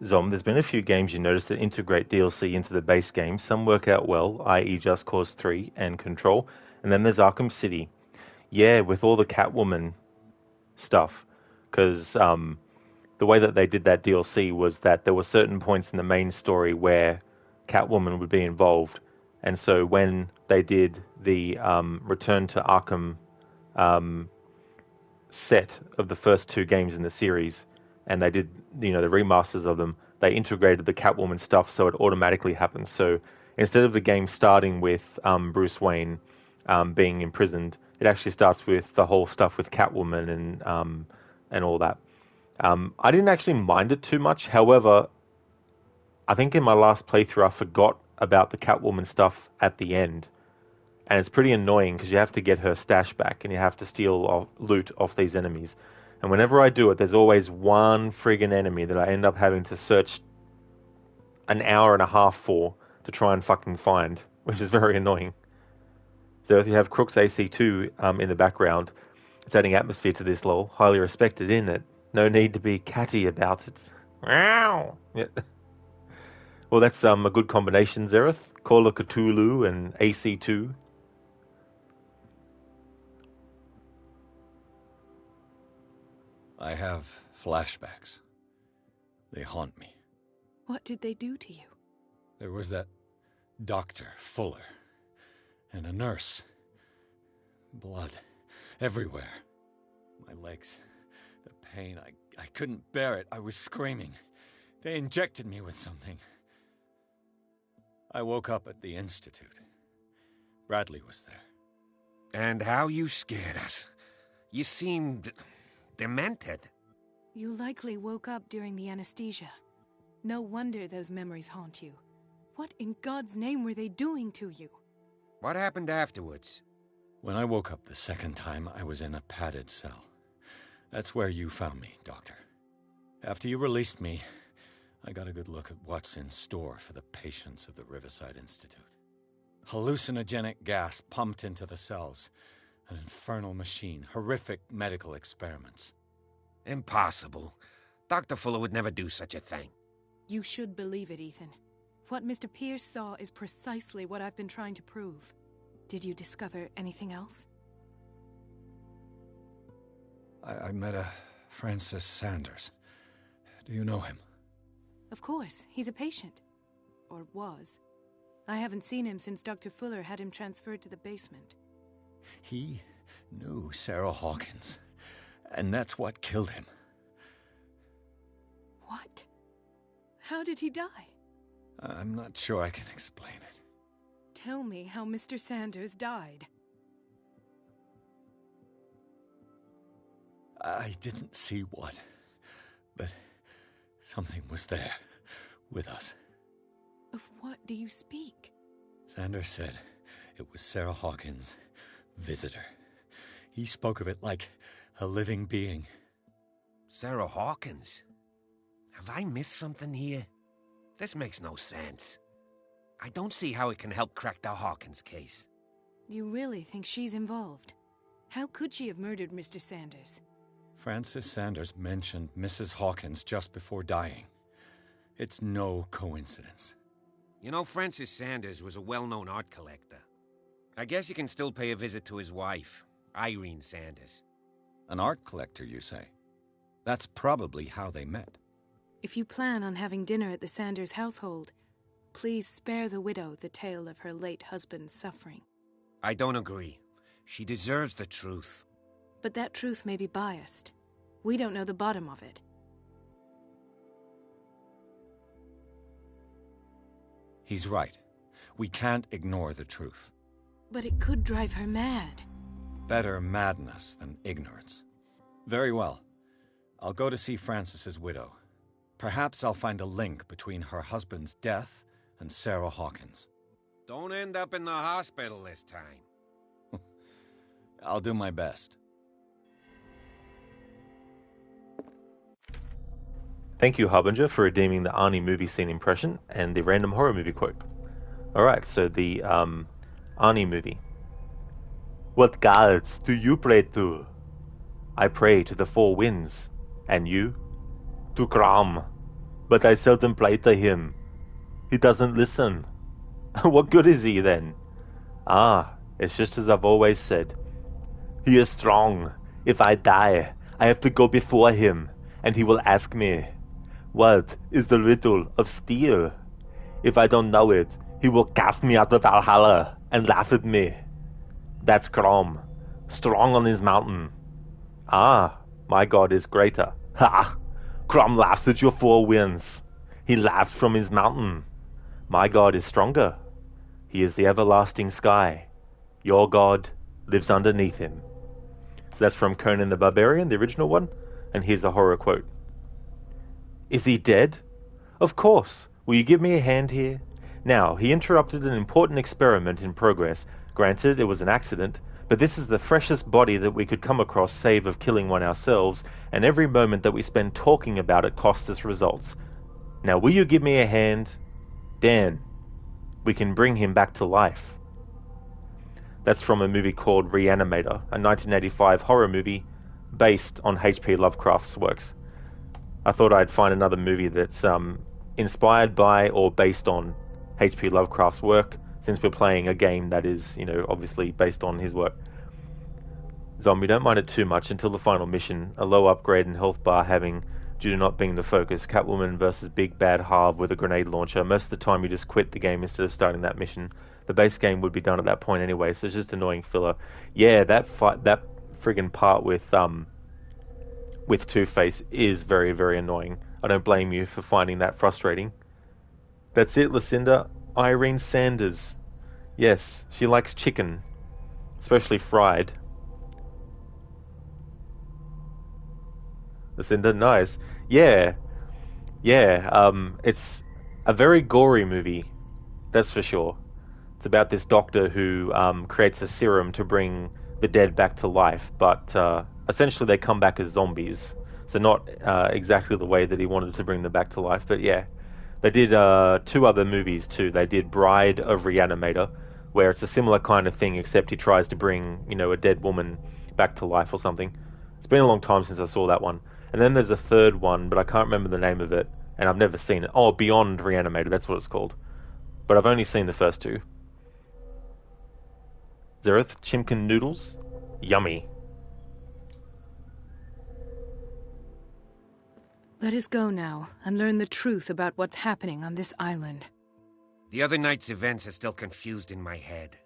Zom, there's been a few games you notice that integrate DLC into the base game. Some work out well, i.e. Just Cause 3 and Control. And then there's Arkham City. Yeah, with all the Catwoman stuff. Because the way that they did that DLC was that there were certain points in the main story where Catwoman would be involved. And so when they did the Return to Arkham set of the first two games in the series, and they did, the remasters of them, they integrated the Catwoman stuff so it automatically happens. So instead of the game starting with Bruce Wayne being imprisoned, it actually starts with the whole stuff with Catwoman and all that. I didn't actually mind it too much. However, I think in my last playthrough I forgot about the Catwoman stuff at the end. And it's pretty annoying because you have to get her stash back and you have to steal loot off these enemies. And whenever I do it, there's always one friggin' enemy that I end up having to search an hour and a half for to try and fucking find, which is very annoying. So if you have Crooks AC2 in the background, it's adding atmosphere to this lol. Highly respected, isn't it? No need to be catty about it. Wow. Yeah. Well, that's a good combination, Zereth. Call of Cthulhu and AC2. I have flashbacks. They haunt me. What did they do to you? There was that Dr. Fuller and a nurse. Blood everywhere. My legs, the pain, I couldn't bear it. I was screaming. They injected me with something. I woke up at the Institute. Bradley was there. And how you scared us. You seemed demented. You likely woke up during the anesthesia. No wonder those memories haunt you. What in God's name were they doing to you? What happened afterwards? When I woke up the second time, I was in a padded cell. That's where you found me, Doctor. After you released me, I got a good look at what's in store for the patients of the Riverside Institute. Hallucinogenic gas pumped into the cells. An infernal machine. Horrific medical experiments. Impossible. Dr. Fuller would never do such a thing. You should believe it, Ethan. What Mr. Pierce saw is precisely what I've been trying to prove. Did you discover anything else? I met a Francis Sanders. Do you know him? Of course. He's a patient. Or was. I haven't seen him since Dr. Fuller had him transferred to the basement. He knew Sarah Hawkins, and that's what killed him. What? How did he die? I'm not sure I can explain it. Tell me how Mr. Sanders died. I didn't see what, but something was there, with us. Of what do you speak? Sanders said it was Sarah Hawkins' visitor. He spoke of it like a living being. Sarah Hawkins? Have I missed something here? This makes no sense. I don't see how it can help crack the Hawkins case. You really think she's involved? How could she have murdered Mr. Sanders? Francis Sanders mentioned Mrs. Hawkins just before dying. It's no coincidence. You know, Francis Sanders was a well-known art collector. I guess you can still pay a visit to his wife, Irene Sanders. An art collector, you say? That's probably how they met. If you plan on having dinner at the Sanders household, please spare the widow the tale of her late husband's suffering. I don't agree. She deserves the truth. But that truth may be biased. We don't know the bottom of it. He's right. We can't ignore the truth. But it could drive her mad. Better madness than ignorance. Very well. I'll go to see Francis's widow. Perhaps I'll find a link between her husband's death and Sarah Hawkins. Don't end up in the hospital this time. I'll do my best. Thank you, Harbinger, for redeeming the Arnie movie scene impression and the random horror movie quote. Alright, so the Arnie movie. What gods do you pray to? I pray to the four winds. And you? To Crom. But I seldom pray to him. He doesn't listen. What good is he then? Ah, it's just as I've always said. He is strong. If I die, I have to go before him, and he will ask me, what is the riddle of steel? If I don't know it, he will cast me out of Valhalla and laugh at me. That's Crom, strong on his mountain. Ah, my god is greater. Ha! Crom laughs at your four winds. He laughs from his mountain. My god is stronger. He is the everlasting sky. Your god lives underneath him. So that's from Conan the Barbarian, the original one. And here's a horror quote. Is he dead? Of course. Will you give me a hand here? Now, he interrupted an important experiment in progress. Granted, it was an accident, but this is the freshest body that we could come across save of killing one ourselves, and every moment that we spend talking about it costs us results. Now, will you give me a hand? Dan, we can bring him back to life. That's from a movie called Reanimator, a 1985 horror movie based on H.P. Lovecraft's works. I thought I'd find another movie that's inspired by or based on H.P. Lovecraft's work, since we're playing a game that is, obviously based on his work. Zombie, don't mind it too much until the final mission, a low upgrade in health bar having, due to not being the focus, Catwoman versus Big Bad Harv with a grenade launcher. Most of the time you just quit the game instead of starting that mission. The base game would be done at that point anyway, so it's just annoying filler. Yeah, that friggin' part with Two-Face is very, very annoying. I don't blame you for finding that frustrating. That's it, Lucinda. Irene Sanders. Yes, she likes chicken, especially fried. Lucinda, nice. Yeah. It's a very gory movie, that's for sure. It's about this doctor who creates a serum to bring the dead back to life, but essentially they come back as zombies. So not exactly the way that he wanted to bring them back to life, but yeah. They did two other movies too. They did Bride of Reanimator, where it's a similar kind of thing, except he tries to bring, a dead woman back to life or something. It's been a long time since I saw that one. And then there's a third one, but I can't remember the name of it, and I've never seen it. Oh, Beyond Reanimator, that's what it's called. But I've only seen the first two. Zereth Chimkin noodles? Yummy. Let us go now and learn the truth about what's happening on this island. The other night's events are still confused in my head.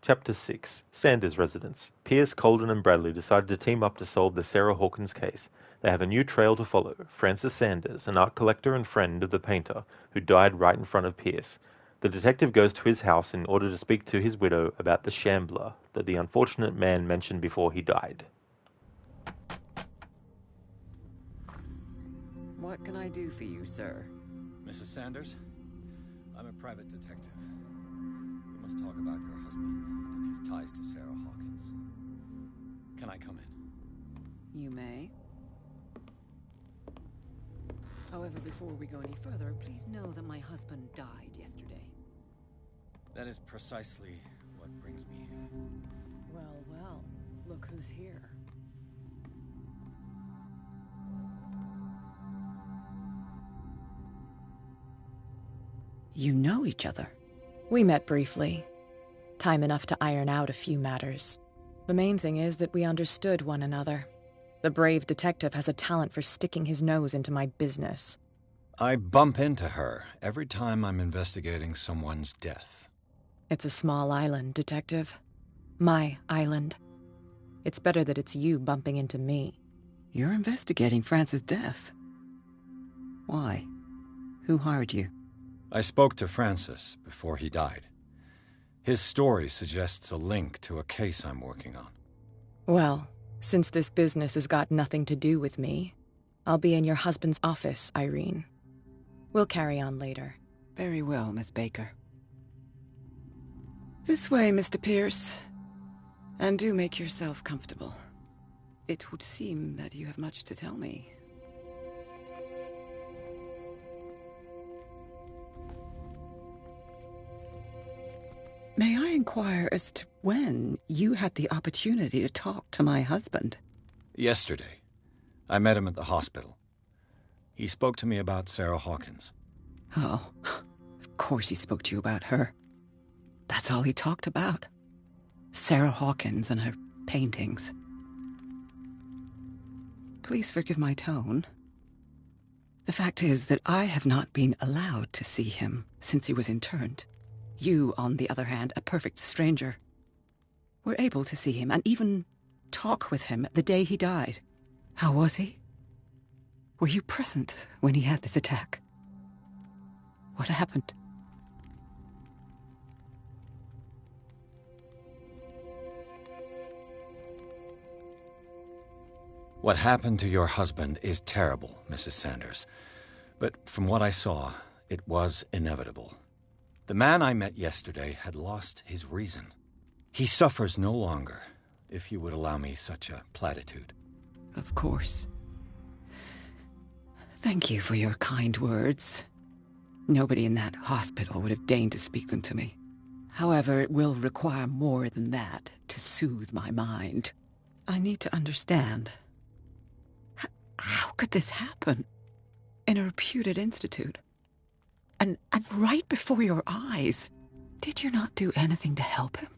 Chapter 6. Sanders' Residence. Pierce, Colden and Bradley decided to team up to solve the Sarah Hawkins case. They have a new trail to follow. Francis Sanders, an art collector and friend of the painter, who died right in front of Pierce. The detective goes to his house in order to speak to his widow about the shambler that the unfortunate man mentioned before he died. What can I do for you, sir? Mrs. Sanders, I'm a private detective. We must talk about your husband and his ties to Sarah Hawkins. Can I come in? You may. However, before we go any further, please know that my husband died yesterday. That is precisely what brings me here. Well, well, look who's here. You know each other? We met briefly. Time enough to iron out a few matters. The main thing is that we understood one another. The brave detective has a talent for sticking his nose into my business. I bump into her every time I'm investigating someone's death. It's a small island, Detective. My island. It's better that it's you bumping into me. You're investigating Francis' death. Why? Who hired you? I spoke to Francis before he died. His story suggests a link to a case I'm working on. Well, since this business has got nothing to do with me, I'll be in your husband's office, Irene. We'll carry on later. Very well, Miss Baker. This way, Mr. Pierce. And do make yourself comfortable. It would seem that you have much to tell me. May I inquire as to when you had the opportunity to talk to my husband? Yesterday. I met him at the hospital. He spoke to me about Sarah Hawkins. Oh, of course he spoke to you about her. That's all he talked about. Sarah Hawkins and her paintings. Please forgive my tone. The fact is that I have not been allowed to see him since he was interned. You, on the other hand, a perfect stranger, were able to see him and even talk with him the day he died. How was he? Were you present when he had this attack? What happened? What happened to your husband is terrible, Mrs. Sanders. But from what I saw, it was inevitable. The man I met yesterday had lost his reason. He suffers no longer, if you would allow me such a platitude. Of course. Thank you for your kind words. Nobody in that hospital would have deigned to speak them to me. However, it will require more than that to soothe my mind. I need to understand. How could this happen? In a reputed institute? And right before your eyes. Did you not do anything to help him?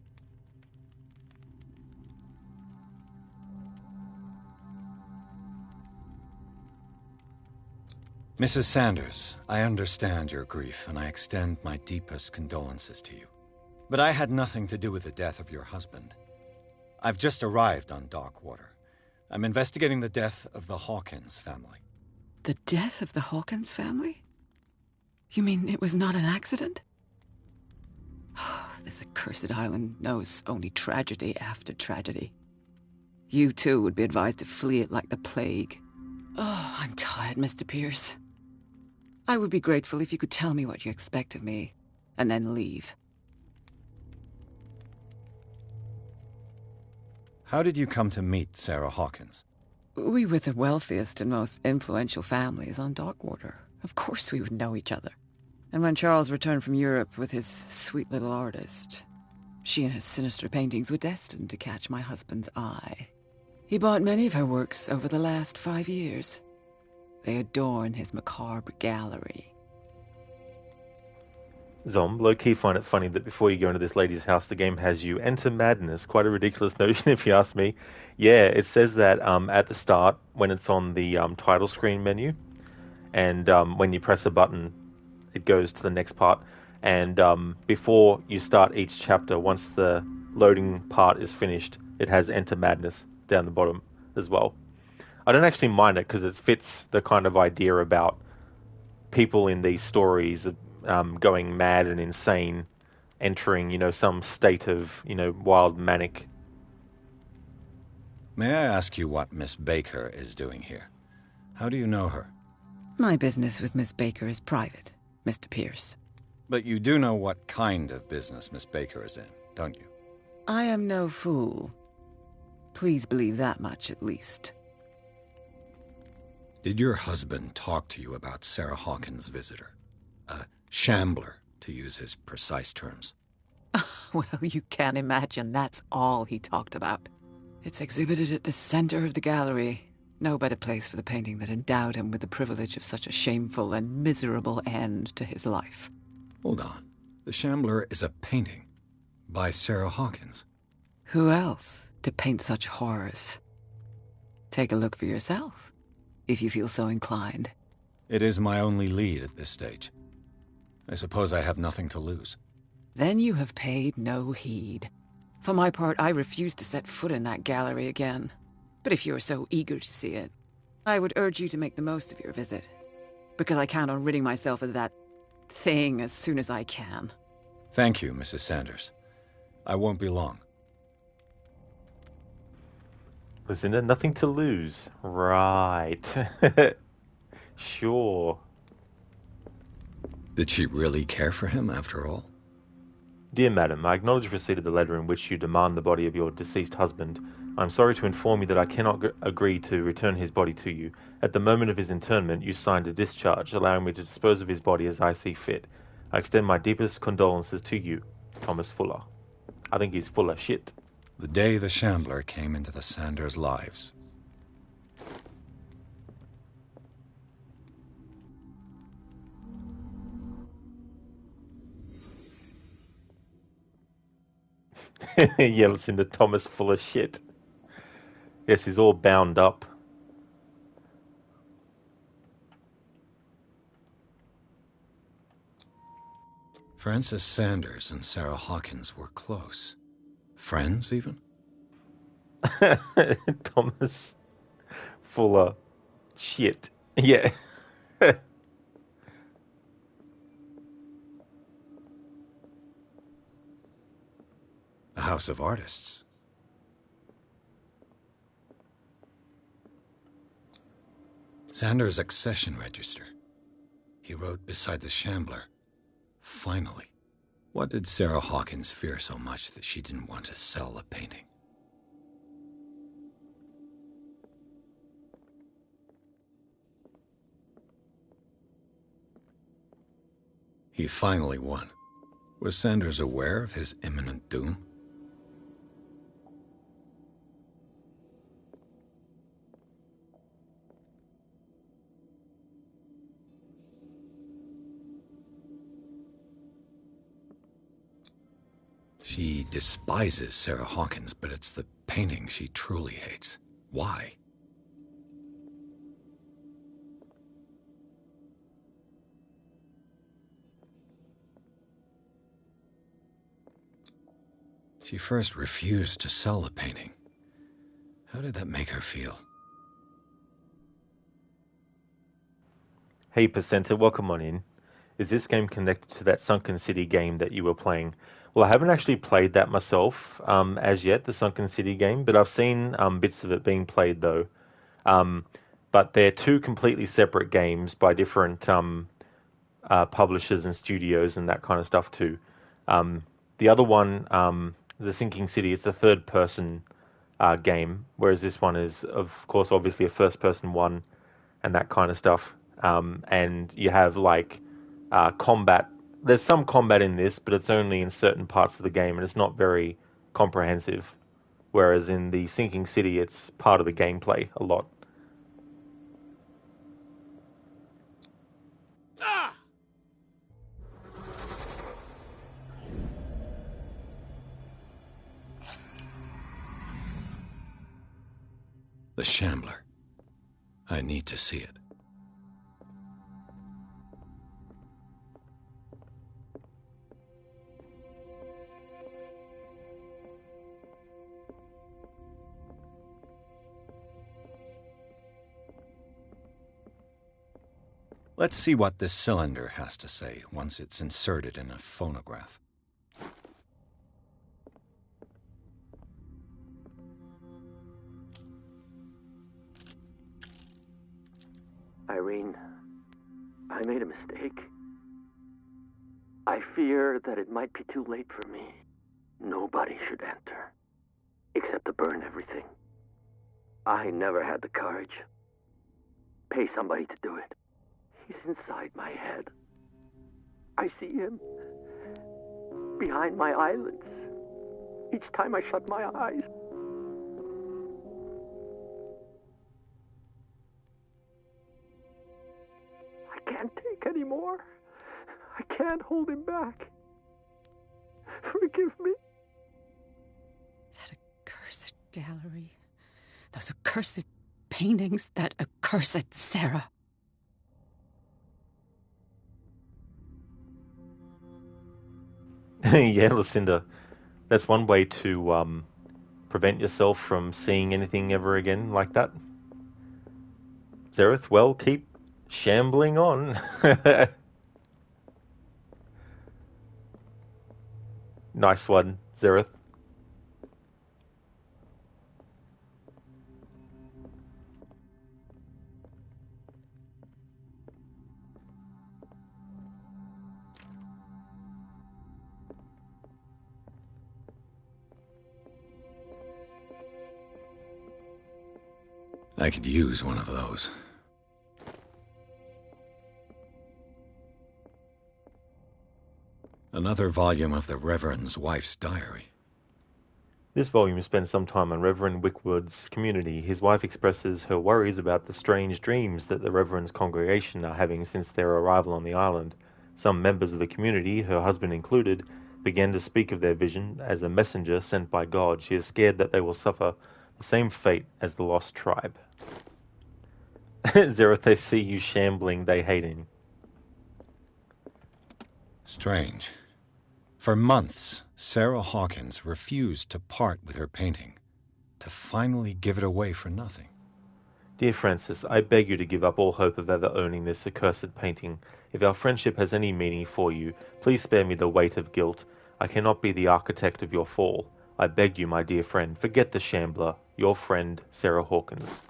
Mrs. Sanders, I understand your grief, and I extend my deepest condolences to you. But I had nothing to do with the death of your husband. I've just arrived on Darkwater. I'm investigating the death of the Hawkins family. The death of the Hawkins family? You mean it was not an accident? This accursed island knows only tragedy after tragedy. You, too, would be advised to flee it like the plague. Oh, I'm tired, Mr. Pierce. I would be grateful if you could tell me what you expect of me, and then leave. How did you come to meet Sarah Hawkins? We were the wealthiest and most influential families on Darkwater. Of course we would know each other. And when Charles returned from Europe with his sweet little artist, she and her sinister paintings were destined to catch my husband's eye. He bought many of her works over the last 5 years. They adorn his macabre gallery. Zom, low-key find it funny that before you go into this lady's house, the game has you enter madness. Quite a ridiculous notion, if you ask me. Yeah, it says that at the start, when it's on the title screen menu, and when you press a button, it goes to the next part. And before you start each chapter, once the loading part is finished, it has enter madness down the bottom as well. I don't actually mind it because it fits the kind of idea about people in these stories going mad and insane, entering, some state of, wild manic. May I ask you what Miss Baker is doing here? How do you know her? My business with Miss Baker is private, Mr. Pierce. But you do know what kind of business Miss Baker is in, don't you? I am no fool. Please believe that much, at least. Did your husband talk to you about Sarah Hawkins' visitor? A shambler, to use his precise terms. Well, you can't imagine that's all he talked about. It's exhibited at the center of the gallery. No better place for the painting that endowed him with the privilege of such a shameful and miserable end to his life. Hold on. The Shambler is a painting by Sarah Hawkins. Who else to paint such horrors? Take a look for yourself, if you feel so inclined. It is my only lead at this stage. I suppose I have nothing to lose. Then you have paid no heed. For my part, I refuse to set foot in that gallery again. But if you're so eager to see it, I would urge you to make the most of your visit. Because I count on ridding myself of that thing as soon as I can. Thank you, Mrs. Sanders. I won't be long. Listen, there's nothing to lose. Right. Sure. Did she really care for him, after all? Dear Madam, I acknowledge receipt of the letter in which you demand the body of your deceased husband. I am sorry to inform you that I cannot agree to return his body to you. At the moment of his interment, you signed a discharge, allowing me to dispose of his body as I see fit. I extend my deepest condolences to you, Thomas Fuller. I think he's full of shit. The day the Shambler came into the Sanders' lives. Yeah, listen to Thomas full of shit. Yes, he's all bound up. Francis Sanders and Sarah Hawkins were close. Friends, even? Thomas full of shit. Yeah. A house of artists. Sanders' accession register. He wrote beside the Shambler, "Finally." What did Sarah Hawkins fear so much that she didn't want to sell the painting? He finally won. Was Sanders aware of his imminent doom? She despises Sarah Hawkins, but it's the painting she truly hates. Why? She first refused to sell the painting. How did that make her feel? Hey, Percenter, welcome on in. Is this game connected to that Sunken City game that you were playing? Well, I haven't actually played that myself as yet, the Sunken City game, but I've seen bits of it being played, though. But they're two completely separate games by different publishers and studios and that kind of stuff, too. The other one, the Sinking City, it's a third-person game, whereas this one is, of course, obviously a first-person one and that kind of stuff. And you have, like, combat. There's some combat in this, but it's only in certain parts of the game, and it's not very comprehensive. Whereas in the Sinking City, it's part of the gameplay a lot. The Shambler. I need to see it. Let's see what this cylinder has to say once it's inserted in a phonograph. Irene, I made a mistake. I fear that it might be too late for me. Nobody should enter, except to burn everything. I never had the courage. Pay somebody to do it. He's inside my head. I see him behind my eyelids each time I shut my eyes. I can't take any more. I can't hold him back. Forgive me. That accursed gallery. Those accursed paintings. That accursed Sarah. Yeah, Lucinda. That's one way to prevent yourself from seeing anything ever again like that. Zereth, well, keep shambling on. Nice one, Zereth. I could use one of those. Another volume of the Reverend's wife's diary. This volume spends some time on Reverend Wickwood's community. His wife expresses her worries about the strange dreams that the Reverend's congregation are having since their arrival on the island. Some members of the community, her husband included, began to speak of their vision as a messenger sent by God. She is scared that they will suffer the same fate as the lost tribe. Zereth, they see you shambling, they hate him. Strange. For months, Sarah Hawkins refused to part with her painting, to finally give it away for nothing. Dear Francis, I beg you to give up all hope of ever owning this accursed painting. If our friendship has any meaning for you, please spare me the weight of guilt. I cannot be the architect of your fall. I beg you, my dear friend, forget the shambler. Your friend, Sarah Hawkins.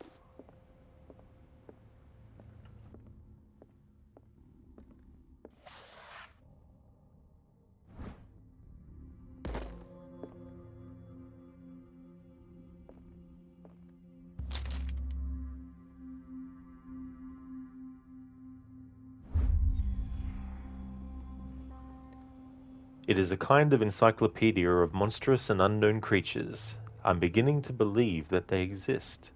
It is a kind of encyclopedia of monstrous and unknown creatures. I'm beginning to believe that they exist.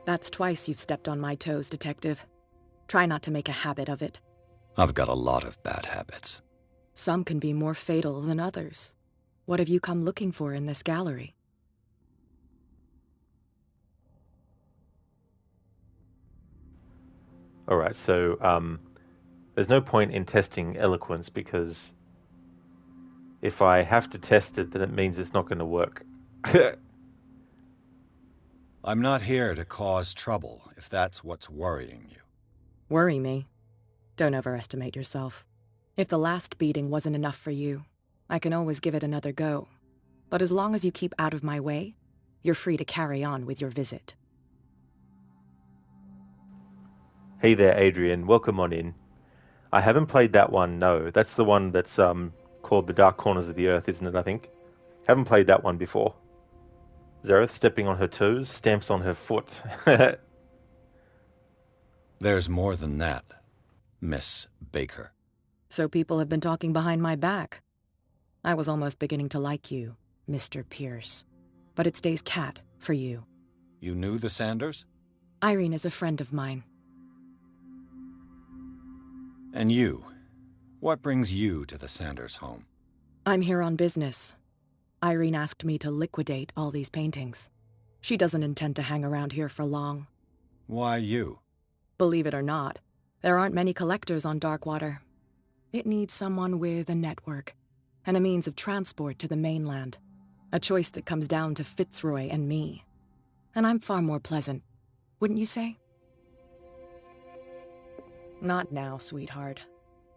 That's twice you've stepped on my toes, Detective. Try not to make a habit of it. I've got a lot of bad habits. Some can be more fatal than others. What have you come looking for in this gallery? Alright, so there's no point in testing eloquence because if I have to test it, then it means it's not going to work. I'm not here to cause trouble, if that's what's worrying you. Worry me? Don't overestimate yourself. If the last beating wasn't enough for you, I can always give it another go. But as long as you keep out of my way, you're free to carry on with your visit. Hey there, Adrian. Welcome on in. I haven't played that one, no. That's the one that's called The Dark Corners of the Earth, isn't it, I think? Haven't played that one before. Zereth stepping on her toes, stamps on her foot. There's more than that, Miss Baker. So people have been talking behind my back. I was almost beginning to like you, Mr. Pierce. But it stays cat for you. You knew the Sanders? Irene is a friend of mine. And you? What brings you to the Sanders home? I'm here on business. Irene asked me to liquidate all these paintings. She doesn't intend to hang around here for long. Why you? Believe it or not, there aren't many collectors on Darkwater. It needs someone with a network and a means of transport to the mainland. A choice that comes down to Fitzroy and me. And I'm far more pleasant, wouldn't you say? Not now, sweetheart.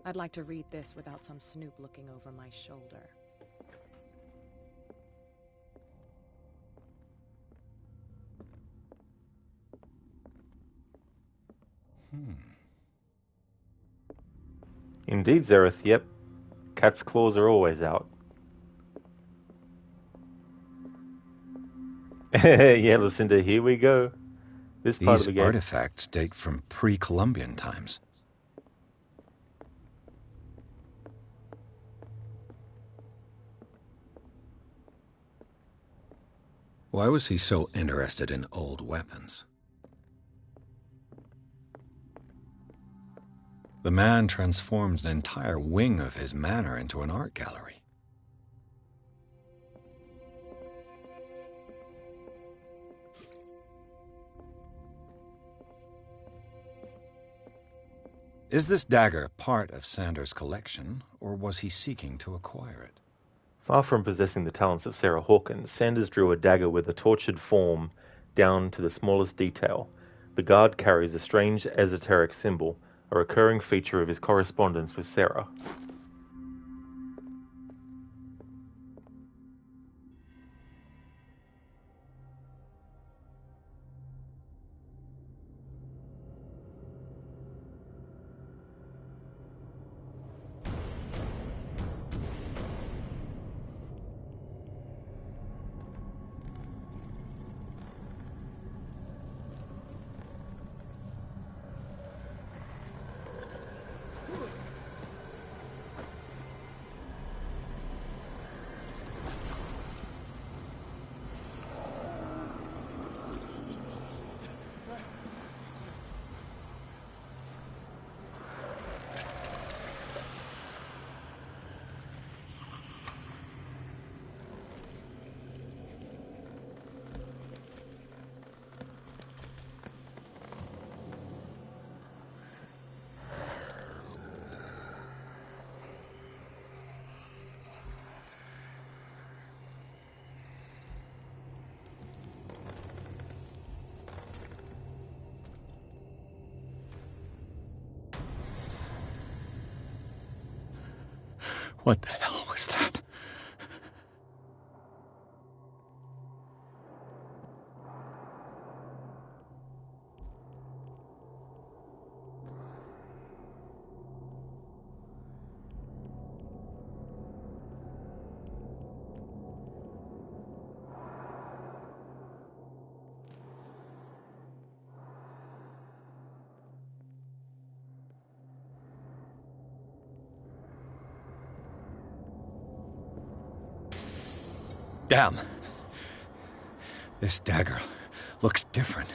I'd like to read this without some snoop looking over my shoulder. Indeed, Zareth, yep. Cat's claws are always out. Yeah, Lucinda, here we go. This part of These the game. artifacts date from pre-Columbian times. Why was he so interested in old weapons? The man transformed an entire wing of his manor into an art gallery. Is this dagger part of Sanders' collection, or was he seeking to acquire it? Far from possessing the talents of Sarah Hawkins, Sanders drew a dagger with a tortured form down to the smallest detail. The guard carries a strange esoteric symbol, a recurring feature of his correspondence with Sarah. What the hell was that? Damn. This dagger looks different.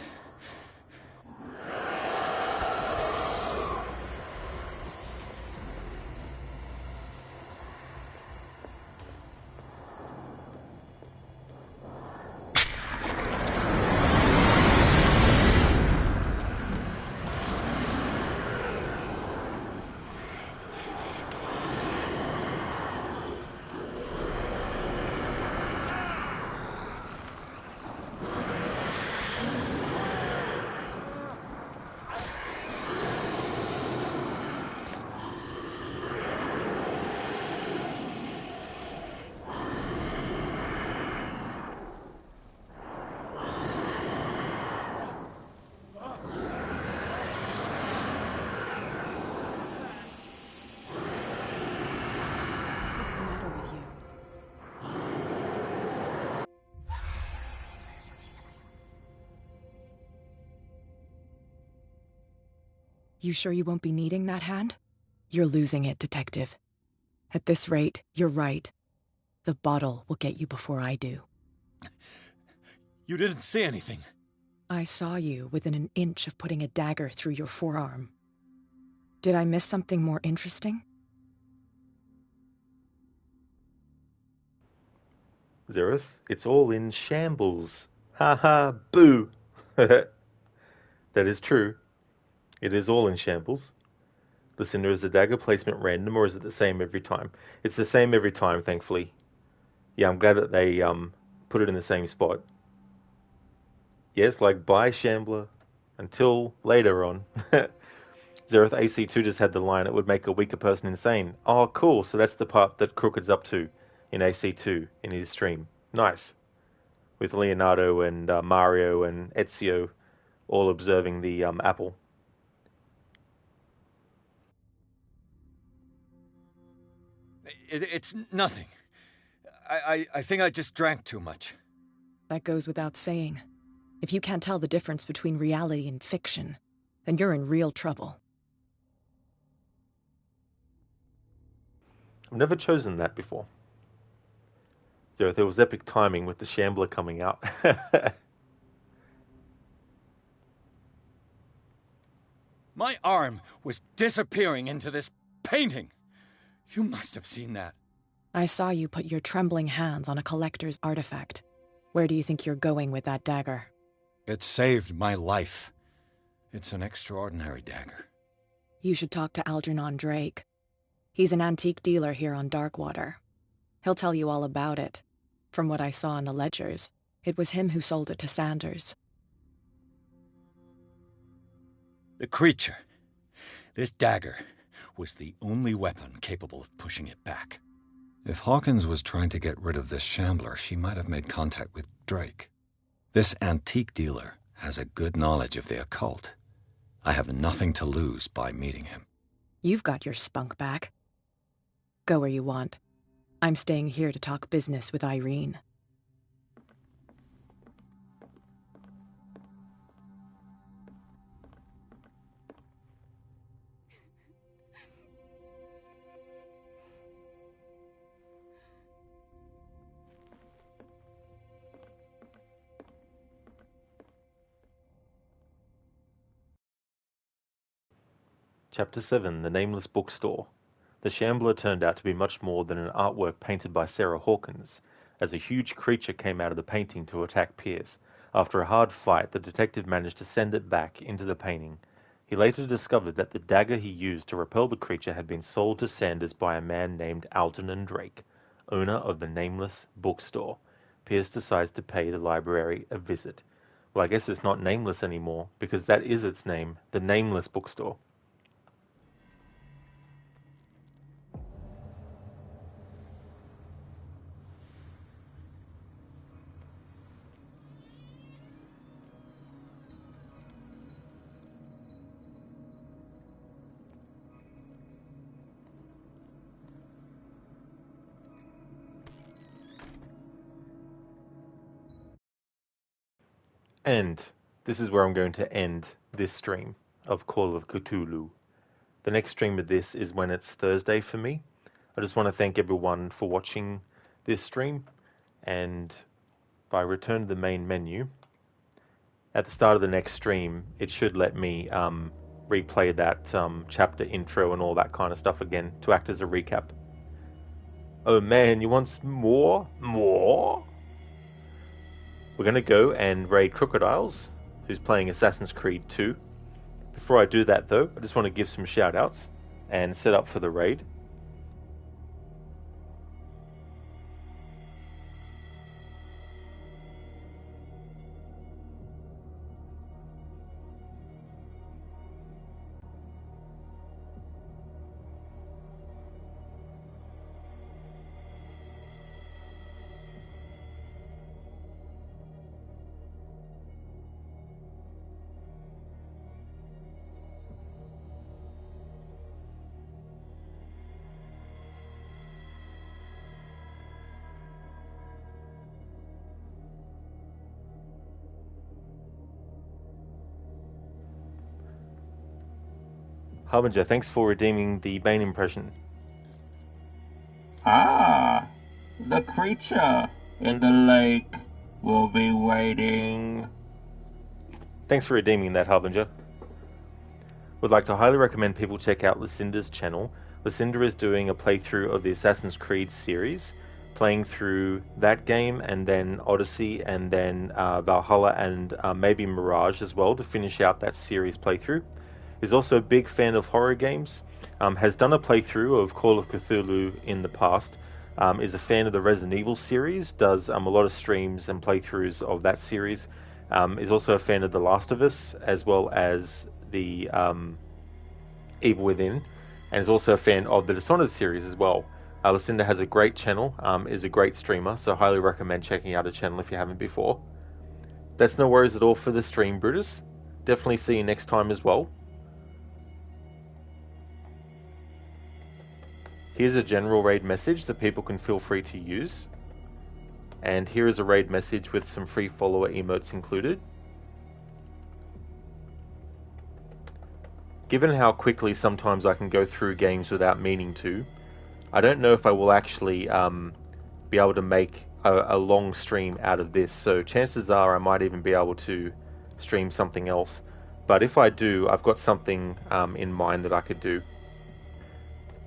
You sure you won't be needing that hand? You're losing it, Detective. At this rate, you're right. The bottle will get you before I do. You didn't see anything. I saw you within an inch of putting a dagger through your forearm. Did I miss something more interesting? Zareth, it's all in shambles. Ha ha, boo! That is true. It is all in shambles. Lucinda, is the dagger placement random, or is it the same every time? It's the same every time, thankfully. Yeah, I'm glad that they put it in the same spot. Yes, like bye, Shambler. Until later on. Zareth, AC2 just had the line, it would make a weaker person insane. Oh, cool. So that's the part that Crooked's up to in AC2 in his stream. Nice. With Leonardo and Mario and Ezio all observing the apple. It's nothing. I think I just drank too much. That goes without saying. If you can't tell the difference between reality and fiction, then you're in real trouble. I've never chosen that before. There was epic timing with the Shambler coming out. My arm was disappearing into this painting. You must have seen that. I saw you put your trembling hands on a collector's artifact. Where do you think you're going with that dagger? It saved my life. It's an extraordinary dagger. You should talk to Algernon Drake. He's an antique dealer here on Darkwater. He'll tell you all about it. From what I saw in the ledgers, it was him who sold it to Sanders. The creature, this dagger, was the only weapon capable of pushing it back. If Hawkins was trying to get rid of this Shambler, she might have made contact with Drake. This antique dealer has a good knowledge of the occult. I have nothing to lose by meeting him. You've got your spunk back. Go where you want. I'm staying here to talk business with Irene. Chapter 7, The Nameless Bookstore. The Shambler turned out to be much more than an artwork painted by Sarah Hawkins, as a huge creature came out of the painting to attack Pierce. After a hard fight, the detective managed to send it back into the painting. He later discovered that the dagger he used to repel the creature had been sold to Sanders by a man named Algernon Drake, owner of the Nameless Bookstore. Pierce decides to pay the library a visit. Well, I guess it's not nameless anymore, because that is its name, the Nameless Bookstore. And this is where I'm going to end this stream of Call of Cthulhu. The next stream of this is when it's Thursday for me. I just want to thank everyone for watching this stream. And if I return to the main menu, at the start of the next stream, it should let me replay that chapter intro and all that kind of stuff again to act as a recap. Oh man, you want more? More? We're going to go and raid Crocodiles, who's playing Assassin's Creed 2. Before I do that, though, I just want to give some shout-outs and set up for the raid. Harbinger, thanks for redeeming the Bane impression. Ah, the creature in the lake will be waiting. Thanks for redeeming that, Harbinger. Would like to highly recommend people check out Lucinda's channel. Lucinda is doing a playthrough of the Assassin's Creed series, playing through that game and then Odyssey and then Valhalla and maybe Mirage as well to finish out that series playthrough. Is also a big fan of horror games, has done a playthrough of Call of Cthulhu in the past, is a fan of the Resident Evil series, does a lot of streams and playthroughs of that series, is also a fan of The Last of Us, as well as the Evil Within, and is also a fan of the Dishonored series as well. Lucinda has a great channel, is a great streamer, so highly recommend checking out her channel if you haven't before. That's no worries at all for the stream, Brutus. Definitely see you next time as well. Here's a general raid message that people can feel free to use. And here is a raid message with some free follower emotes included. Given how quickly sometimes I can go through games without meaning to, I don't know if I will actually be able to make a long stream out of this. So chances are I might even be able to stream something else. But if I do, I've got something in mind that I could do.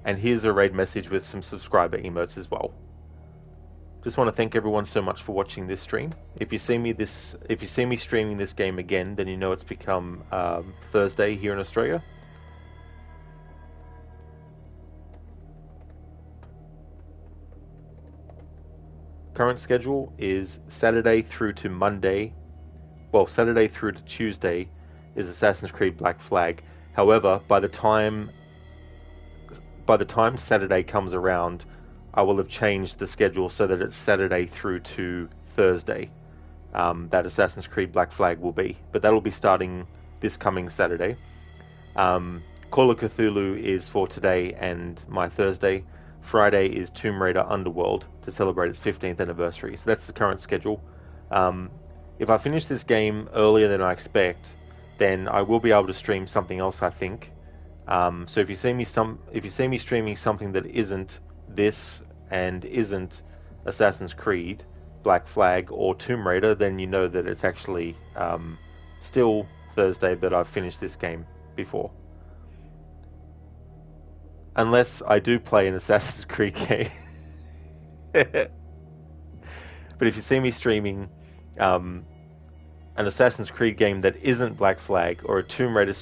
And here's a raid message with some subscriber emotes as well. Just want to thank everyone so much for watching this stream. If you see me streaming this game again, then you know it's become Thursday here in Australia. Current schedule is Saturday through to Monday. Well, Saturday through to Tuesday is Assassin's Creed Black Flag. However, by the time Saturday comes around, I will have changed the schedule so that it's Saturday through to Thursday. That Assassin's Creed Black Flag will be, but that'll be starting this coming Saturday. Call of Cthulhu is for today and my Thursday. Friday is Tomb Raider Underworld to celebrate its 15th anniversary. So that's the current schedule. If I finish this game earlier than I expect, then I will be able to stream something else, I think. So if you see me streaming something that isn't this and isn't Assassin's Creed Black Flag or Tomb Raider, then you know that it's actually still Thursday, but I've finished this game before. Unless I do play an Assassin's Creed game. But if you see me streaming an Assassin's Creed game that isn't Black Flag, or a Tomb Raider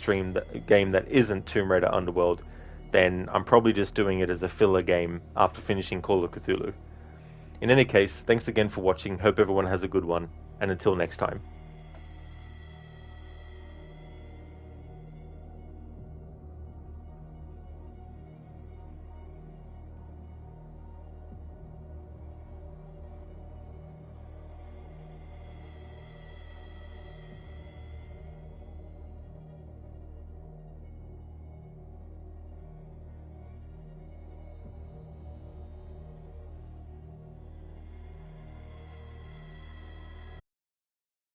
game that isn't Tomb Raider Underworld, then I'm probably just doing it as a filler game after finishing Call of Cthulhu. In any case, thanks again for watching, hope everyone has a good one, and until next time.